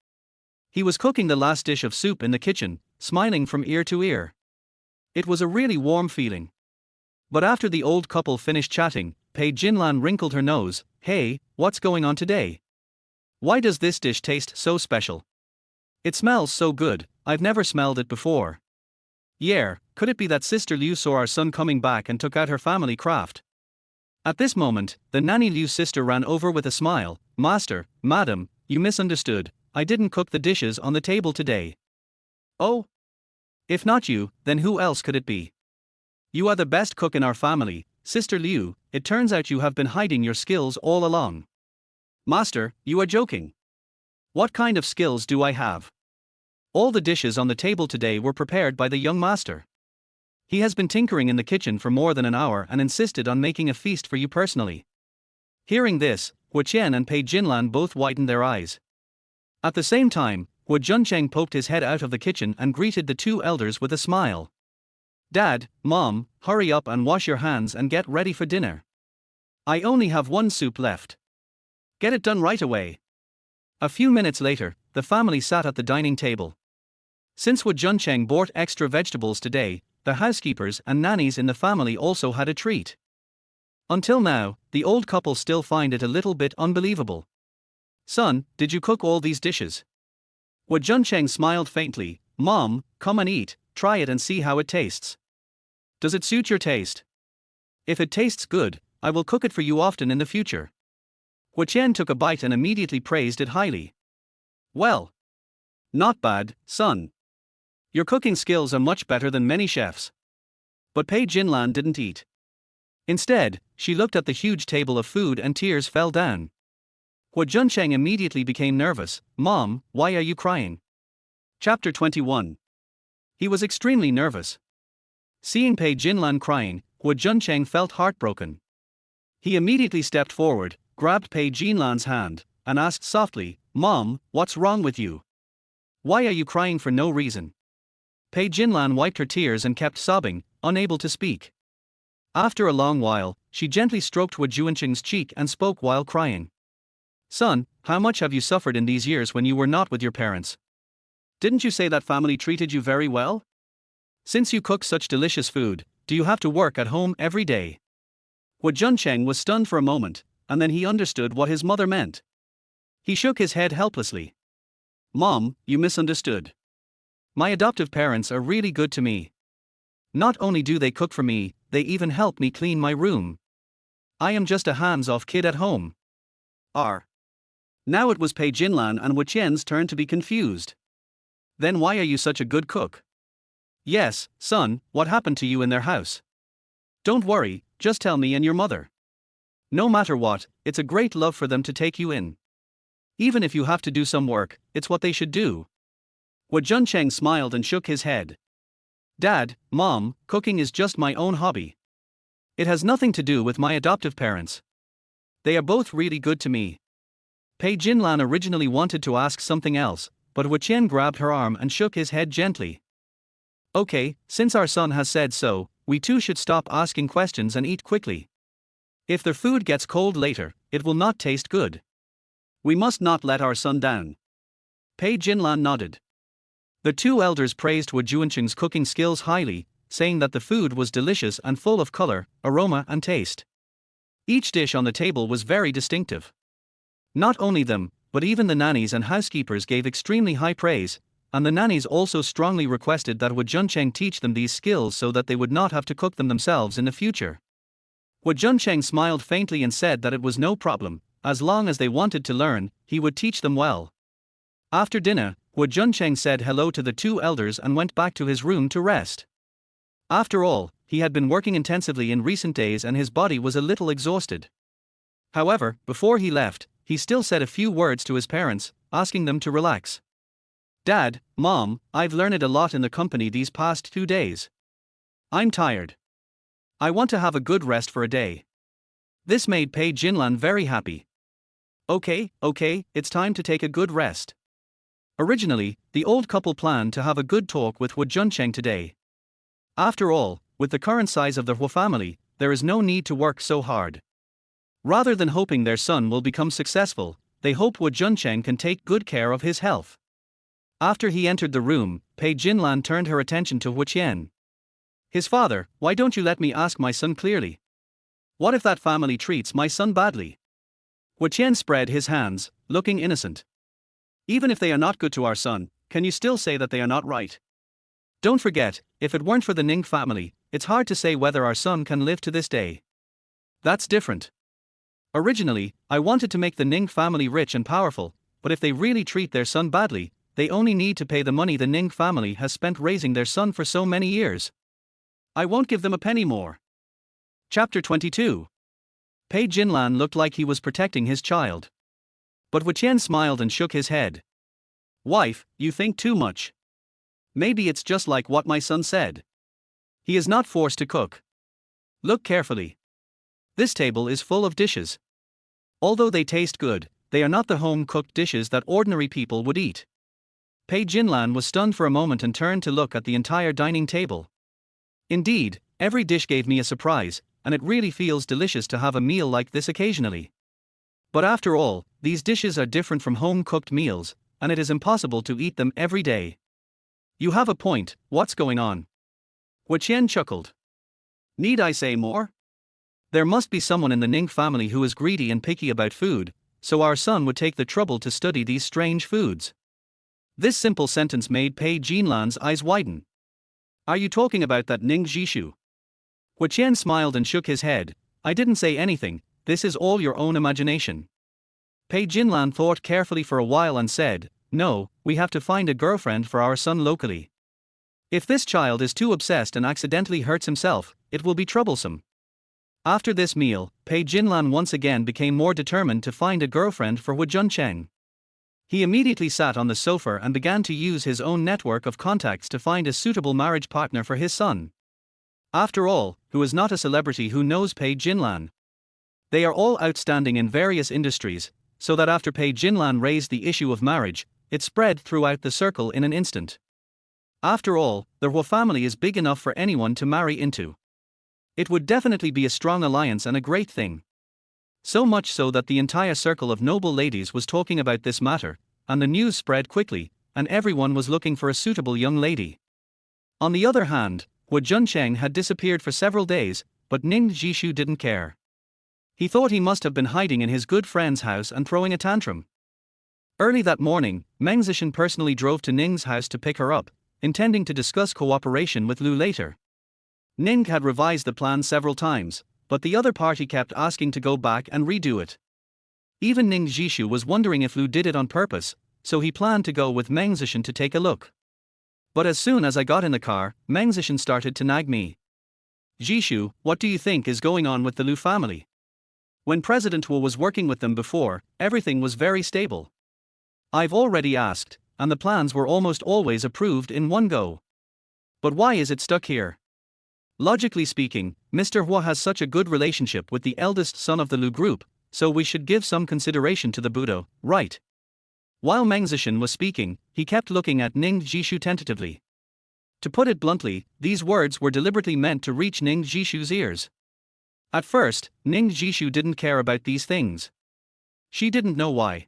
He was cooking the last dish of soup in the kitchen, smiling from ear to ear. It was a really warm feeling. But after the old couple finished chatting, Pei Jinlan wrinkled her nose. Hey, what's going on today? Why does this dish taste so special? It smells so good, I've never smelled it before. Yeah, could it be that Sister Liu saw our son coming back and took out her family craft? At this moment, the nanny Liu's sister ran over with a smile. Master, madam, you misunderstood, I didn't cook the dishes on the table today. Oh? If not you, then who else could it be? You are the best cook in our family, Sister Liu. It turns out you have been hiding your skills all along. Master, you are joking. What kind of skills do I have? All the dishes on the table today were prepared by the young master. He has been tinkering in the kitchen for more than an hour and insisted on making a feast for you personally. Hearing this, Huo Qian and Pei Jinlan both widened their eyes. At the same time, Huo Junchen poked his head out of the kitchen and greeted the two elders with a smile. Dad, Mom, hurry up and wash your hands and get ready for dinner. I only have one soup left. Get it done right away. A few minutes later, the family sat at the dining table. Since Huo Junchen bought extra vegetables today, the housekeepers and nannies in the family also had a treat. Until now, the old couple still find it a little bit unbelievable. Son, did you cook all these dishes? Huo Junchen smiled faintly. Mom, come and eat, try it and see how it tastes. Does it suit your taste? If it tastes good, I will cook it for you often in the future. Huo Qian took a bite and immediately praised it highly. Well. Not bad, son. Your cooking skills are much better than many chefs. But Pei Jinlan didn't eat. Instead, she looked at the huge table of food and tears fell down. Huo Junchen immediately became nervous. Mom, why are you crying? Chapter 21. He was extremely nervous. Seeing Pei Jinlan crying, Huo Junchen felt heartbroken. He immediately stepped forward, grabbed Pei Jinlan's hand, and asked softly, Mom, what's wrong with you? Why are you crying for no reason? Pei Jinlan wiped her tears and kept sobbing, unable to speak. After a long while, she gently stroked Huo Junchen's cheek and spoke while crying. Son, how much have you suffered in these years when you were not with your parents? Didn't you say that family treated you very well? Since you cook such delicious food, do you have to work at home every day? Huo Junchen was stunned for a moment, and then he understood what his mother meant. He shook his head helplessly. Mom, you misunderstood. My adoptive parents are really good to me. Not only do they cook for me, they even help me clean my room. I am just a hands-off kid at home. Now it was Pei Jinlan and Huo Qian's turn to be confused. Then why are you such a good cook? Yes, son, what happened to you in their house? Don't worry, just tell me and your mother. No matter what, it's a great love for them to take you in. Even if you have to do some work, it's what they should do. Huo Junchen smiled and shook his head. Dad, Mom, cooking is just my own hobby. It has nothing to do with my adoptive parents. They are both really good to me. Pei Jinlan originally wanted to ask something else, but Huo Qian grabbed her arm and shook his head gently. Okay, since our son has said so, we too should stop asking questions and eat quickly. If the food gets cold later, it will not taste good. We must not let our son down. Pei Jinlan nodded. The two elders praised Huo Junchen's cooking skills highly, saying that the food was delicious and full of color, aroma and taste. Each dish on the table was very distinctive. Not only them, but even the nannies and housekeepers gave extremely high praise, and the nannies also strongly requested that Huo Junchen teach them these skills so that they would not have to cook them themselves in the future. Huo Junchen smiled faintly and said that it was no problem, as long as they wanted to learn, he would teach them well. After dinner, Huo Junchen said hello to the two elders and went back to his room to rest. After all, he had been working intensively in recent days and his body was a little exhausted. However, before he left, he still said a few words to his parents, asking them to relax. Dad, Mom, I've learned a lot in the company these past 2 days. I'm tired. I want to have a good rest for a day. This made Pei Jinlan very happy. Okay, it's time to take a good rest. Originally, the old couple planned to have a good talk with Huo Junchen today. After all, with the current size of the Huo family, there is no need to work so hard. Rather than hoping their son will become successful, they hope Huo Junchen can take good care of his health. After he entered the room, Pei Jinlan turned her attention to Huo Qian. His father, why don't you let me ask my son clearly? What if that family treats my son badly? Huo Qian spread his hands, looking innocent. Even if they are not good to our son, can you still say that they are not right? Don't forget, if it weren't for the Ning family, it's hard to say whether our son can live to this day. That's different. Originally, I wanted to make the Ning family rich and powerful, but if they really treat their son badly, they only need to pay the money the Ning family has spent raising their son for so many years. I won't give them a penny more. Chapter 22. Pei Jinlan looked like he was protecting his child. But Wu Qian smiled and shook his head. Wife, you think too much. Maybe it's just like what my son said. He is not forced to cook. Look carefully. This table is full of dishes. Although they taste good, they are not the home-cooked dishes that ordinary people would eat. Pei Jinlan was stunned for a moment and turned to look at the entire dining table. Indeed, every dish gave me a surprise, and it really feels delicious to have a meal like this occasionally. But after all, these dishes are different from home-cooked meals, and it is impossible to eat them every day. You have a point, what's going on? Wu Qian chuckled. Need I say more? There must be someone in the Ning family who is greedy and picky about food, so our son would take the trouble to study these strange foods. This simple sentence made Pei Jinlan's eyes widen. Are you talking about that Ning Zhi? Wu Qian smiled and shook his head. I didn't say anything, this is all your own imagination. Pei Jinlan thought carefully for a while and said, no, we have to find a girlfriend for our son locally. If this child is too obsessed and accidentally hurts himself, it will be troublesome. After this meal, Pei Jinlan once again became more determined to find a girlfriend for Huo Junchen. He immediately sat on the sofa and began to use his own network of contacts to find a suitable marriage partner for his son. After all, who is not a celebrity who knows Pei Jinlan? They are all outstanding in various industries, so that after Pei Jinlan raised the issue of marriage, it spread throughout the circle in an instant. After all, the Huo family is big enough for anyone to marry into. It would definitely be a strong alliance and a great thing. So much so that the entire circle of noble ladies was talking about this matter, and the news spread quickly, and everyone was looking for a suitable young lady. On the other hand, Huo Junchen had disappeared for several days, but Ning Zhi didn't care. He thought he must have been hiding in his good friend's house and throwing a tantrum. Early that morning, Meng Zesheng personally drove to Ning's house to pick her up, intending to discuss cooperation with Lu later. Ning had revised the plan several times, but the other party kept asking to go back and redo it. Even Ning Zhi was wondering if Lu did it on purpose, so he planned to go with Meng Zesheng to take a look. But as soon as I got in the car, Meng Zesheng started to nag me. Zhi, what do you think is going on with the Lu family? When President Huo was working with them before, everything was very stable. I've already asked, and the plans were almost always approved in one go. But why is it stuck here? Logically speaking, Mr. Huo has such a good relationship with the eldest son of the Lu group, so we should give some consideration to the Budo, right? While Meng Zesheng was speaking, he kept looking at Ning Zhi tentatively. To put it bluntly, these words were deliberately meant to reach Ning Zhi's ears. At first, Ning Zhi didn't care about these things. She didn't know why.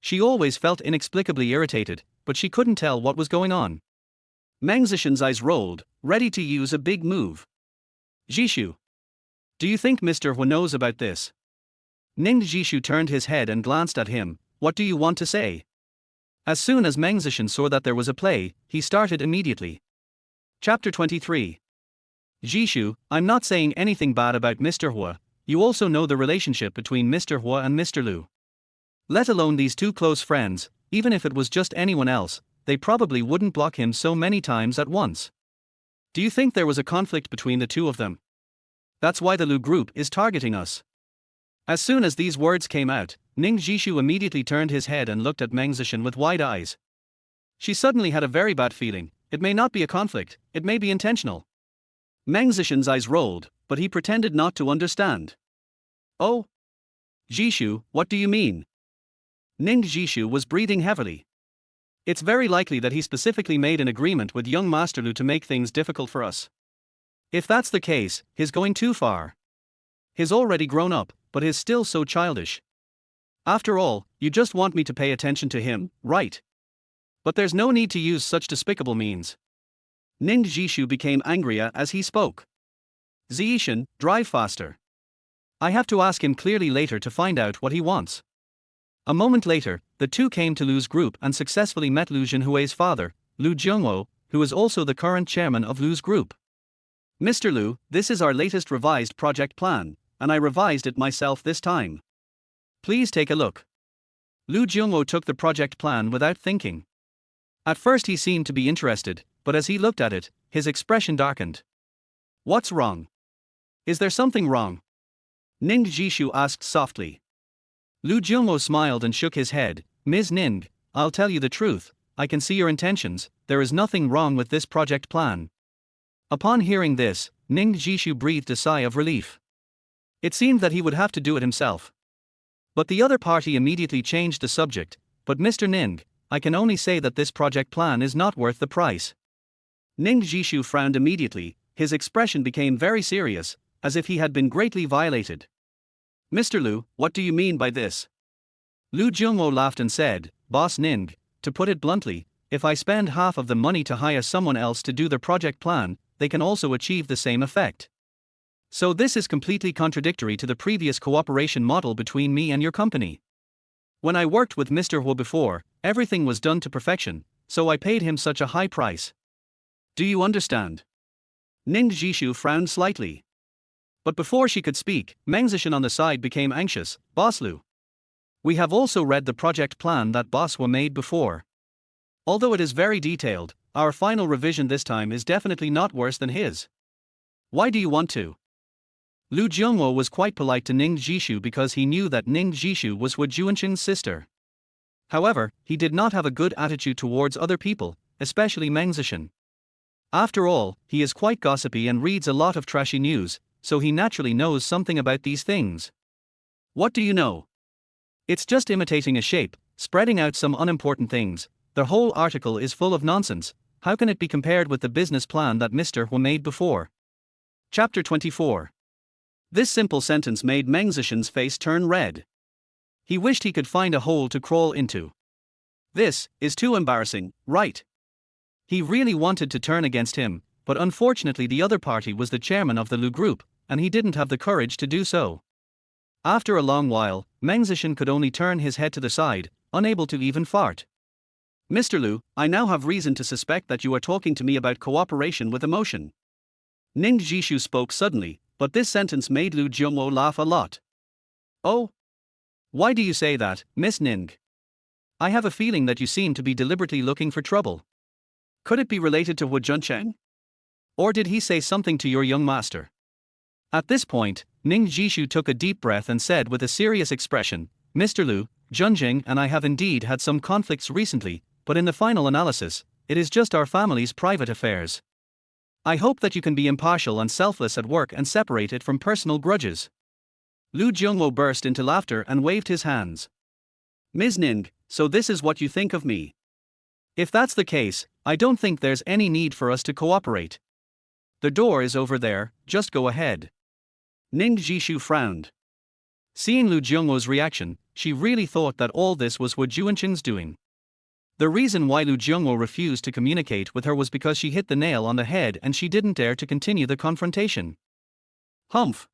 She always felt inexplicably irritated, but she couldn't tell what was going on. Meng Zesheng's eyes rolled, ready to use a big move. Zhi, do you think Mr. Huo knows about this? Ning Zhi turned his head and glanced at him. What do you want to say? As soon as Meng Zesheng saw that there was a play, he started immediately. Chapter 23. Zhi, I'm not saying anything bad about Mr. Huo, you also know the relationship between Mr. Huo and Mr. Lu. Let alone these two close friends, even if it was just anyone else, they probably wouldn't block him so many times at once. Do you think there was a conflict between the two of them? That's why the Lu group is targeting us. As soon as these words came out, Ning Zhi immediately turned his head and looked at Meng Zesheng with wide eyes. She suddenly had a very bad feeling. It may not be a conflict, it may be intentional. Meng Zesheng's eyes rolled, but he pretended not to understand. Oh? Zhi, what do you mean? Ning Zhi was breathing heavily. It's very likely that he specifically made an agreement with young Master Lu to make things difficult for us. If that's the case, he's going too far. He's already grown up, but he's still so childish. After all, you just want me to pay attention to him, right? But there's no need to use such despicable means. Ning Zhi became angrier as he spoke. Zhi, drive faster. I have to ask him clearly later to find out what he wants. A moment later, the two came to Lu's group and successfully met Lu Zhenhui's father, Lu Jiongwo, who is also the current chairman of Lu's group. Mr. Lu, this is our latest revised project plan, and I revised it myself this time. Please take a look. Lu Jiongwo took the project plan without thinking. At first he seemed to be interested, but as he looked at it, his expression darkened. What's wrong? Is there something wrong? Ning Zhi asked softly. Lu Junwo smiled and shook his head. Ms. Ning, I'll tell you the truth, I can see your intentions, there is nothing wrong with this project plan. Upon hearing this, Ning Zhi breathed a sigh of relief. It seemed that he would have to do it himself. But the other party immediately changed the subject. But Mr. Ning, I can only say that this project plan is not worth the price. Ning Zhi frowned immediately, his expression became very serious, as if he had been greatly violated. Mr. Lu, what do you mean by this? Lu Junwo laughed and said, Boss Ning, to put it bluntly, if I spend half of the money to hire someone else to do the project plan, they can also achieve the same effect. So this is completely contradictory to the previous cooperation model between me and your company. When I worked with Mr. Huo before, everything was done to perfection, so I paid him such a high price. Do you understand? Ning Zhi frowned slightly. But before she could speak, Meng Zesheng on the side became anxious. Boss Lu, we have also read the project plan that Boss Huo made before. Although it is very detailed, our final revision this time is definitely not worse than his. Why do you want to? Lu Junwo was quite polite to Ning Zhi because he knew that Ning Zhi was Huo Junchen's sister. However, he did not have a good attitude towards other people, especially Meng Zesheng. After all, he is quite gossipy and reads a lot of trashy news, so he naturally knows something about these things. What do you know? It's just imitating a shape, spreading out some unimportant things. The whole article is full of nonsense. How can it be compared with the business plan that Mr. Huo made before? Chapter 24. This simple sentence made Meng Zesheng's face turn red. He wished he could find a hole to crawl into. This is too embarrassing, right? He really wanted to turn against him, but unfortunately the other party was the chairman of the Lu group, and he didn't have the courage to do so. After a long while, Meng Zesheng could only turn his head to the side, unable to even fart. Mr. Lu, I now have reason to suspect that you are talking to me about cooperation with emotion. Ning Zhi spoke suddenly, but this sentence made Lu Junwo laugh a lot. Oh? Why do you say that, Miss Ning? I have a feeling that you seem to be deliberately looking for trouble. Could it be related to Huo Junchen? Or did he say something to your young master? At this point, Ning Zhi took a deep breath and said with a serious expression, Mr. Lu, Junjing and I have indeed had some conflicts recently, but in the final analysis, it is just our family's private affairs. I hope that you can be impartial and selfless at work and separate it from personal grudges. Lu Junwo burst into laughter and waved his hands. Ms. Ning, so this is what you think of me. If that's the case, I don't think there's any need for us to cooperate. The door is over there, just go ahead. Ning Zhi frowned. Seeing Lu Junwo's reaction, she really thought that all this was Huo Junchen's doing. The reason why Lu Junwo refused to communicate with her was because she hit the nail on the head and she didn't dare to continue the confrontation. Humph!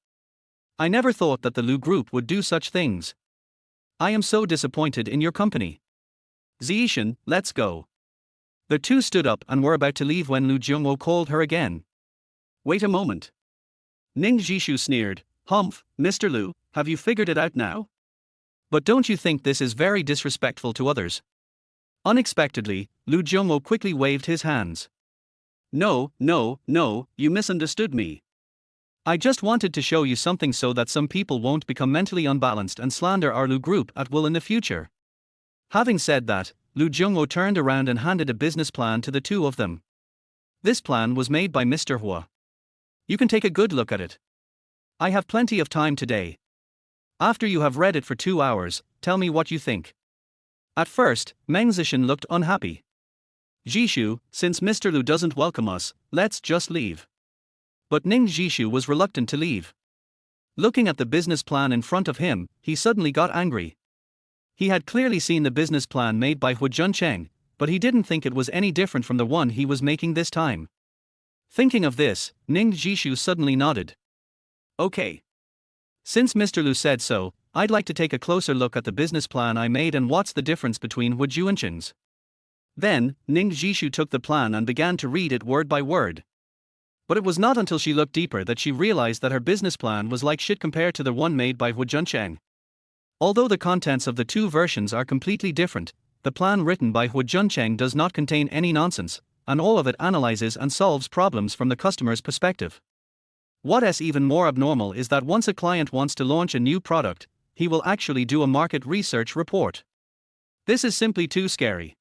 I never thought that the Lu group would do such things. I am so disappointed in your company. Zhishan, let's go. The two stood up and were about to leave when Lu Junwo called her again. Wait a moment. Ning Zhi sneered, Humph, Mr. Lu, have you figured it out now? But don't you think this is very disrespectful to others? Unexpectedly, Lu Junwo quickly waved his hands. No, you misunderstood me. I just wanted to show you something so that some people won't become mentally unbalanced and slander our Lu group at will in the future. Having said that, Lu Junwo turned around and handed a business plan to the two of them. This plan was made by Mr. Huo. You can take a good look at it. I have plenty of time today. After you have read it for 2 hours, tell me what you think. At first, Meng Zesheng looked unhappy. Zhishu, since Mr. Lu doesn't welcome us, let's just leave. But Ning Zhi was reluctant to leave. Looking at the business plan in front of him, he suddenly got angry. He had clearly seen the business plan made by Huo Junchen, but he didn't think it was any different from the one he was making this time. Thinking of this, Ning Zhi suddenly nodded. Okay. Since Mr. Lu said so, I'd like to take a closer look at the business plan I made and what's the difference between Huo Junchen's. Then, Ning Zhi took the plan and began to read it word by word. But it was not until she looked deeper that she realized that her business plan was like shit compared to the one made by Huo Junchen. Although the contents of the two versions are completely different, the plan written by Huo Junchen does not contain any nonsense, and all of it analyzes and solves problems from the customer's perspective. What's even more abnormal is that once a client wants to launch a new product, he will actually do a market research report. This is simply too scary.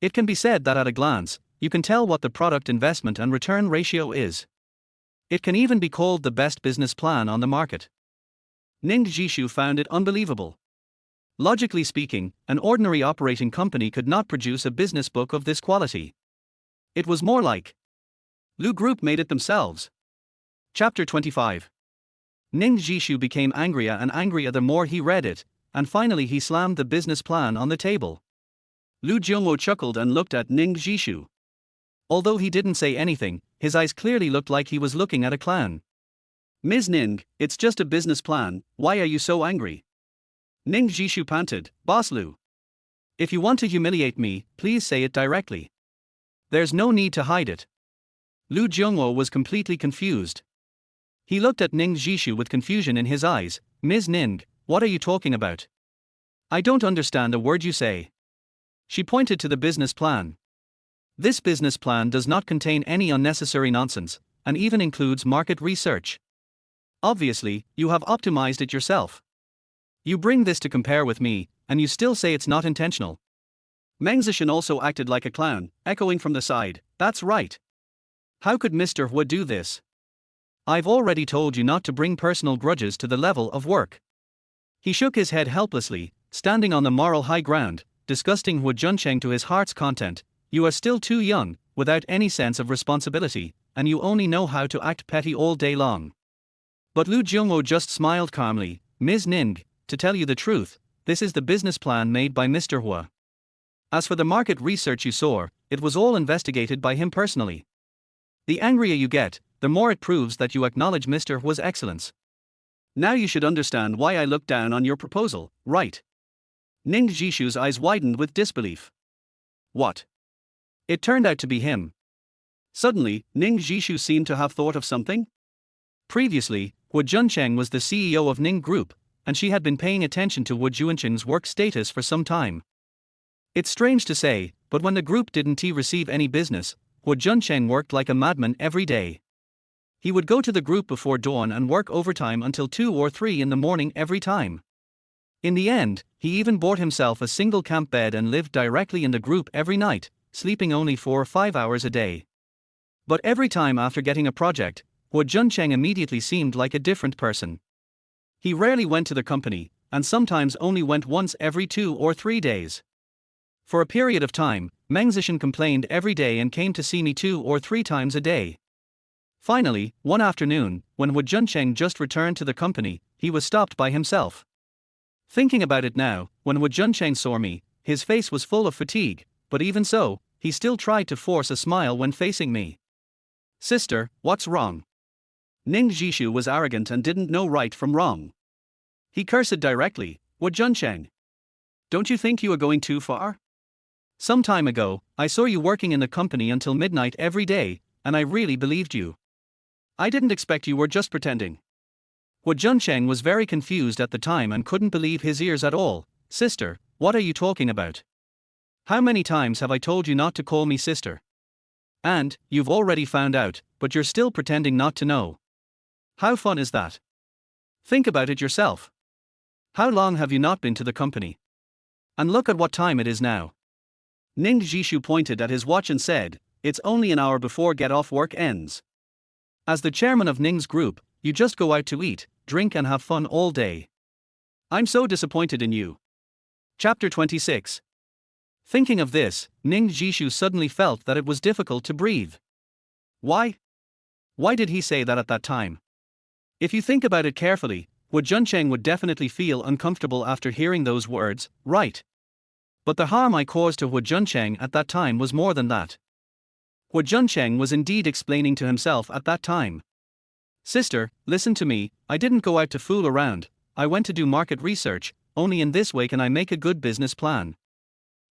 It can be said that at a glance, you can tell what the product investment and return ratio is. It can even be called the best business plan on the market. Ning Zhi found it unbelievable. Logically speaking, an ordinary operating company could not produce a business book of this quality. It was more like Lu Group made it themselves. Chapter 25. Ning Zhi became angrier and angrier the more he read it, and finally he slammed the business plan on the table. Lu Jiongwo chuckled and looked at Ning Zhi. Although he didn't say anything, his eyes clearly looked like he was looking at a clown. Ms. Ning, it's just a business plan, why are you so angry? Ning Zhi panted, Boss Lu. If you want to humiliate me, please say it directly. There's no need to hide it. Lu Jiongwo was completely confused. He looked at Ning Zhi with confusion in his eyes. Ms. Ning, what are you talking about? I don't understand a word you say. She pointed to the business plan. This business plan does not contain any unnecessary nonsense, and even includes market research. Obviously, you have optimized it yourself. You bring this to compare with me, and you still say it's not intentional. Meng Zesheng also acted like a clown, echoing from the side, that's right. How could Mr. Huo do this? I've already told you not to bring personal grudges to the level of work. He shook his head helplessly, standing on the moral high ground, disgusting Huo Junchen to his heart's content. You are still too young, without any sense of responsibility, and you only know how to act petty all day long. But Lu Jiongwo just smiled calmly. Ms. Ning, to tell you the truth, this is the business plan made by Mr. Huo. As for the market research you saw, it was all investigated by him personally. The angrier you get, the more it proves that you acknowledge Mr. Huo's excellence. Now you should understand why I looked down on your proposal, right? Ning Zhishu's eyes widened with disbelief. What? It turned out to be him. Suddenly, Ning Zhishu seemed to have thought of something. Previously, Huo Junchen was the CEO of Ning Group, and she had been paying attention to Huo Junchen's work status for some time. It's strange to say, but when the group didn't receive any business, Huo Junchen worked like a madman every day. He would go to the group before dawn and work overtime until 2 or 3 in the morning every time. In the end, he even bought himself a single camp bed and lived directly in the group every night, sleeping only 4 or 5 hours a day. But every time after getting a project, Huo Junchen immediately seemed like a different person. He rarely went to the company, and sometimes only went once every 2 or 3 days. For a period of time, Meng Zesheng complained every day and came to see me 2 or 3 times a day. Finally, one afternoon, when Huo Junchen just returned to the company, he was stopped by himself. Thinking about it now, when Huo Junchen saw me, his face was full of fatigue, but even so, he still tried to force a smile when facing me. Sister, what's wrong? Ning Zhi was arrogant and didn't know right from wrong. He cursed directly, Huo Junchen. Don't you think you are going too far? Some time ago, I saw you working in the company until midnight every day, and I really believed you. I didn't expect you were just pretending. Huo Junchen was very confused at the time and couldn't believe his ears at all. Sister, what are you talking about? How many times have I told you not to call me sister? And, you've already found out, but you're still pretending not to know. How fun is that? Think about it yourself. How long have you not been to the company? And look at what time it is now. Ning Zhi pointed at his watch and said, it's only an hour before get-off work ends. As the chairman of Ning's group, you just go out to eat, drink and have fun all day. I'm so disappointed in you. Chapter 26. Thinking of this, Ning Zhi suddenly felt that it was difficult to breathe. Why? Why did he say that at that time? If you think about it carefully, Huo Junchen would definitely feel uncomfortable after hearing those words, right? But the harm I caused to Huo Junchen at that time was more than that. Huo Junchen was indeed explaining to himself at that time. Sister, listen to me, I didn't go out to fool around, I went to do market research, only in this way can I make a good business plan.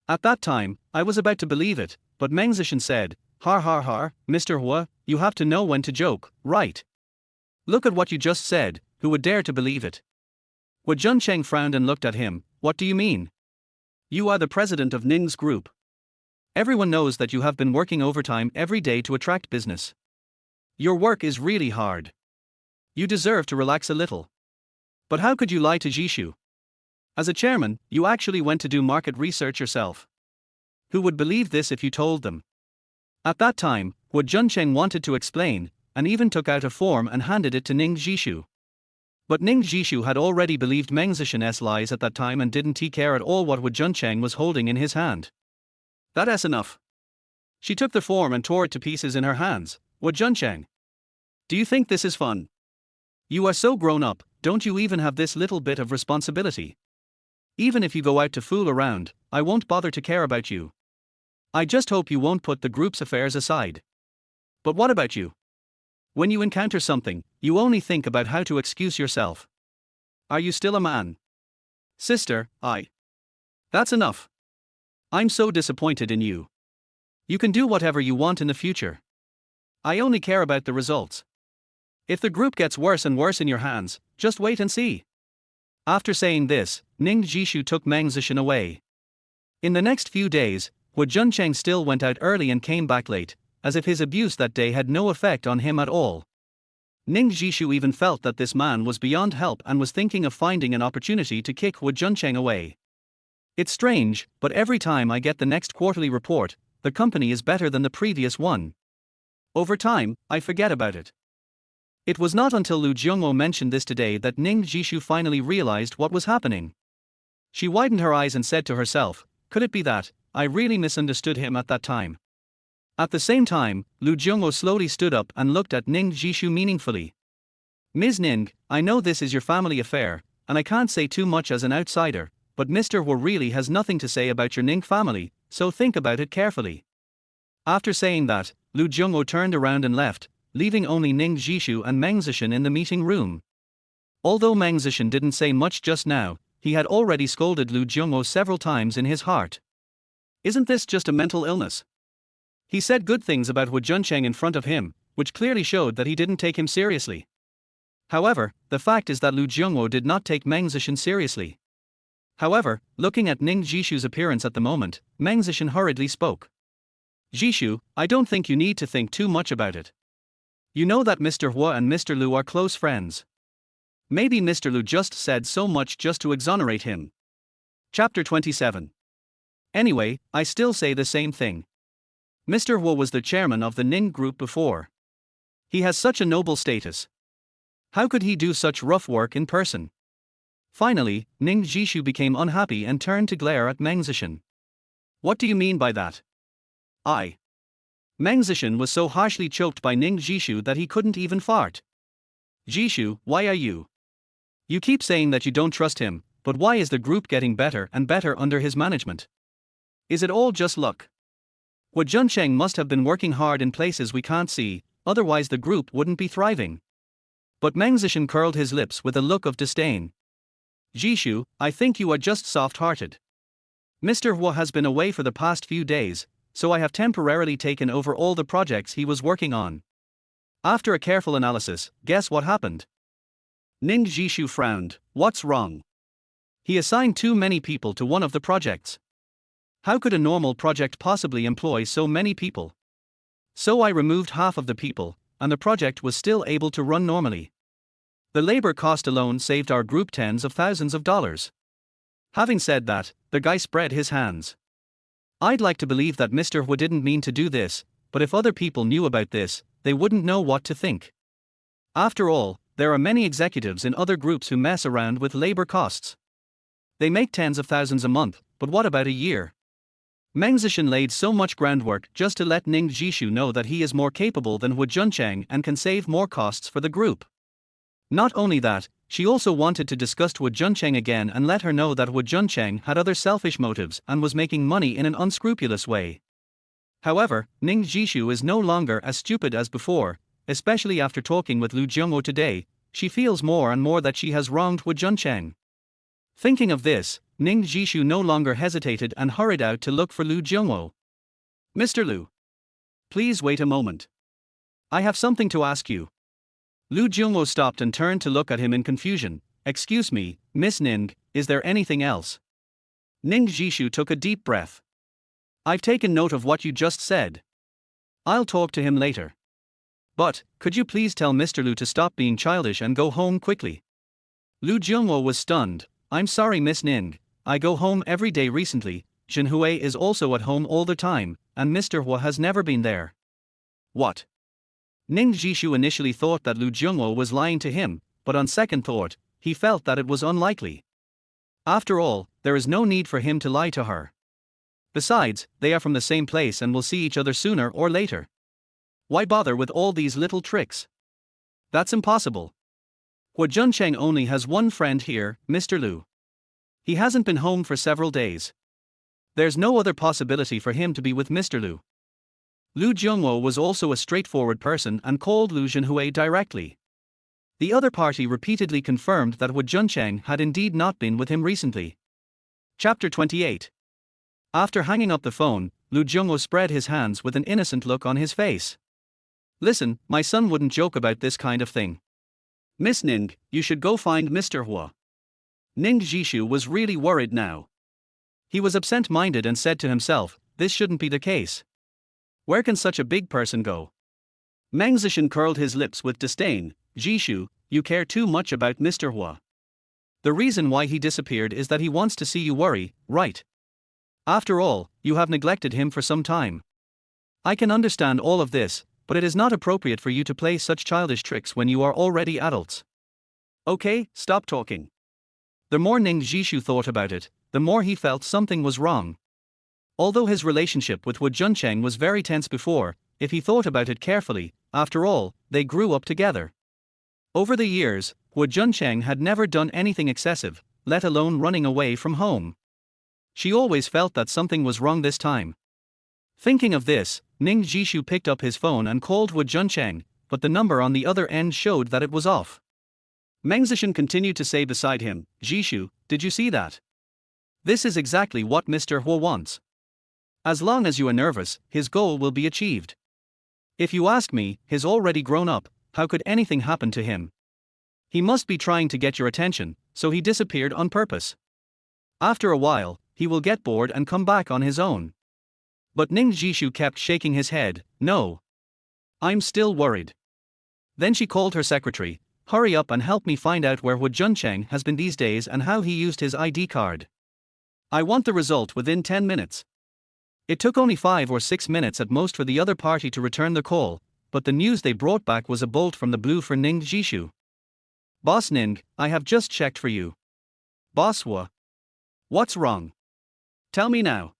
At that time, I was about to believe it, but Meng Zesheng said, har har har, Mr. Huo, you have to know when to joke, right? Look at what you just said, who would dare to believe it? Huo Junchen frowned and looked at him, what do you mean? You are the president of Ning's group. Everyone knows that you have been working overtime every day to attract business. Your work is really hard. You deserve to relax a little. But how could you lie to Jishu? As a chairman, you actually went to do market research yourself. Who would believe this if you told them? At that time, Huo Junchen wanted to explain, and even took out a form and handed it to Ning Zhi. But Ning Zhi had already believed Meng Zesheng's lies at that time and didn't care at all what Huo Junchen was holding in his hand. That's enough. She took the form and tore it to pieces in her hands. Huo Junchen, do you think this is fun? You are so grown up, don't you even have this little bit of responsibility? Even if you go out to fool around, I won't bother to care about you. I just hope you won't put the group's affairs aside. But what about you? When you encounter something, you only think about how to excuse yourself. Are you still a man? Sister, That's enough. I'm so disappointed in you. You can do whatever you want in the future. I only care about the results. If the group gets worse and worse in your hands, just wait and see. After saying this, Ning Zhi took Meng Zesheng away. In the next few days, Huo Junchen still went out early and came back late, as if his abuse that day had no effect on him at all. Ning Zhi even felt that this man was beyond help and was thinking of finding an opportunity to kick Huo Junchen away. It's strange, but every time I get the next quarterly report, the company is better than the previous one. Over time, I forget about it. It was not until Lu Jiongwo mentioned this today that Ning Zhi finally realized what was happening. She widened her eyes and said to herself, could it be that I really misunderstood him at that time? At the same time, Lu Jiongwo slowly stood up and looked at Ning Zhi meaningfully. Ms. Ning, I know this is your family affair, and I can't say too much as an outsider, but Mr. Huo really has nothing to say about your Ning family, so think about it carefully. After saying that, Lu Jiongwo turned around and left, leaving only Ning Zhi and Meng Zesheng in the meeting room. Although Meng Zesheng didn't say much just now, he had already scolded Lu Jiongwo several times in his heart. Isn't this just a mental illness? He said good things about Huo Junchen in front of him, which clearly showed that he didn't take him seriously. However, the fact is that Lu Jiongwo did not take Meng Zesheng seriously. However, looking at Ning Zhi's appearance at the moment, Meng Zesheng hurriedly spoke. Zhi, I don't think you need to think too much about it. You know that Mr. Huo and Mr. Lu are close friends. Maybe Mr. Lu just said so much just to exonerate him. Chapter 27. Anyway, I still say the same thing. Mr. Huo was the chairman of the Ning group before. He has such a noble status. How could he do such rough work in person? Finally, Ning Zhi became unhappy and turned to glare at Meng Zesheng. What do you mean by that? Meng Zesheng was so harshly choked by Ning Zhi that he couldn't even fart. Zhi, why are you? You keep saying that you don't trust him, but why is the group getting better and better under his management? Is it all just luck? Huo Junchen must have been working hard in places we can't see, otherwise the group wouldn't be thriving. But Meng Zesheng curled his lips with a look of disdain. Zhi, I think you are just soft-hearted. Mr. Huo has been away for the past few days, so I have temporarily taken over all the projects he was working on. After a careful analysis, guess what happened? Ning Zhi frowned. What's wrong? He assigned too many people to one of the projects. How could a normal project possibly employ so many people? So I removed half of the people, and the project was still able to run normally. The labor cost alone saved our group tens of thousands of dollars. Having said that, the guy spread his hands. I'd like to believe that Mr. Huo didn't mean to do this, but if other people knew about this, they wouldn't know what to think. After all, there are many executives in other groups who mess around with labor costs. They make tens of thousands a month, but what about a year? Meng Zesheng laid so much groundwork just to let Ning Zhi know that he is more capable than Huo Junchen and can save more costs for the group. Not only that, she also wanted to discuss Huo Junchen again and let her know that Huo Junchen had other selfish motives and was making money in an unscrupulous way. However, Ning Zhi is no longer as stupid as before, especially after talking with Lu Jiongwo today. She feels more and more that she has wronged Huo Junchen. Thinking of this, Ning Zhi no longer hesitated and hurried out to look for Lu Jiongwo. Mr. Lu. Please wait a moment. I have something to ask you. Lu Jiongwo stopped and turned to look at him in confusion. Excuse me, Miss Ning, is there anything else? Ning Zhi took a deep breath. I've taken note of what you just said. I'll talk to him later. But, could you please tell Mr. Lu to stop being childish and go home quickly? Lu Jiongwo was stunned. I'm sorry, Miss Ning. I go home every day recently. Shen Hui is also at home all the time, and Mr. Hua has never been there. What? Ning Zhi initially thought that Lu Jiongwo was lying to him, but on second thought, he felt that it was unlikely. After all, there is no need for him to lie to her. Besides, they are from the same place and will see each other sooner or later. Why bother with all these little tricks? That's impossible. Huo Junchen only has one friend here, Mr. Lu. He hasn't been home for several days. There's no other possibility for him to be with Mr. Lu. Lu Jiongwo was also a straightforward person and called Lu Zhenhui directly. The other party repeatedly confirmed that Huo Junchen had indeed not been with him recently. Chapter 28. After hanging up the phone, Lu Jiongwo spread his hands with an innocent look on his face. Listen, my son wouldn't joke about this kind of thing. Miss Ning, you should go find Mr. Hua. Ning Zhi was really worried now. He was absent-minded and said to himself, this shouldn't be the case. Where can such a big person go? Meng Zesheng curled his lips with disdain. Zhi, you care too much about Mr. Hua. The reason why he disappeared is that he wants to see you worry, right? After all, you have neglected him for some time. I can understand all of this, but it is not appropriate for you to play such childish tricks when you are already adults. Okay, stop talking. The more Ning Zhi thought about it, the more he felt something was wrong. Although his relationship with Huo Junchen was very tense before, if he thought about it carefully, after all, they grew up together. Over the years, Huo Junchen had never done anything excessive, let alone running away from home. She always felt that something was wrong this time. Thinking of this, Ning Zhi picked up his phone and called Huo Junchen, but the number on the other end showed that it was off. Meng Zesheng continued to say beside him, Zhi, did you see that? This is exactly what Mr. Hua wants. As long as you are nervous, his goal will be achieved. If you ask me, he's already grown up, how could anything happen to him? He must be trying to get your attention, so he disappeared on purpose. After a while, he will get bored and come back on his own. But Ning Zhi kept shaking his head, no. I'm still worried. Then she called her secretary, hurry up and help me find out where Huo Junchen has been these days and how he used his ID card. I want the result within 10 minutes. It took only 5 or 6 minutes at most for the other party to return the call, but the news they brought back was a bolt from the blue for Ning Zhi. Boss Ning, I have just checked for you. Boss Hua. What's wrong? Tell me now.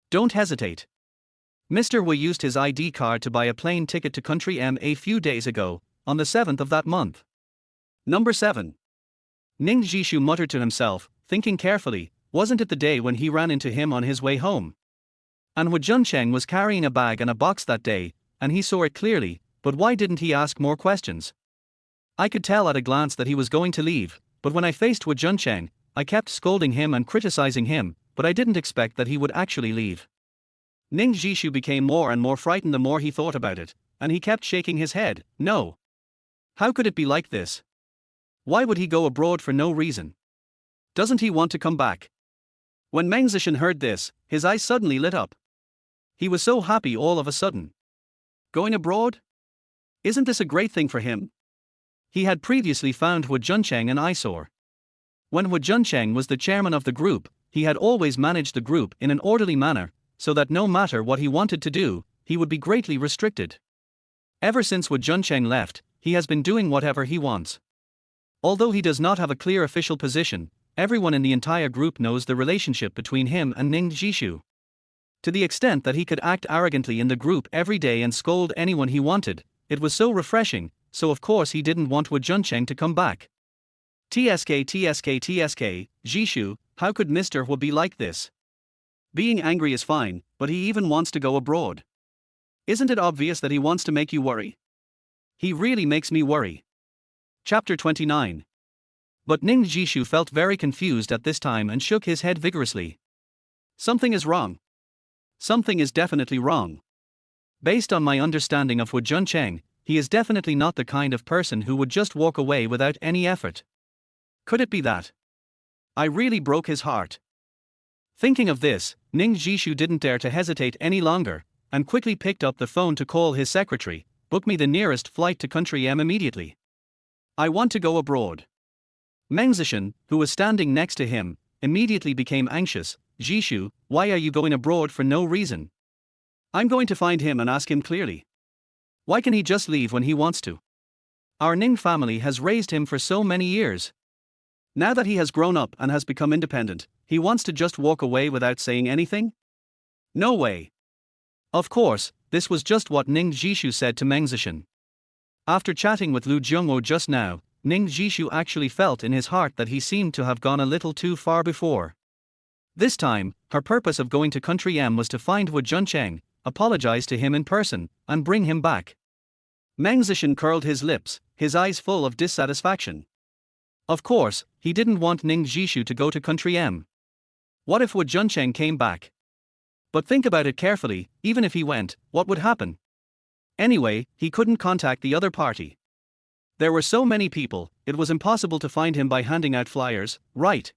Don't hesitate. Mr. Hua used his ID card to buy a plane ticket to country M a few days ago, on the 7th of that month. Number 7. Ning Zhi muttered to himself, thinking carefully, wasn't it the day when he ran into him on his way home? And Huo Junchen was carrying a bag and a box that day, and he saw it clearly, but why didn't he ask more questions? I could tell at a glance that he was going to leave, but when I faced Huo Junchen, I kept scolding him and criticizing him, but I didn't expect that he would actually leave. Ning Zhi became more and more frightened the more he thought about it, and he kept shaking his head, no. How could it be like this? Why would he go abroad for no reason? Doesn't he want to come back? When Meng Zesheng heard this, his eyes suddenly lit up. He was so happy all of a sudden. Going abroad? Isn't this a great thing for him? He had previously found Huo Junchen an eyesore. When Huo Junchen was the chairman of the group, he had always managed the group in an orderly manner, so that no matter what he wanted to do, he would be greatly restricted. Ever since Huo Junchen left, he has been doing whatever he wants. Although he does not have a clear official position, everyone in the entire group knows the relationship between him and Ning Zhi. To the extent that he could act arrogantly in the group every day and scold anyone he wanted, it was so refreshing, so of course he didn't want Huo Junchen to come back. TSK, Zhi, how could Mr. Hua be like this? Being angry is fine, but he even wants to go abroad. Isn't it obvious that he wants to make you worry? He really makes me worry. Chapter 29. But Ning Zhi felt very confused at this time and shook his head vigorously. Something is wrong. Something is definitely wrong. Based on my understanding of Huo Junchen, he is definitely not the kind of person who would just walk away without any effort. Could it be that I really broke his heart? Thinking of this, Ning Zhi didn't dare to hesitate any longer, and quickly picked up the phone to call his secretary. Book me the nearest flight to country M immediately. I want to go abroad. Meng Zesheng, who was standing next to him, immediately became anxious. Zhishu, why are you going abroad for no reason? I'm going to find him and ask him clearly. Why can he just leave when he wants to? Our Ning family has raised him for so many years. Now that he has grown up and has become independent, he wants to just walk away without saying anything? No way. Of course, this was just what Ning Zhi said to Meng Zesheng. After chatting with Lu Jungwo just now, Ning Zhi actually felt in his heart that he seemed to have gone a little too far before. This time, her purpose of going to Country M was to find Huo Junchen, apologize to him in person, and bring him back. Meng Zesheng curled his lips, his eyes full of dissatisfaction. Of course, he didn't want Ning Zhi to go to Country M. What if Huo Junchen came back? But think about it carefully, even if he went, what would happen? Anyway, he couldn't contact the other party. There were so many people, it was impossible to find him by handing out flyers, right?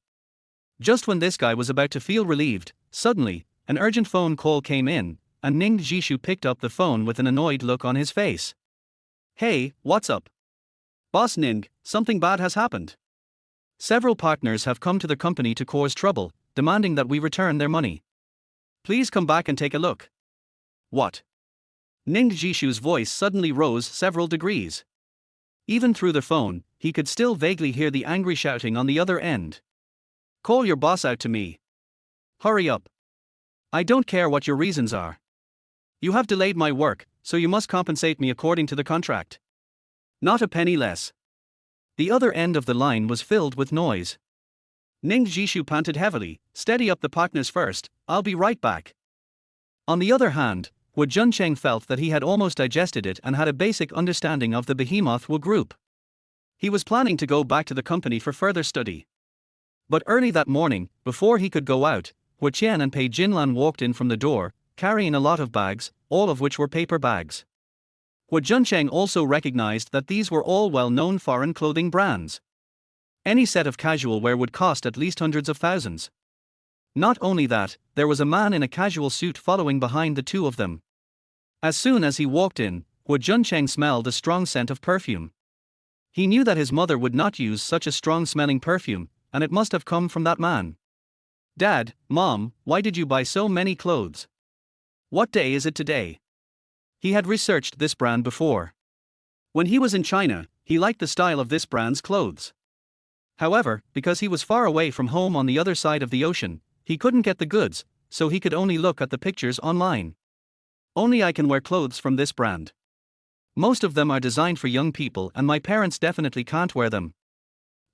Just when this guy was about to feel relieved, suddenly, an urgent phone call came in, and Ning Zhi picked up the phone with an annoyed look on his face. Hey, what's up? Boss Ning, something bad has happened. Several partners have come to the company to cause trouble, demanding that we return their money. Please come back and take a look. What? Ning Zhishu's voice suddenly rose several degrees. Even through the phone, he could still vaguely hear the angry shouting on the other end. Call your boss out to me. Hurry up. I don't care what your reasons are. You have delayed my work, so you must compensate me according to the contract. Not a penny less. The other end of the line was filled with noise. Ning Zhi panted heavily. Steady up the partners first, I'll be right back. On the other hand, Huo Junchen felt that he had almost digested it and had a basic understanding of the behemoth Huo group. He was planning to go back to the company for further study. But early that morning, before he could go out, Huo Qian and Pei Jinlan walked in from the door, carrying a lot of bags, all of which were paper bags. Huo Junchen also recognized that these were all well-known foreign clothing brands. Any set of casual wear would cost at least hundreds of thousands. Not only that, there was a man in a casual suit following behind the two of them. As soon as he walked in, Huo Junchen smelled a strong scent of perfume. He knew that his mother would not use such a strong-smelling perfume, and it must have come from that man. Dad, Mom, why did you buy so many clothes? What day is it today? He had researched this brand before. When he was in China, he liked the style of this brand's clothes. However, because he was far away from home on the other side of the ocean, he couldn't get the goods, so he could only look at the pictures online. Only I can wear clothes from this brand. Most of them are designed for young people and my parents definitely can't wear them.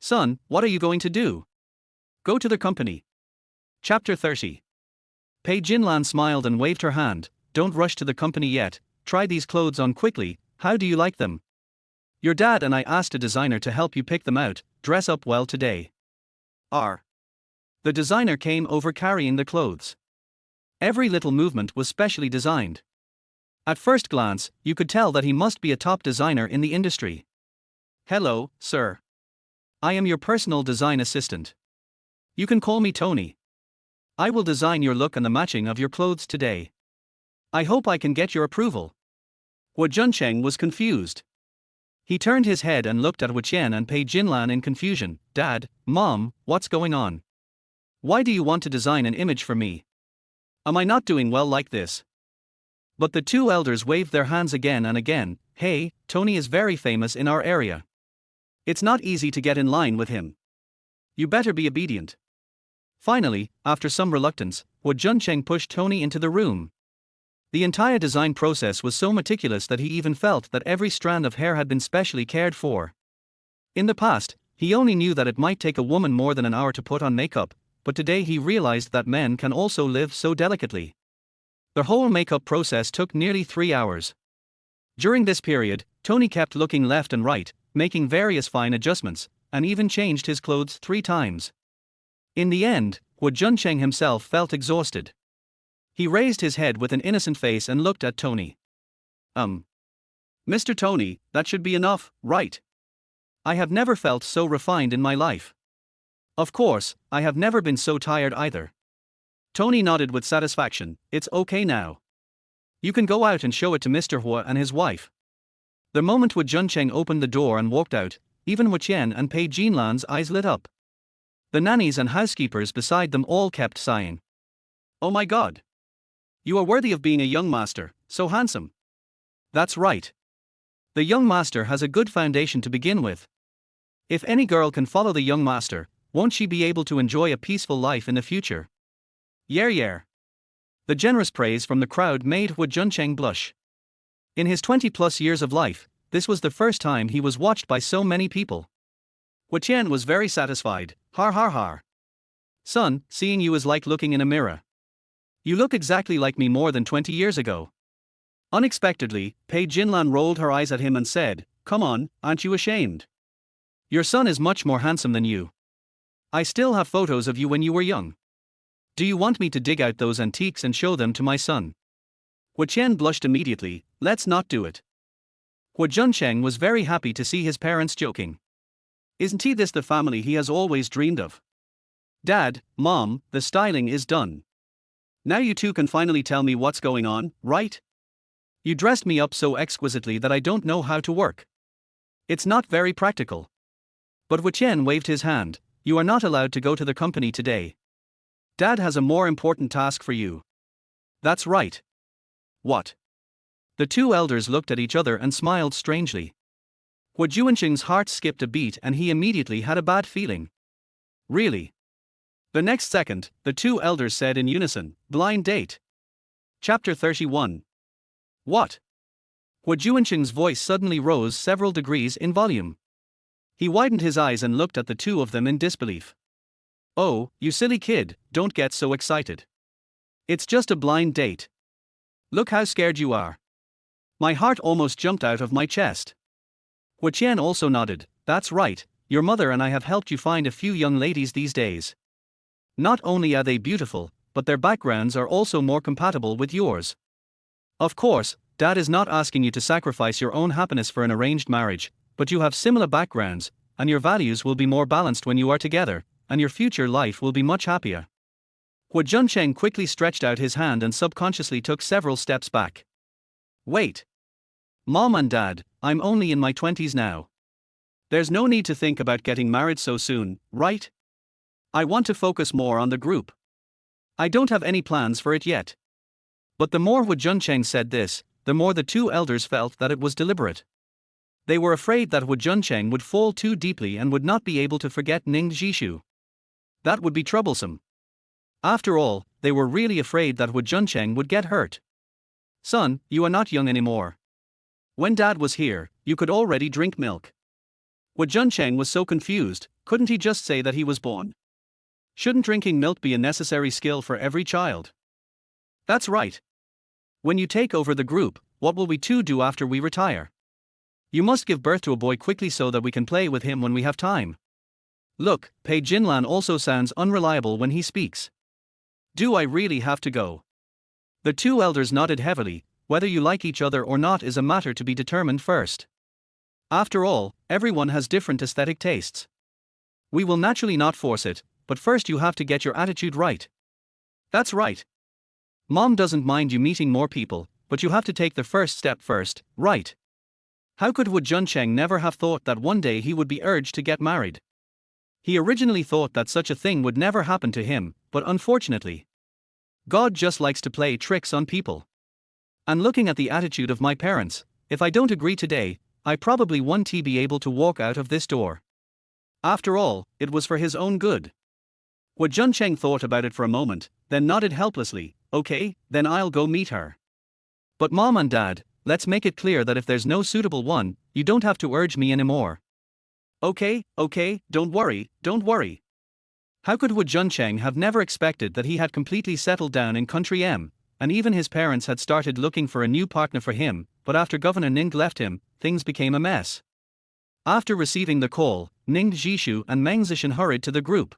Son, what are you going to do? Go to the company. Chapter 30. Pei Jinlan smiled and waved her hand. Don't rush to the company yet, try these clothes on quickly, how do you like them? Your dad and I asked a designer to help you pick them out, dress up well today. The designer came over carrying the clothes. Every little movement was specially designed. At first glance, you could tell that he must be a top designer in the industry. Hello, sir. I am your personal design assistant. You can call me Tony. I will design your look and the matching of your clothes today. I hope I can get your approval. Huo Junchen was confused. He turned his head and looked at Huo Qian and Pei Jinlan in confusion. Dad, Mom, what's going on? Why do you want to design an image for me? Am I not doing well like this? But the two elders waved their hands again and again. Hey, Tony is very famous in our area. It's not easy to get in line with him. You better be obedient. Finally, after some reluctance, Huo Junchen pushed Tony into the room. The entire design process was so meticulous that he even felt that every strand of hair had been specially cared for. In the past, he only knew that it might take a woman more than an hour to put on makeup, but today he realized that men can also live so delicately. The whole makeup process took nearly 3 hours. During this period, Tony kept looking left and right, making various fine adjustments, and even changed his clothes 3 times. In the end, Huo Junchen himself felt exhausted. He raised his head with an innocent face and looked at Tony. Mr. Tony, that should be enough, right? I have never felt so refined in my life. Of course, I have never been so tired either. Tony nodded with satisfaction. It's okay now. You can go out and show it to Mr. Huo and his wife. The moment Huo Junchen opened the door and walked out, even Huo Qian and Pei Jinlan's eyes lit up. The nannies and housekeepers beside them all kept sighing. Oh my God! You are worthy of being a young master, so handsome. That's right. The young master has a good foundation to begin with. If any girl can follow the young master, won't she be able to enjoy a peaceful life in the future? Yeah. The generous praise from the crowd made Huo Junchen blush. In his 20-plus years of life, this was the first time he was watched by so many people. Huo Qian was very satisfied. Har. Son, seeing you is like looking in a mirror. You look exactly like me more than 20 years ago. Unexpectedly, Pei Jinlan rolled her eyes at him and said, Come on, aren't you ashamed? Your son is much more handsome than you. I still have photos of you when you were young. Do you want me to dig out those antiques and show them to my son? Huo Qian blushed immediately. Let's not do it. Huo Junchen was very happy to see his parents joking. Isn't he this the family he has always dreamed of? Dad, Mom, the styling is done. Now you two can finally tell me what's going on, right? You dressed me up so exquisitely that I don't know how to work. It's not very practical. But Huo Qian waved his hand. You are not allowed to go to the company today. Dad has a more important task for you. That's right. What? The two elders looked at each other and smiled strangely. Huo Juncheng's heart skipped a beat and he immediately had a bad feeling. Really? The next second, the two elders said in unison, Blind date. Chapter 31. What? Huo Juncheng's voice suddenly rose several degrees in volume. He widened his eyes and looked at the two of them in disbelief. Oh, you silly kid, don't get so excited. It's just a blind date. Look how scared you are. My heart almost jumped out of my chest. Huo Qian also nodded. That's right, your mother and I have helped you find a few young ladies these days. Not only are they beautiful, but their backgrounds are also more compatible with yours. Of course, Dad is not asking you to sacrifice your own happiness for an arranged marriage, but you have similar backgrounds, and your values will be more balanced when you are together, and your future life will be much happier. Huo Junchen quickly stretched out his hand and subconsciously took several steps back. Wait. Mom and Dad, I'm only in my 20s now. There's no need to think about getting married so soon, right? I want to focus more on the group. I don't have any plans for it yet. But the more Huo Junchen said this, the more the two elders felt that it was deliberate. They were afraid that Huo Junchen would fall too deeply and would not be able to forget Ning Zhi. That would be troublesome. After all, they were really afraid that Huo Junchen would get hurt. Son, you are not young anymore. When Dad was here, you could already drink milk. Huo Junchen was so confused, couldn't he just say that he was born? Shouldn't drinking milk be a necessary skill for every child? That's right. When you take over the group, what will we two do after we retire? You must give birth to a boy quickly so that we can play with him when we have time. Look, Pei Jinlan also sounds unreliable when he speaks. Do I really have to go? The two elders nodded heavily. Whether you like each other or not is a matter to be determined first. After all, everyone has different aesthetic tastes. We will naturally not force it, but first you have to get your attitude right. That's right. Mom doesn't mind you meeting more people, but you have to take the first step first, right? How could Huo Junchen never have thought that one day he would be urged to get married? He originally thought that such a thing would never happen to him, but unfortunately, God just likes to play tricks on people. And looking at the attitude of my parents, if I don't agree today, I probably won't be able to walk out of this door. After all, it was for his own good. Huo Junchen thought about it for a moment, then nodded helplessly. Okay, then I'll go meet her. But Mom and Dad, let's make it clear that if there's no suitable one, you don't have to urge me anymore. Okay, don't worry. How could Huo Junchen have never expected that he had completely settled down in country M, and even his parents had started looking for a new partner for him, but after Governor Ning left him, things became a mess. After receiving the call, Ning Zhi and Meng Zesheng hurried to the group.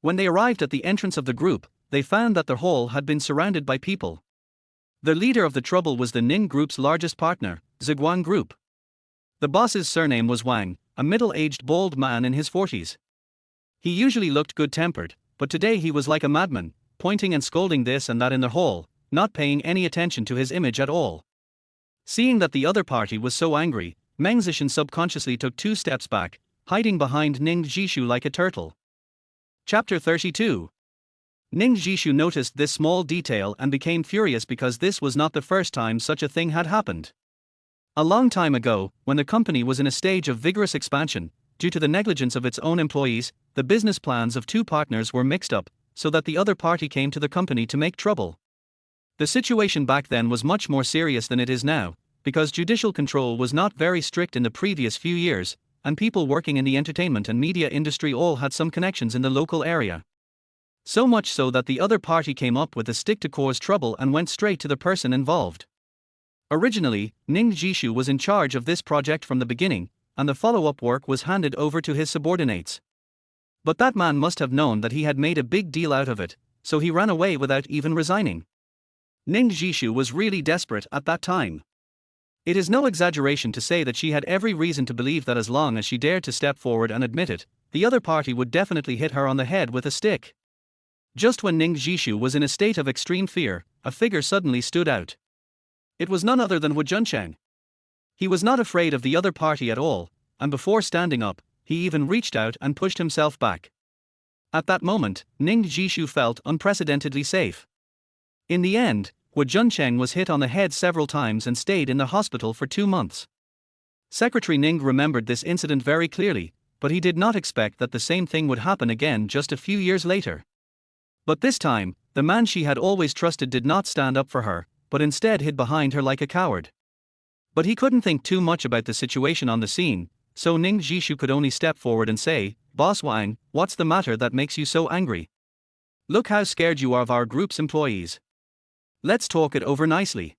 When they arrived at the entrance of the group, they found that the hall had been surrounded by people. The leader of the trouble was the Ning group's largest partner, Ziguang Group. The boss's surname was Wang, a middle-aged bald man in his 40s. He usually looked good-tempered, but today he was like a madman, pointing and scolding this and that in the hall, not paying any attention to his image at all. Seeing that the other party was so angry, Meng Zesheng subconsciously took 2 steps back, hiding behind Ning Zhi like a turtle. Chapter 32. Ning Zhi noticed this small detail and became furious because this was not the first time such a thing had happened. A long time ago, when the company was in a stage of vigorous expansion, due to the negligence of its own employees, the business plans of 2 partners were mixed up, so that the other party came to the company to make trouble. The situation back then was much more serious than it is now, because judicial control was not very strict in the previous few years, and people working in the entertainment and media industry all had some connections in the local area. So much so that the other party came up with a stick to cause trouble and went straight to the person involved. Originally, Ning Zhi was in charge of this project from the beginning, and the follow-up work was handed over to his subordinates. But that man must have known that he had made a big deal out of it, so he ran away without even resigning. Ning Zhi was really desperate at that time. It is no exaggeration to say that she had every reason to believe that as long as she dared to step forward and admit it, the other party would definitely hit her on the head with a stick. Just when Ning Zhi was in a state of extreme fear, a figure suddenly stood out. It was none other than Huo Junchen. He was not afraid of the other party at all, and before standing up, he even reached out and pushed himself back. At that moment, Ning Zhi felt unprecedentedly safe. In the end, Huo Junchen was hit on the head several times and stayed in the hospital for 2 months. Secretary Ning remembered this incident very clearly, but he did not expect that the same thing would happen again just a few years later. But this time, the man she had always trusted did not stand up for her, but instead hid behind her like a coward. But he couldn't think too much about the situation on the scene, so Ning Zhi could only step forward and say, "Boss Wang, what's the matter that makes you so angry? Look how scared you are of our group's employees. Let's talk it over nicely."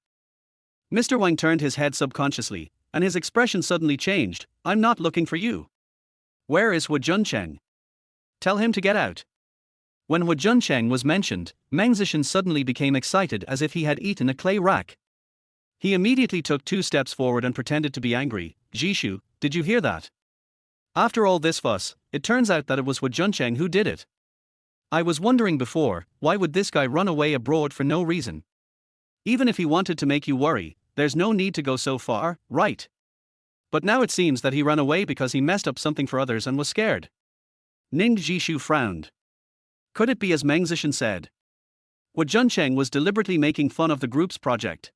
Mr. Wang turned his head subconsciously, and his expression suddenly changed. "I'm not looking for you. Where is Huo Junchen? Tell him to get out." When Huo Junchen was mentioned, Meng Zesheng suddenly became excited as if he had eaten a clay rack. He immediately took 2 steps forward and pretended to be angry. "Zhi, did you hear that? After all this fuss, it turns out that it was Huo Junchen who did it. I was wondering before, why would this guy run away abroad for no reason? Even if he wanted to make you worry, there's no need to go so far, right? But now it seems that he ran away because he messed up something for others and was scared." Ning Zhi frowned. Could it be as Meng Zesheng said? Huo Junchen was deliberately making fun of the group's project.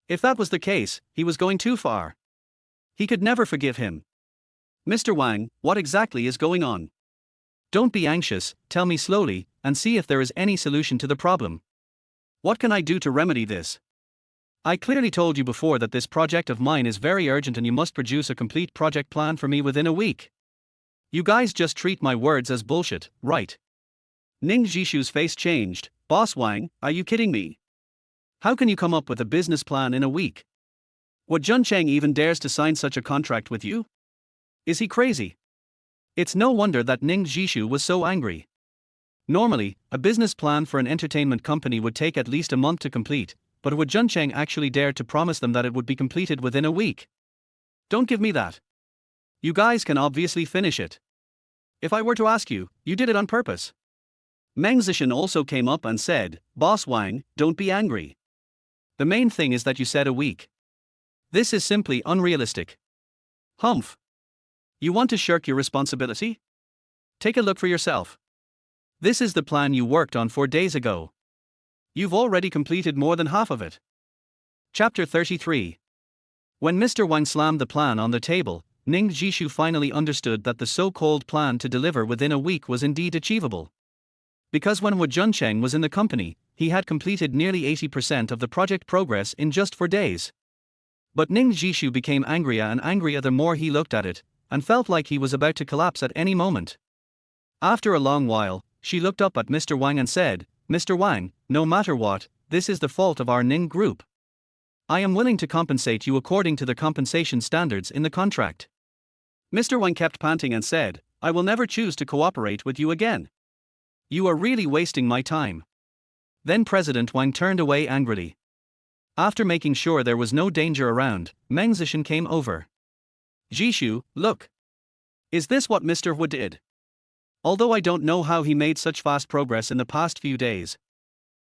If that was the case, he was going too far. He could never forgive him. "Mr. Wang, what exactly is going on? Don't be anxious, tell me slowly, and see if there is any solution to the problem. What can I do to remedy this? I clearly told you before that this project of mine is very urgent and you must produce a complete project plan for me within a week. You guys just treat my words as bullshit, right?" Ning Zhi's face changed. "Boss Wang, are you kidding me? How can you come up with a business plan in a week? Huo Junchen even dares to sign such a contract with you? Is he crazy?" It's no wonder that Ning Zhi was so angry. Normally, a business plan for an entertainment company would take at least a month to complete, but Huo Junchen actually dared to promise them that it would be completed within a week. Don't give me that. You guys can obviously finish it. If I were to ask you, you did it on purpose. Meng Zesheng also came up and said, "Boss Wang, don't be angry. The main thing is that you said a week. This is simply unrealistic. Humph. You want to shirk your responsibility? Take a look for yourself. This is the plan you worked on 4 days ago. You've already completed more than half of it." Chapter 33. When Mr. Wang slammed the plan on the table, Ning Zhi finally understood that the so-called plan to deliver within a week was indeed achievable. Because when Huo Junchen was in the company, he had completed nearly 80% of the project progress in just 4 days. But Ning Zhi became angrier and angrier the more he looked at it, and felt like he was about to collapse at any moment. After a long while, she looked up at Mr. Wang and said, "Mr. Wang, no matter what, this is the fault of our Ning group. I am willing to compensate you according to the compensation standards in the contract." Mr. Wang kept panting and said, "I will never choose to cooperate with you again. You are really wasting my time." Then President Wang turned away angrily. After making sure there was no danger around, Meng Zesheng came over. "Zhi, look. Is this what Mr. Huo did? Although I don't know how he made such fast progress in the past few days.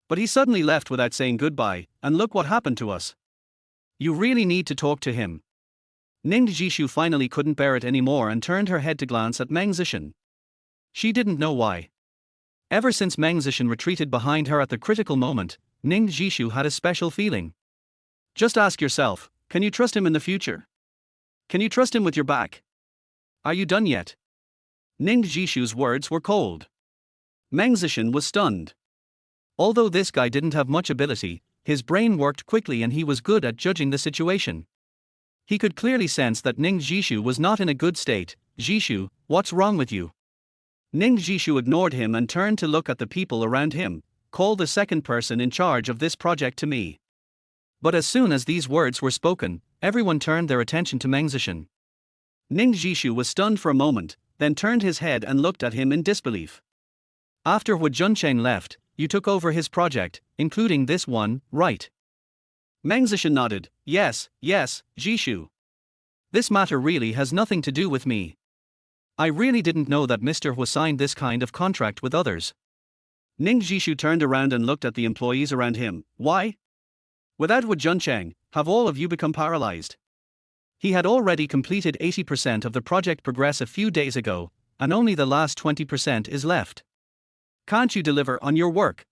But he suddenly left without saying goodbye, and look what happened to us. You really need to talk to him. Ning Zhi finally couldn't bear it anymore and turned her head to glance at Meng Zesheng. She didn't know why. Ever since Meng Zesheng retreated behind her at the critical moment, Ning Zhi had a special feeling. Just ask yourself, can you trust him in the future? Can you trust him with your back? Are you done yet? Ning Zhishu's words were cold. Meng Zesheng was stunned. Although this guy didn't have much ability, his brain worked quickly and he was good at judging the situation. He could clearly sense that Ning Zhishu was not in a good state. Zhishu, what's wrong with you? Ning Zhishu ignored him and turned to look at the people around him. Call the second person in charge of this project to me. But as soon as these words were spoken, everyone turned their attention to Meng Zesheng. Ning Zhishu was stunned for a moment, then turned his head and looked at him in disbelief. After Huo Junchen left, you took over his project, including this one, right? Meng Zesheng nodded. Yes, Zhishu. This matter really has nothing to do with me. I really didn't know that Mr. Huo signed this kind of contract with others. Ning Zhishu turned around and looked at the employees around him. Why? Without Huo Junchen, have all of you become paralyzed? He had already completed 80% of the project progress a few days ago, and only the last 20% is left. Can't you deliver on your work?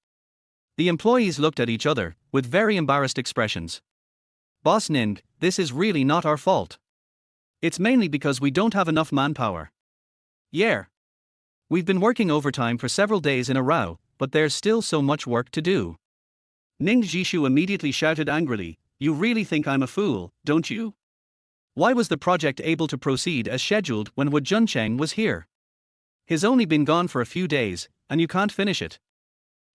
The employees looked at each other, with very embarrassed expressions. Boss Ning, this is really not our fault. It's mainly because we don't have enough manpower. Yeah. We've been working overtime for several days in a row, but there's still so much work to do. Ning Zhishu immediately shouted angrily, you really think I'm a fool, don't you? Why was the project able to proceed as scheduled when Huo Junchen was here? He's only been gone for a few days, and you can't finish it.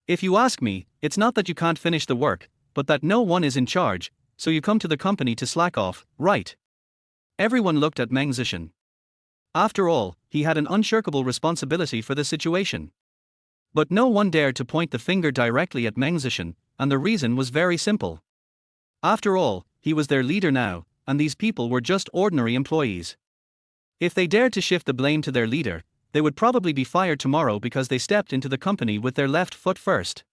If you ask me, it's not that you can't finish the work, but that no one is in charge, so you come to the company to slack off, right? Everyone looked at Meng Zesheng. After all, he had an unshirkable responsibility for the situation. But no one dared to point the finger directly at Meng Zesheng, and the reason was very simple. After all, he was their leader now, and these people were just ordinary employees. If they dared to shift the blame to their leader, they would probably be fired tomorrow because they stepped into the company with their left foot first.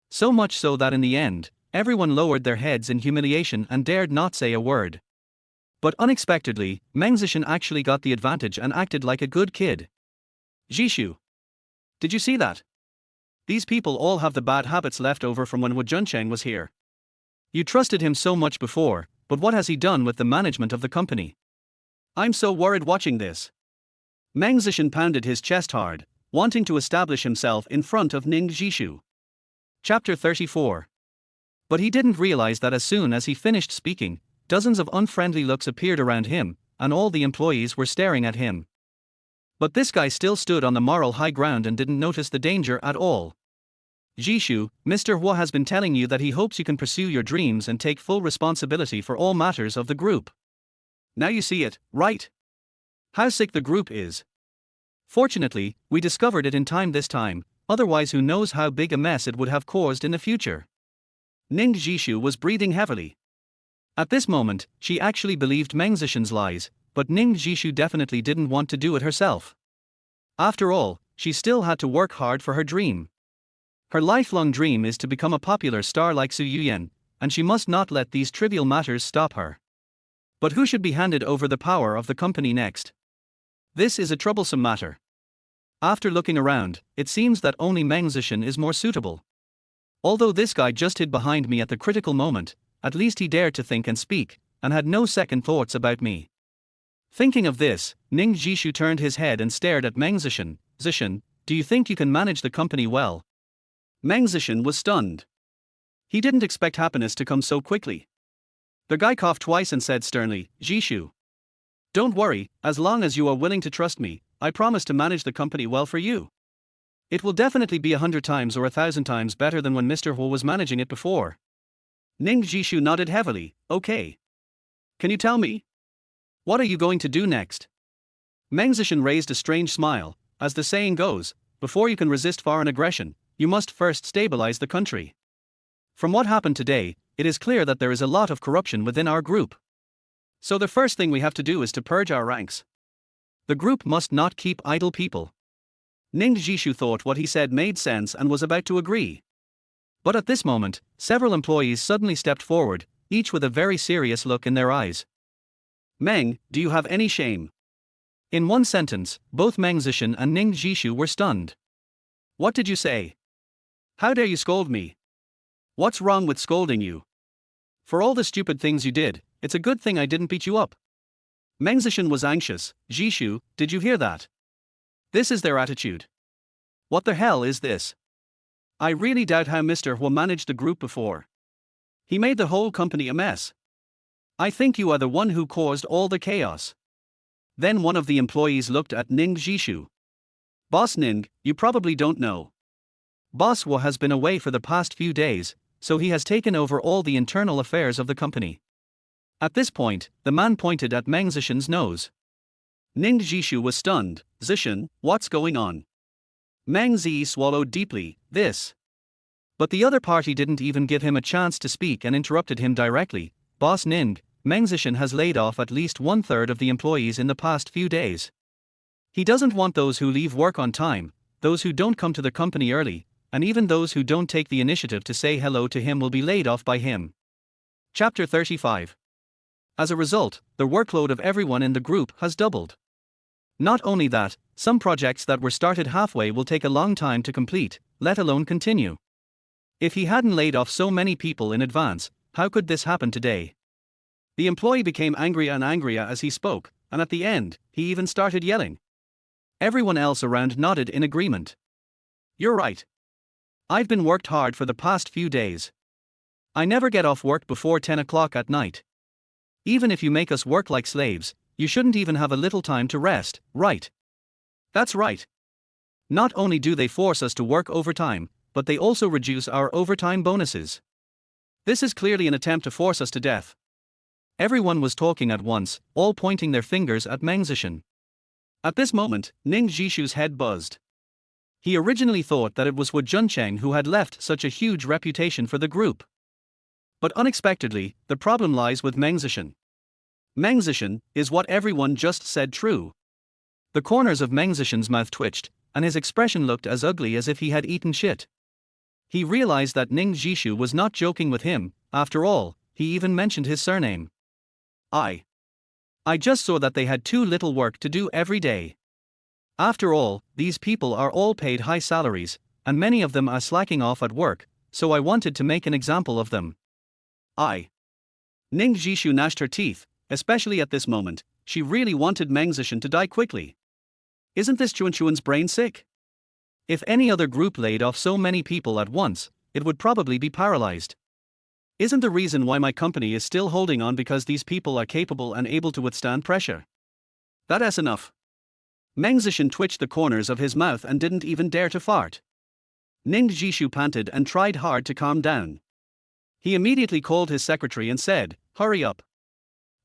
So much so that in the end, everyone lowered their heads in humiliation and dared not say a word. But unexpectedly, Meng Zesheng actually got the advantage and acted like a good kid. Zhishu. Did you see that? These people all have the bad habits left over from when Huo Junchen was here. You trusted him so much before, but what has he done with the management of the company? I'm so worried watching this. Meng Zesheng pounded his chest hard, wanting to establish himself in front of Ning Zhishu. Chapter 34. But he didn't realize that as soon as he finished speaking, dozens of unfriendly looks appeared around him, and all the employees were staring at him. But this guy still stood on the moral high ground and didn't notice the danger at all. Zhishu, Mr. Huo has been telling you that he hopes you can pursue your dreams and take full responsibility for all matters of the group. Now you see it, right? How sick the group is. Fortunately, we discovered it in time this time, otherwise who knows how big a mess it would have caused in the future. Ning Zhishu was breathing heavily. At this moment, she actually believed Meng Zesheng's lies, but Ning Zhishu definitely didn't want to do it herself. After all, she still had to work hard for her dream. Her lifelong dream is to become a popular star like Su Yuyan, and she must not let these trivial matters stop her. But who should be handed over the power of the company next? This is a troublesome matter. After looking around, it seems that only Meng Zesheng is more suitable. Although this guy just hid behind me at the critical moment, at least he dared to think and speak, and had no second thoughts about me. Thinking of this, Ning Zhishu turned his head and stared at Meng Zesheng. Zesheng, do you think you can manage the company well? Meng Zesheng was stunned. He didn't expect happiness to come so quickly. The guy coughed twice and said sternly, Zhishu. Don't worry, as long as you are willing to trust me, I promise to manage the company well for you. It will definitely be 100 times or 1,000 times better than when Mr. Huo was managing it before. Ning Zhishu nodded heavily. Okay. Can you tell me? What are you going to do next? Meng Zesheng raised a strange smile. As the saying goes, before you can resist foreign aggression, you must first stabilize the country. From what happened today, it is clear that there is a lot of corruption within our group. So the first thing we have to do is to purge our ranks. The group must not keep idle people. Ning Zhi thought what he said made sense and was about to agree. But at this moment, several employees suddenly stepped forward, each with a very serious look in their eyes. Meng, do you have any shame? In one sentence, both Meng Zesheng and Ning Zhi were stunned. What did you say? How dare you scold me? What's wrong with scolding you? For all the stupid things you did, it's a good thing I didn't beat you up. Meng Zesheng was anxious. Zhi, did you hear that? This is their attitude. What the hell is this? I really doubt how Mr. Huo managed the group before. He made the whole company a mess. I think you are the one who caused all the chaos. Then one of the employees looked at Ning Zhi. Boss Ning, you probably don't know. Boss Huo has been away for the past few days, so he has taken over all the internal affairs of the company. At this point, the man pointed at Meng Zesheng's nose. Ning Zhi was stunned. Zesheng, what's going on? Meng Zhi swallowed deeply. This. But the other party didn't even give him a chance to speak and interrupted him directly. Boss Ning, Meng Zesheng has laid off at least 1/3 of the employees in the past few days. He doesn't want those who leave work on time, those who don't come to the company early, and even those who don't take the initiative to say hello to him will be laid off by him. Chapter 35. As a result, the workload of everyone in the group has doubled. Not only that, some projects that were started halfway will take a long time to complete, let alone continue. If he hadn't laid off so many people in advance, how could this happen today? The employee became angrier and angrier as he spoke, and at the end, he even started yelling. Everyone else around nodded in agreement. You're right. I've been worked hard for the past few days. I never get off work before 10 o'clock at night. Even if you make us work like slaves, you shouldn't even have a little time to rest, right? That's right. Not only do they force us to work overtime, but they also reduce our overtime bonuses. This is clearly an attempt to force us to death. Everyone was talking at once, all pointing their fingers at Meng Zesheng. At this moment, Ning Zhi's head buzzed. He originally thought that it was Huo Junchen who had left such a huge reputation for the group. But unexpectedly, the problem lies with Meng Zesheng. Meng Zesheng, is what everyone just said true? The corners of Meng Zesheng's mouth twitched, and his expression looked as ugly as if he had eaten shit. He realized that Ning Zhi was not joking with him. After all, he even mentioned his surname. I just saw that they had too little work to do every day. After all, these people are all paid high salaries, and many of them are slacking off at work, so I wanted to make an example of them. Ning Zhi gnashed her teeth, especially at this moment. She really wanted Meng Zesheng to die quickly. Isn't this Huo Junchen's brain sick? If any other group laid off so many people at once, it would probably be paralyzed. Isn't the reason why my company is still holding on because these people are capable and able to withstand pressure? That's enough. Meng Zesheng twitched the corners of his mouth and didn't even dare to fart. Ning Zhi panted and tried hard to calm down. He immediately called his secretary and said, "Hurry up.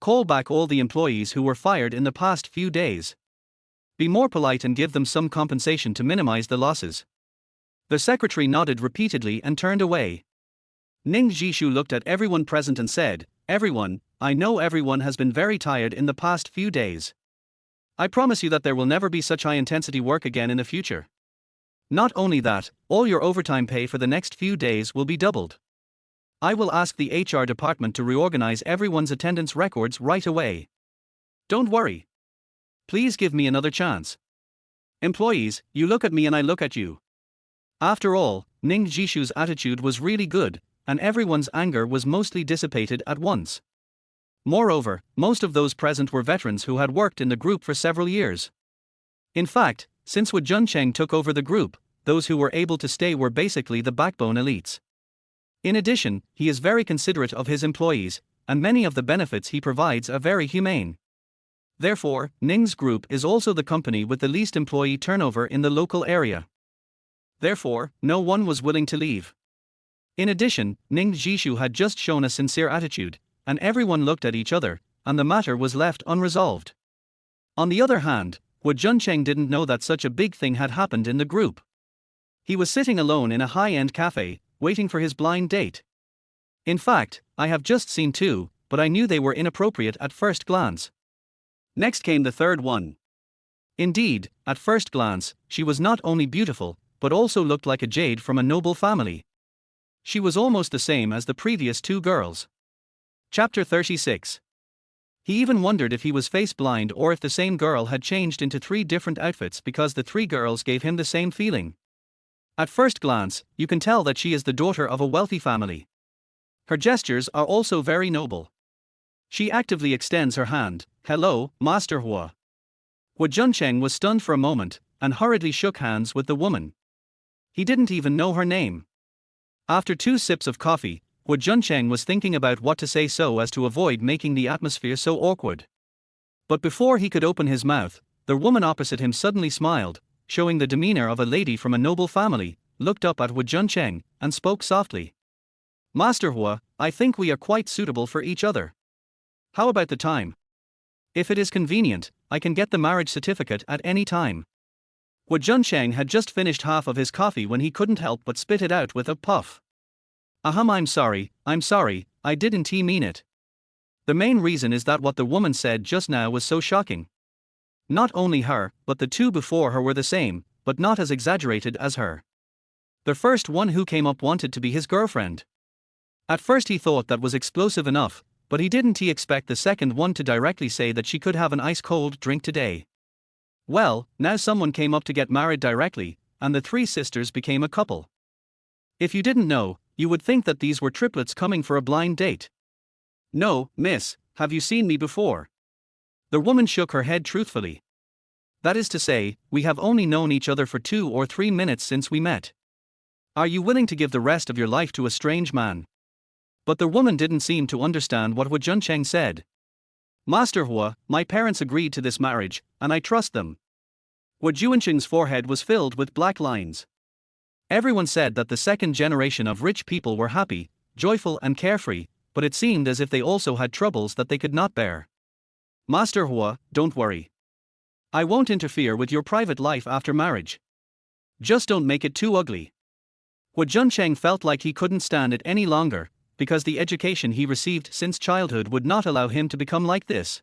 Call back all the employees who were fired in the past few days. Be more polite and give them some compensation to minimize the losses." The secretary nodded repeatedly and turned away. Ning Zhi looked at everyone present and said, "Everyone, I know everyone has been very tired in the past few days. I promise you that there will never be such high-intensity work again in the future. Not only that, all your overtime pay for the next few days will be doubled. I will ask the HR department to reorganize everyone's attendance records right away. Don't worry. Please give me another chance. Employees, you look at me and I look at you." After all, Ning Zhi's attitude was really good, and everyone's anger was mostly dissipated at once. Moreover, most of those present were veterans who had worked in the group for several years. In fact, since Huo Junchen took over the group, those who were able to stay were basically the backbone elites. In addition, he is very considerate of his employees, and many of the benefits he provides are very humane. Therefore, Ning's group is also the company with the least employee turnover in the local area. Therefore, no one was willing to leave. In addition, Ning Zhi had just shown a sincere attitude, and everyone looked at each other, and the matter was left unresolved. On the other hand, Huo Junchen didn't know that such a big thing had happened in the group. He was sitting alone in a high-end cafe, waiting for his blind date. In fact, I have just seen two, but I knew they were inappropriate at first glance. Next came the third one. Indeed, at first glance, she was not only beautiful, but also looked like a jade from a noble family. She was almost the same as the previous two girls. Chapter 36. He even wondered if he was face blind or if the same girl had changed into three different outfits because the three girls gave him the same feeling. At first glance, you can tell that she is the daughter of a wealthy family. Her gestures are also very noble. She actively extends her hand. "Hello, Master Huo." Huo Junchen was stunned for a moment, and hurriedly shook hands with the woman. He didn't even know her name. After 2 sips of coffee, Huo Junchen was thinking about what to say so as to avoid making the atmosphere so awkward. But before he could open his mouth, the woman opposite him suddenly smiled, showing the demeanor of a lady from a noble family, looked up at Huo Junchen, and spoke softly. "Master Huo, I think we are quite suitable for each other. How about the time? If it is convenient, I can get the marriage certificate at any time." Huo Junchen had just finished half of his coffee when he couldn't help but spit it out with a puff. I'm sorry, I didn't mean it. The main reason is that what the woman said just now was so shocking. Not only her, but the two before her were the same, but not as exaggerated as her. The first one who came up wanted to be his girlfriend. At first he thought that was explosive enough, but he didn't expect the second one to directly say that she could have an ice-cold drink today. Well, now someone came up to get married directly, and the three sisters became a couple. If you didn't know, you would think that these were triplets coming for a blind date. "No, miss, have you seen me before?" The woman shook her head truthfully. "That is to say, we have only known each other for 2 or 3 minutes since we met. Are you willing to give the rest of your life to a strange man?" But the woman didn't seem to understand what Huo Junchen said. "Master Huo, my parents agreed to this marriage, and I trust them." Huo Junchen's forehead was filled with black lines. Everyone said that the second generation of rich people were happy, joyful and carefree, but it seemed as if they also had troubles that they could not bear. "Master Huo, don't worry. I won't interfere with your private life after marriage. Just don't make it too ugly." Huo Junchen felt like he couldn't stand it any longer, because the education he received since childhood would not allow him to become like this.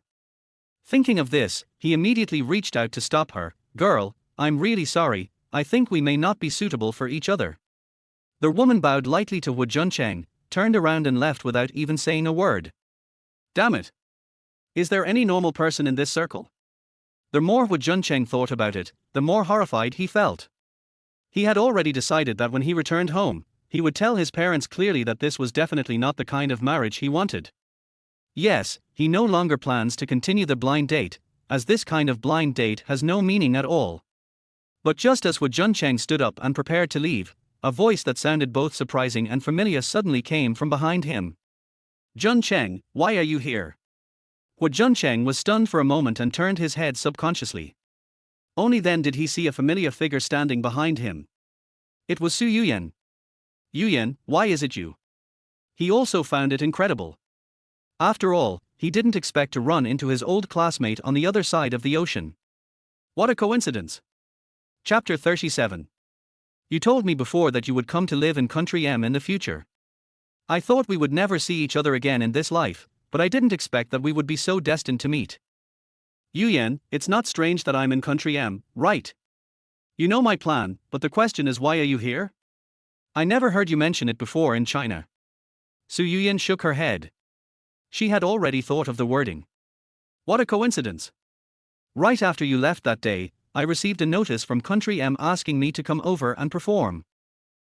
Thinking of this, he immediately reached out to stop her. "Girl, I'm really sorry, I think we may not be suitable for each other." The woman bowed lightly to Huo Junchen, turned around and left without even saying a word. Damn it! Is there any normal person in this circle? The more Huo Junchen thought about it, the more horrified he felt. He had already decided that when he returned home, he would tell his parents clearly that this was definitely not the kind of marriage he wanted. Yes, he no longer plans to continue the blind date, as this kind of blind date has no meaning at all. But just as Huo Junchen stood up and prepared to leave, a voice that sounded both surprising and familiar suddenly came from behind him. "Junchen, why are you here?" Huo Junchen was stunned for a moment and turned his head subconsciously. Only then did he see a familiar figure standing behind him. It was Su Yuyan. "Yuyan, why is it you?" He also found it incredible. After all, he didn't expect to run into his old classmate on the other side of the ocean. What a coincidence. Chapter 37. You told me before that you would come to live in Country M in the future. I thought we would never see each other again in this life, but I didn't expect that we would be so destined to meet. Yuyan, it's not strange that I'm in Country M, right? You know my plan, but the question is, why are you here? I never heard you mention it before in China. Su Yuyan shook her head. She had already thought of the wording. What a coincidence. Right after you left that day, I received a notice from Country M asking me to come over and perform.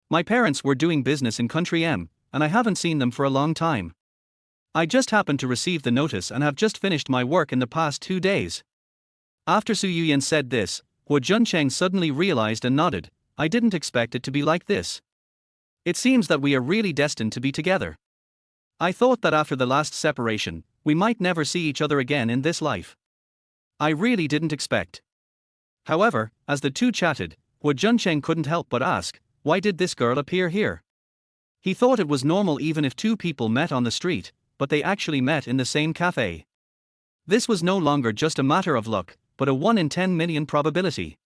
My parents were doing business in Country M, and I haven't seen them for a long time. I just happened to receive the notice and have just finished my work in the past 2 days. After Su Yuyan said this, Huo Junchen suddenly realized and nodded. I didn't expect it to be like this. It seems that we are really destined to be together. I thought that after the last separation, we might never see each other again in this life. I really didn't expect. However, as the two chatted, Huo Junchen couldn't help but ask, why did this girl appear here? He thought it was normal even if two people met on the street, but they actually met in the same cafe. This was no longer just a matter of luck, but a 1 in 10 million probability.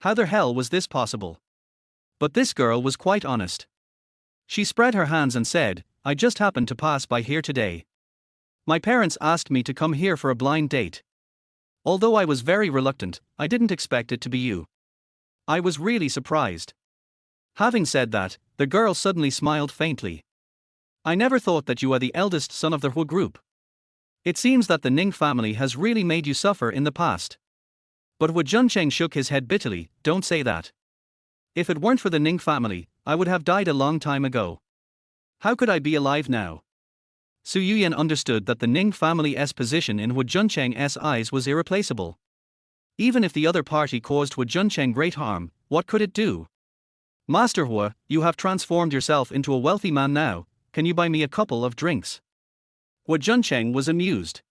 How the hell was this possible? But this girl was quite honest. She spread her hands and said, I just happened to pass by here today. My parents asked me to come here for a blind date. Although I was very reluctant, I didn't expect it to be you. I was really surprised. Having said that, the girl suddenly smiled faintly. I never thought that you are the eldest son of the Huo group. It seems that the Ning family has really made you suffer in the past. But Huo Junchen shook his head bitterly. Don't say that. If it weren't for the Ning family, I would have died a long time ago. How could I be alive now? Su Yuyan understood that the Ning family's position in Huo Juncheng's eyes was irreplaceable. Even if the other party caused Huo Juncheng great harm, what could it do? Master Huo, you have transformed yourself into a wealthy man now. Can you buy me a couple of drinks? Huo Juncheng was amused.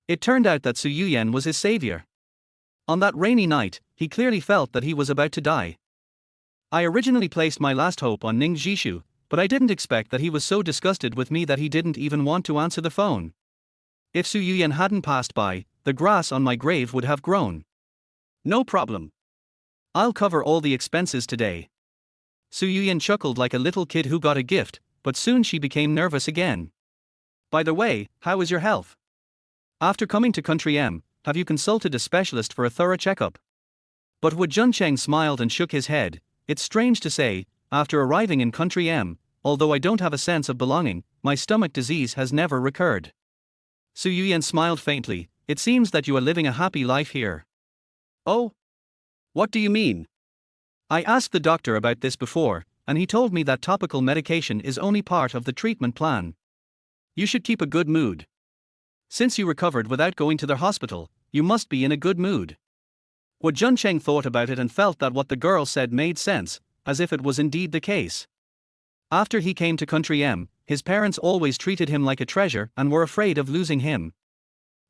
It turned out that Su Yuyan was his savior. On that rainy night, he clearly felt that he was about to die. I originally placed my last hope on Ning Zhi, but I didn't expect that he was so disgusted with me that he didn't even want to answer the phone. If Su Yuyan hadn't passed by, the grass on my grave would have grown. No problem. I'll cover all the expenses today. Su Yuyan chuckled like a little kid who got a gift, but soon she became nervous again. By the way, how is your health? After coming to Country M, have you consulted a specialist for a thorough checkup? But Huo Juncheng smiled and shook his head. It's strange to say, after arriving in Country M, although I don't have a sense of belonging, my stomach disease has never recurred. Su Yuyan smiled faintly. It seems that you are living a happy life here. Oh? What do you mean? I asked the doctor about this before, and he told me that topical medication is only part of the treatment plan. You should keep a good mood. Since you recovered without going to the hospital, you must be in a good mood. Huo Juncheng thought about it and felt that what the girl said made sense, as if it was indeed the case. After he came to Country M, his parents always treated him like a treasure and were afraid of losing him.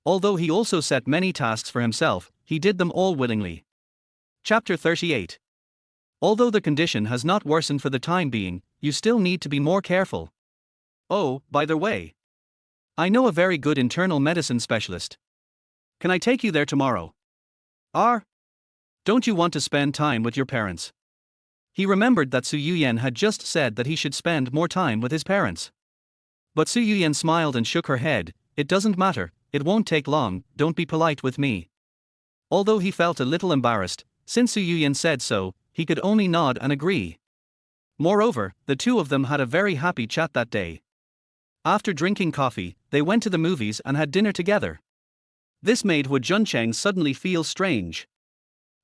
Although he also set many tasks for himself, he did them all willingly. Chapter 38. Although the condition has not worsened for the time being, you still need to be more careful. Oh, by the way, I know a very good internal medicine specialist. Can I take you there tomorrow? Don't you want to spend time with your parents? He remembered that Su Yuyan had just said that he should spend more time with his parents. But Su Yuyan smiled and shook her head. It doesn't matter, it won't take long, don't be polite with me. Although he felt a little embarrassed, since Su Yuyan said so, he could only nod and agree. Moreover, the two of them had a very happy chat that day. After drinking coffee, they went to the movies and had dinner together. This made Huo Juncheng suddenly feel strange.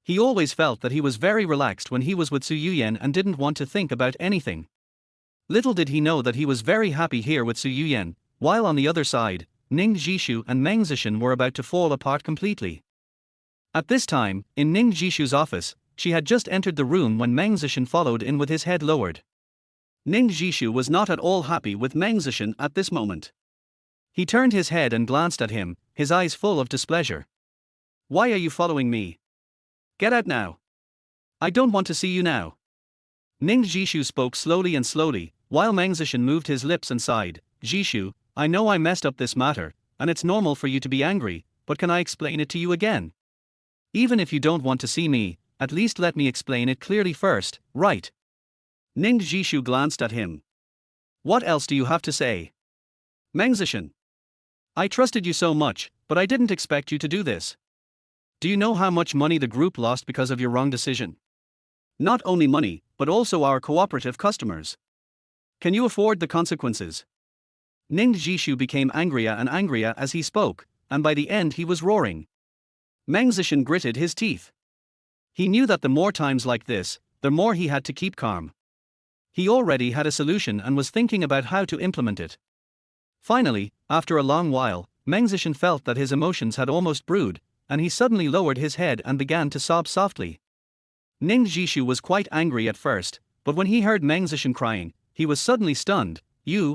He always felt that he was very relaxed when he was with Su Yuyan and didn't want to think about anything. Little did he know that he was very happy here with Su Yuyan, while on the other side, Ning Zhi and Meng Zesheng were about to fall apart completely. At this time, in Ning Zhi's office, she had just entered the room when Meng Zesheng followed in with his head lowered. Ning Zhi was not at all happy with Meng Zesheng at this moment. He turned his head and glanced at him, his eyes full of displeasure. Why are you following me? Get out now. I don't want to see you now. Ning Zhi spoke slowly, while Meng Zesheng moved his lips and sighed. Zhi, I know I messed up this matter, and it's normal for you to be angry, but can I explain it to you again? Even if you don't want to see me, at least let me explain it clearly first, right? Ning Zhi glanced at him. What else do you have to say? Meng Zesheng, I trusted you so much, but I didn't expect you to do this. Do you know how much money the group lost because of your wrong decision? Not only money, but also our cooperative customers. Can you afford the consequences? Ning Zhi became angrier and angrier as he spoke, and by the end he was roaring. Meng Zesheng gritted his teeth. He knew that the more times like this, the more he had to keep calm. He already had a solution and was thinking about how to implement it. Finally, after a long while, Meng Zesheng felt that his emotions had almost brewed, and he suddenly lowered his head and began to sob softly. Ning Zhi was quite angry at first, but when he heard Meng Zesheng crying, he was suddenly stunned.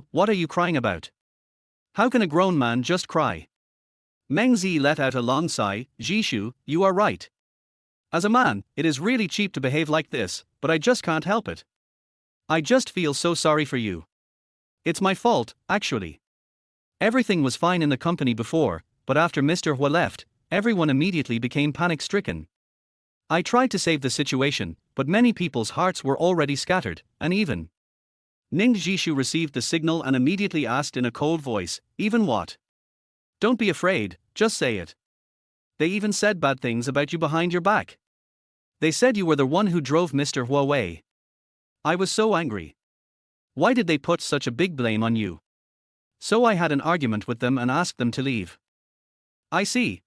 What are you crying about? How can a grown man just cry? Meng Zhi let out a long sigh. Zhi, you are right. As a man, it is really cheap to behave like this, but I just can't help it. I just feel so sorry for you. It's my fault, actually. Everything was fine in the company before, but after Mr. Huo left, everyone immediately became panic-stricken. I tried to save the situation, but many people's hearts were already scattered, and even. Ning Zhi received the signal and immediately asked in a cold voice, even what? Don't be afraid, just say it. They even said bad things about you behind your back. They said you were the one who drove Mr. Huo away. I was so angry. Why did they put such a big blame on you? So I had an argument with them and asked them to leave. I see.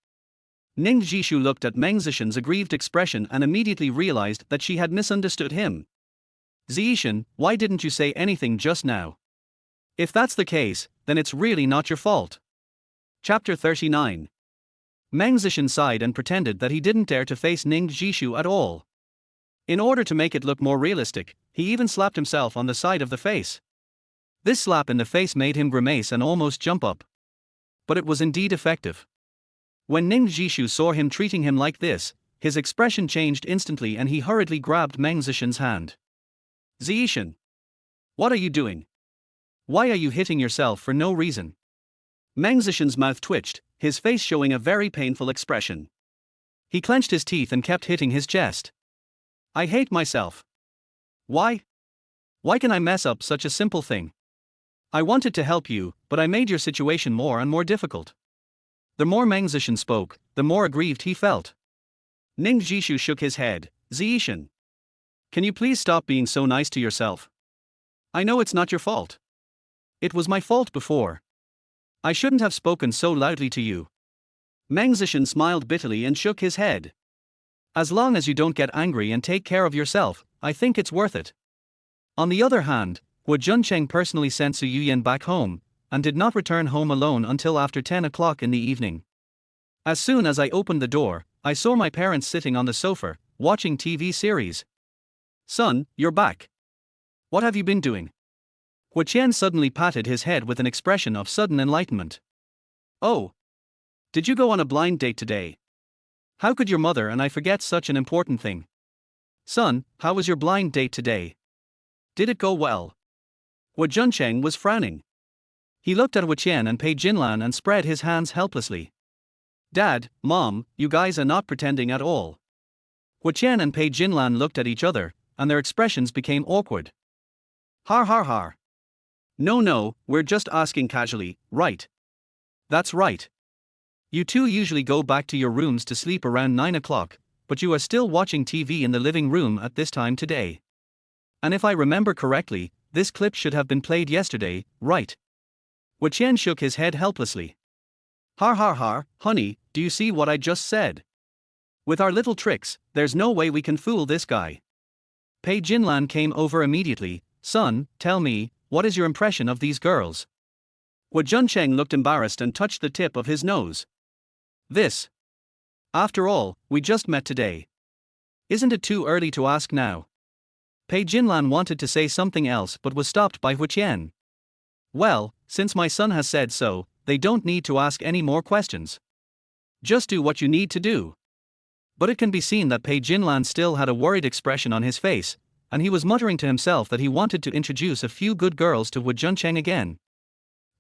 Ning Zhi looked at Meng Zesheng's aggrieved expression and immediately realized that she had misunderstood him. Zesheng, why didn't you say anything just now? If that's the case, then it's really not your fault. Chapter 39. Meng Zesheng sighed and pretended that he didn't dare to face Ning Zhi at all. In order to make it look more realistic, he even slapped himself on the side of the face. This slap in the face made him grimace and almost jump up. But it was indeed effective. When Ning Zhi saw him treating him like this, his expression changed instantly and he hurriedly grabbed Meng Zesheng's hand. Zesheng, what are you doing? Why are you hitting yourself for no reason? Meng Zesheng's mouth twitched, his face showing a very painful expression. He clenched his teeth and kept hitting his chest. I hate myself. Why? Why can I mess up such a simple thing? I wanted to help you, but I made your situation more and more difficult. The more Meng Zesheng spoke, the more aggrieved he felt. Ning Zhi shook his head. Zesheng, can you please stop being so nice to yourself? I know it's not your fault. It was my fault before. I shouldn't have spoken so loudly to you. Meng Zesheng smiled bitterly and shook his head. As long as you don't get angry and take care of yourself, I think it's worth it. On the other hand, Huo Junchen personally sent Su Yuyan back home, and did not return home alone until after 10 o'clock in the evening. As soon as I opened the door, I saw my parents sitting on the sofa, watching TV series. Son, you're back. What have you been doing? Huo Qian suddenly patted his head with an expression of sudden enlightenment. Oh. Did you go on a blind date today? How could your mother and I forget such an important thing? Son, how was your blind date today? Did it go well? Huo Junchen was frowning. He looked at Huo Qian and Pei Jinlan and spread his hands helplessly. Dad, Mom, you guys are not pretending at all. Huo Qian and Pei Jinlan looked at each other, and their expressions became awkward. Har har har. No, we're just asking casually, right? That's right. You two usually go back to your rooms to sleep around 9 o'clock, but you are still watching TV in the living room at this time today. And if I remember correctly, this clip should have been played yesterday, right? Huo Qian shook his head helplessly. Har har har, honey, do you see what I just said? With our little tricks, there's no way we can fool this guy. Pei Jinlan came over immediately. Son, tell me, what is your impression of these girls? Huo Junchen looked embarrassed and touched the tip of his nose. This. After all, we just met today. Isn't it too early to ask now? Pei Jinlan wanted to say something else but was stopped by Huo Qian. Well, since my son has said so, they don't need to ask any more questions. Just do what you need to do. But it can be seen that Pei Jinlan still had a worried expression on his face, and he was muttering to himself that he wanted to introduce a few good girls to Huo Junchen again.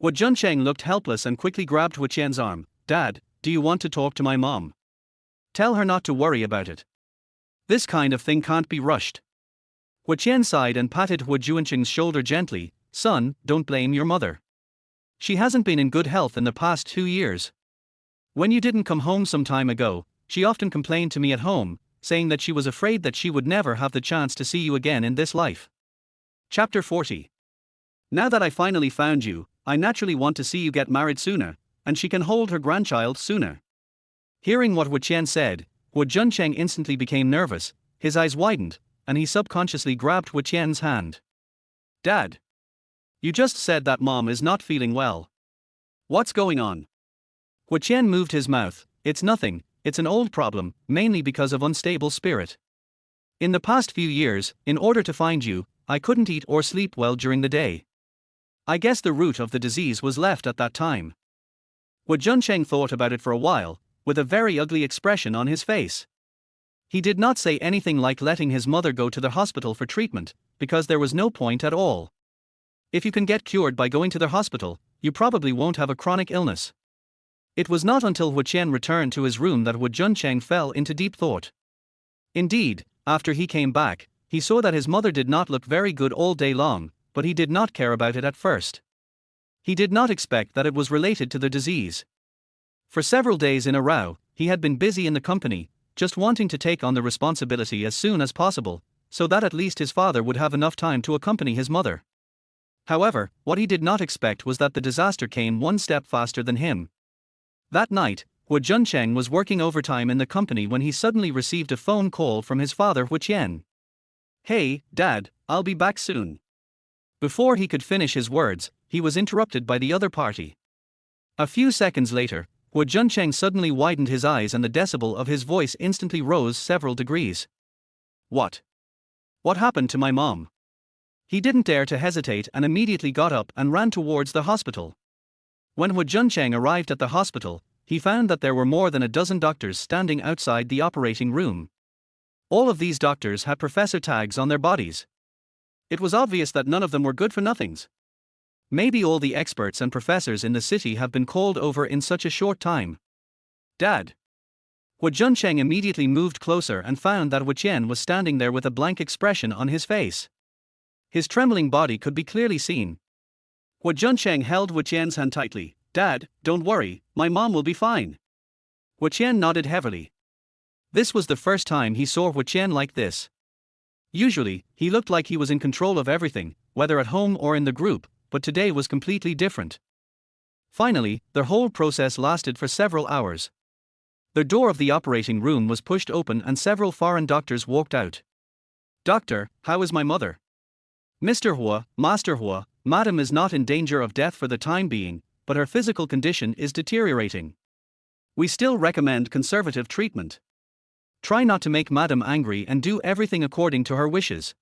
Huo Junchen looked helpless and quickly grabbed Huo Qian's arm. Dad, do you want to talk to my mom? Tell her not to worry about it. This kind of thing can't be rushed. Huo Qian sighed and patted Huo Junchen's shoulder gently. Son, don't blame your mother. She hasn't been in good health in the past 2 years. When you didn't come home some time ago, she often complained to me at home, saying that she was afraid that she would never have the chance to see you again in this life. Chapter 40. Now that I finally found you, I naturally want to see you get married sooner, and she can hold her grandchild sooner. Hearing what Huo Qian said, Huo Junchen instantly became nervous, his eyes widened, and he subconsciously grabbed Huo Qian's hand. Dad. You just said that Mom is not feeling well. What's going on? Huo Qian moved his mouth. It's nothing, it's an old problem, mainly because of unstable spirit. In the past few years, in order to find you, I couldn't eat or sleep well during the day. I guess the root of the disease was left at that time. Huo Junchen thought about it for a while, with a very ugly expression on his face. He did not say anything like letting his mother go to the hospital for treatment, because there was no point at all. If you can get cured by going to the hospital, you probably won't have a chronic illness. It was not until Huo Qian returned to his room that Huo Junchen fell into deep thought. Indeed, after he came back, he saw that his mother did not look very good all day long, but he did not care about it at first. He did not expect that it was related to the disease. For several days in a row, he had been busy in the company, just wanting to take on the responsibility as soon as possible, so that at least his father would have enough time to accompany his mother. However, what he did not expect was that the disaster came one step faster than him. That night, Huo Junchen was working overtime in the company when he suddenly received a phone call from his father Huo Qian. "Hey, Dad, I'll be back soon." Before he could finish his words, he was interrupted by the other party. A few seconds later, Huo Junchen suddenly widened his eyes and the decibel of his voice instantly rose several degrees. "What? What happened to my mom?" He didn't dare to hesitate and immediately got up and ran towards the hospital. When Huo Junchen arrived at the hospital, he found that there were more than a dozen doctors standing outside the operating room. All of these doctors had professor tags on their bodies. It was obvious that none of them were good-for-nothings. Maybe all the experts and professors in the city have been called over in such a short time. "Dad." Huo Junchen immediately moved closer and found that Huo Qian was standing there with a blank expression on his face. His trembling body could be clearly seen. Huo Junchen held Huo Qian's hand tightly. "Dad, don't worry, my mom will be fine." Huo Qian nodded heavily. This was the first time he saw Huo Qian like this. Usually, he looked like he was in control of everything, whether at home or in the group, but today was completely different. Finally, the whole process lasted for several hours. The door of the operating room was pushed open and several foreign doctors walked out. "Doctor, how is my mother?" "Mr. Huo, Master Huo, Madam is not in danger of death for the time being, but her physical condition is deteriorating. We still recommend conservative treatment. Try not to make Madam angry and do everything according to her wishes.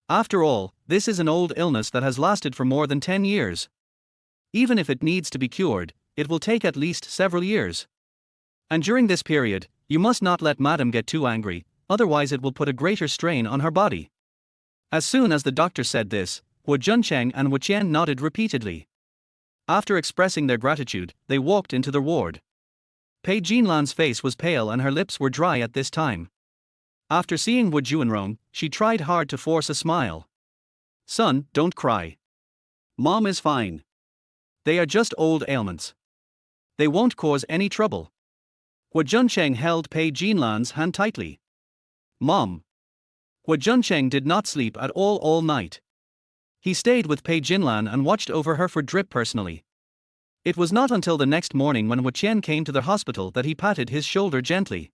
After all, this is an old illness that has lasted for more than 10 years. Even if it needs to be cured, it will take at least several years. And during this period, you must not let Madam get too angry, otherwise it will put a greater strain on her body." As soon as the doctor said this, Huo Junchen and Huo Qian nodded repeatedly. After expressing their gratitude, they walked into the ward. Pei Jinlan's face was pale and her lips were dry at this time. After seeing Huo Junrong, she tried hard to force a smile. "Son, don't cry. Mom is fine. They are just old ailments. They won't cause any trouble." Huo Junchen held Pei Jinlan's hand tightly. "Mom." Huo Junchen did not sleep at all night. He stayed with Pei Jinlan and watched over her for drip personally. It was not until the next morning when Huo Qian came to the hospital that he patted his shoulder gently.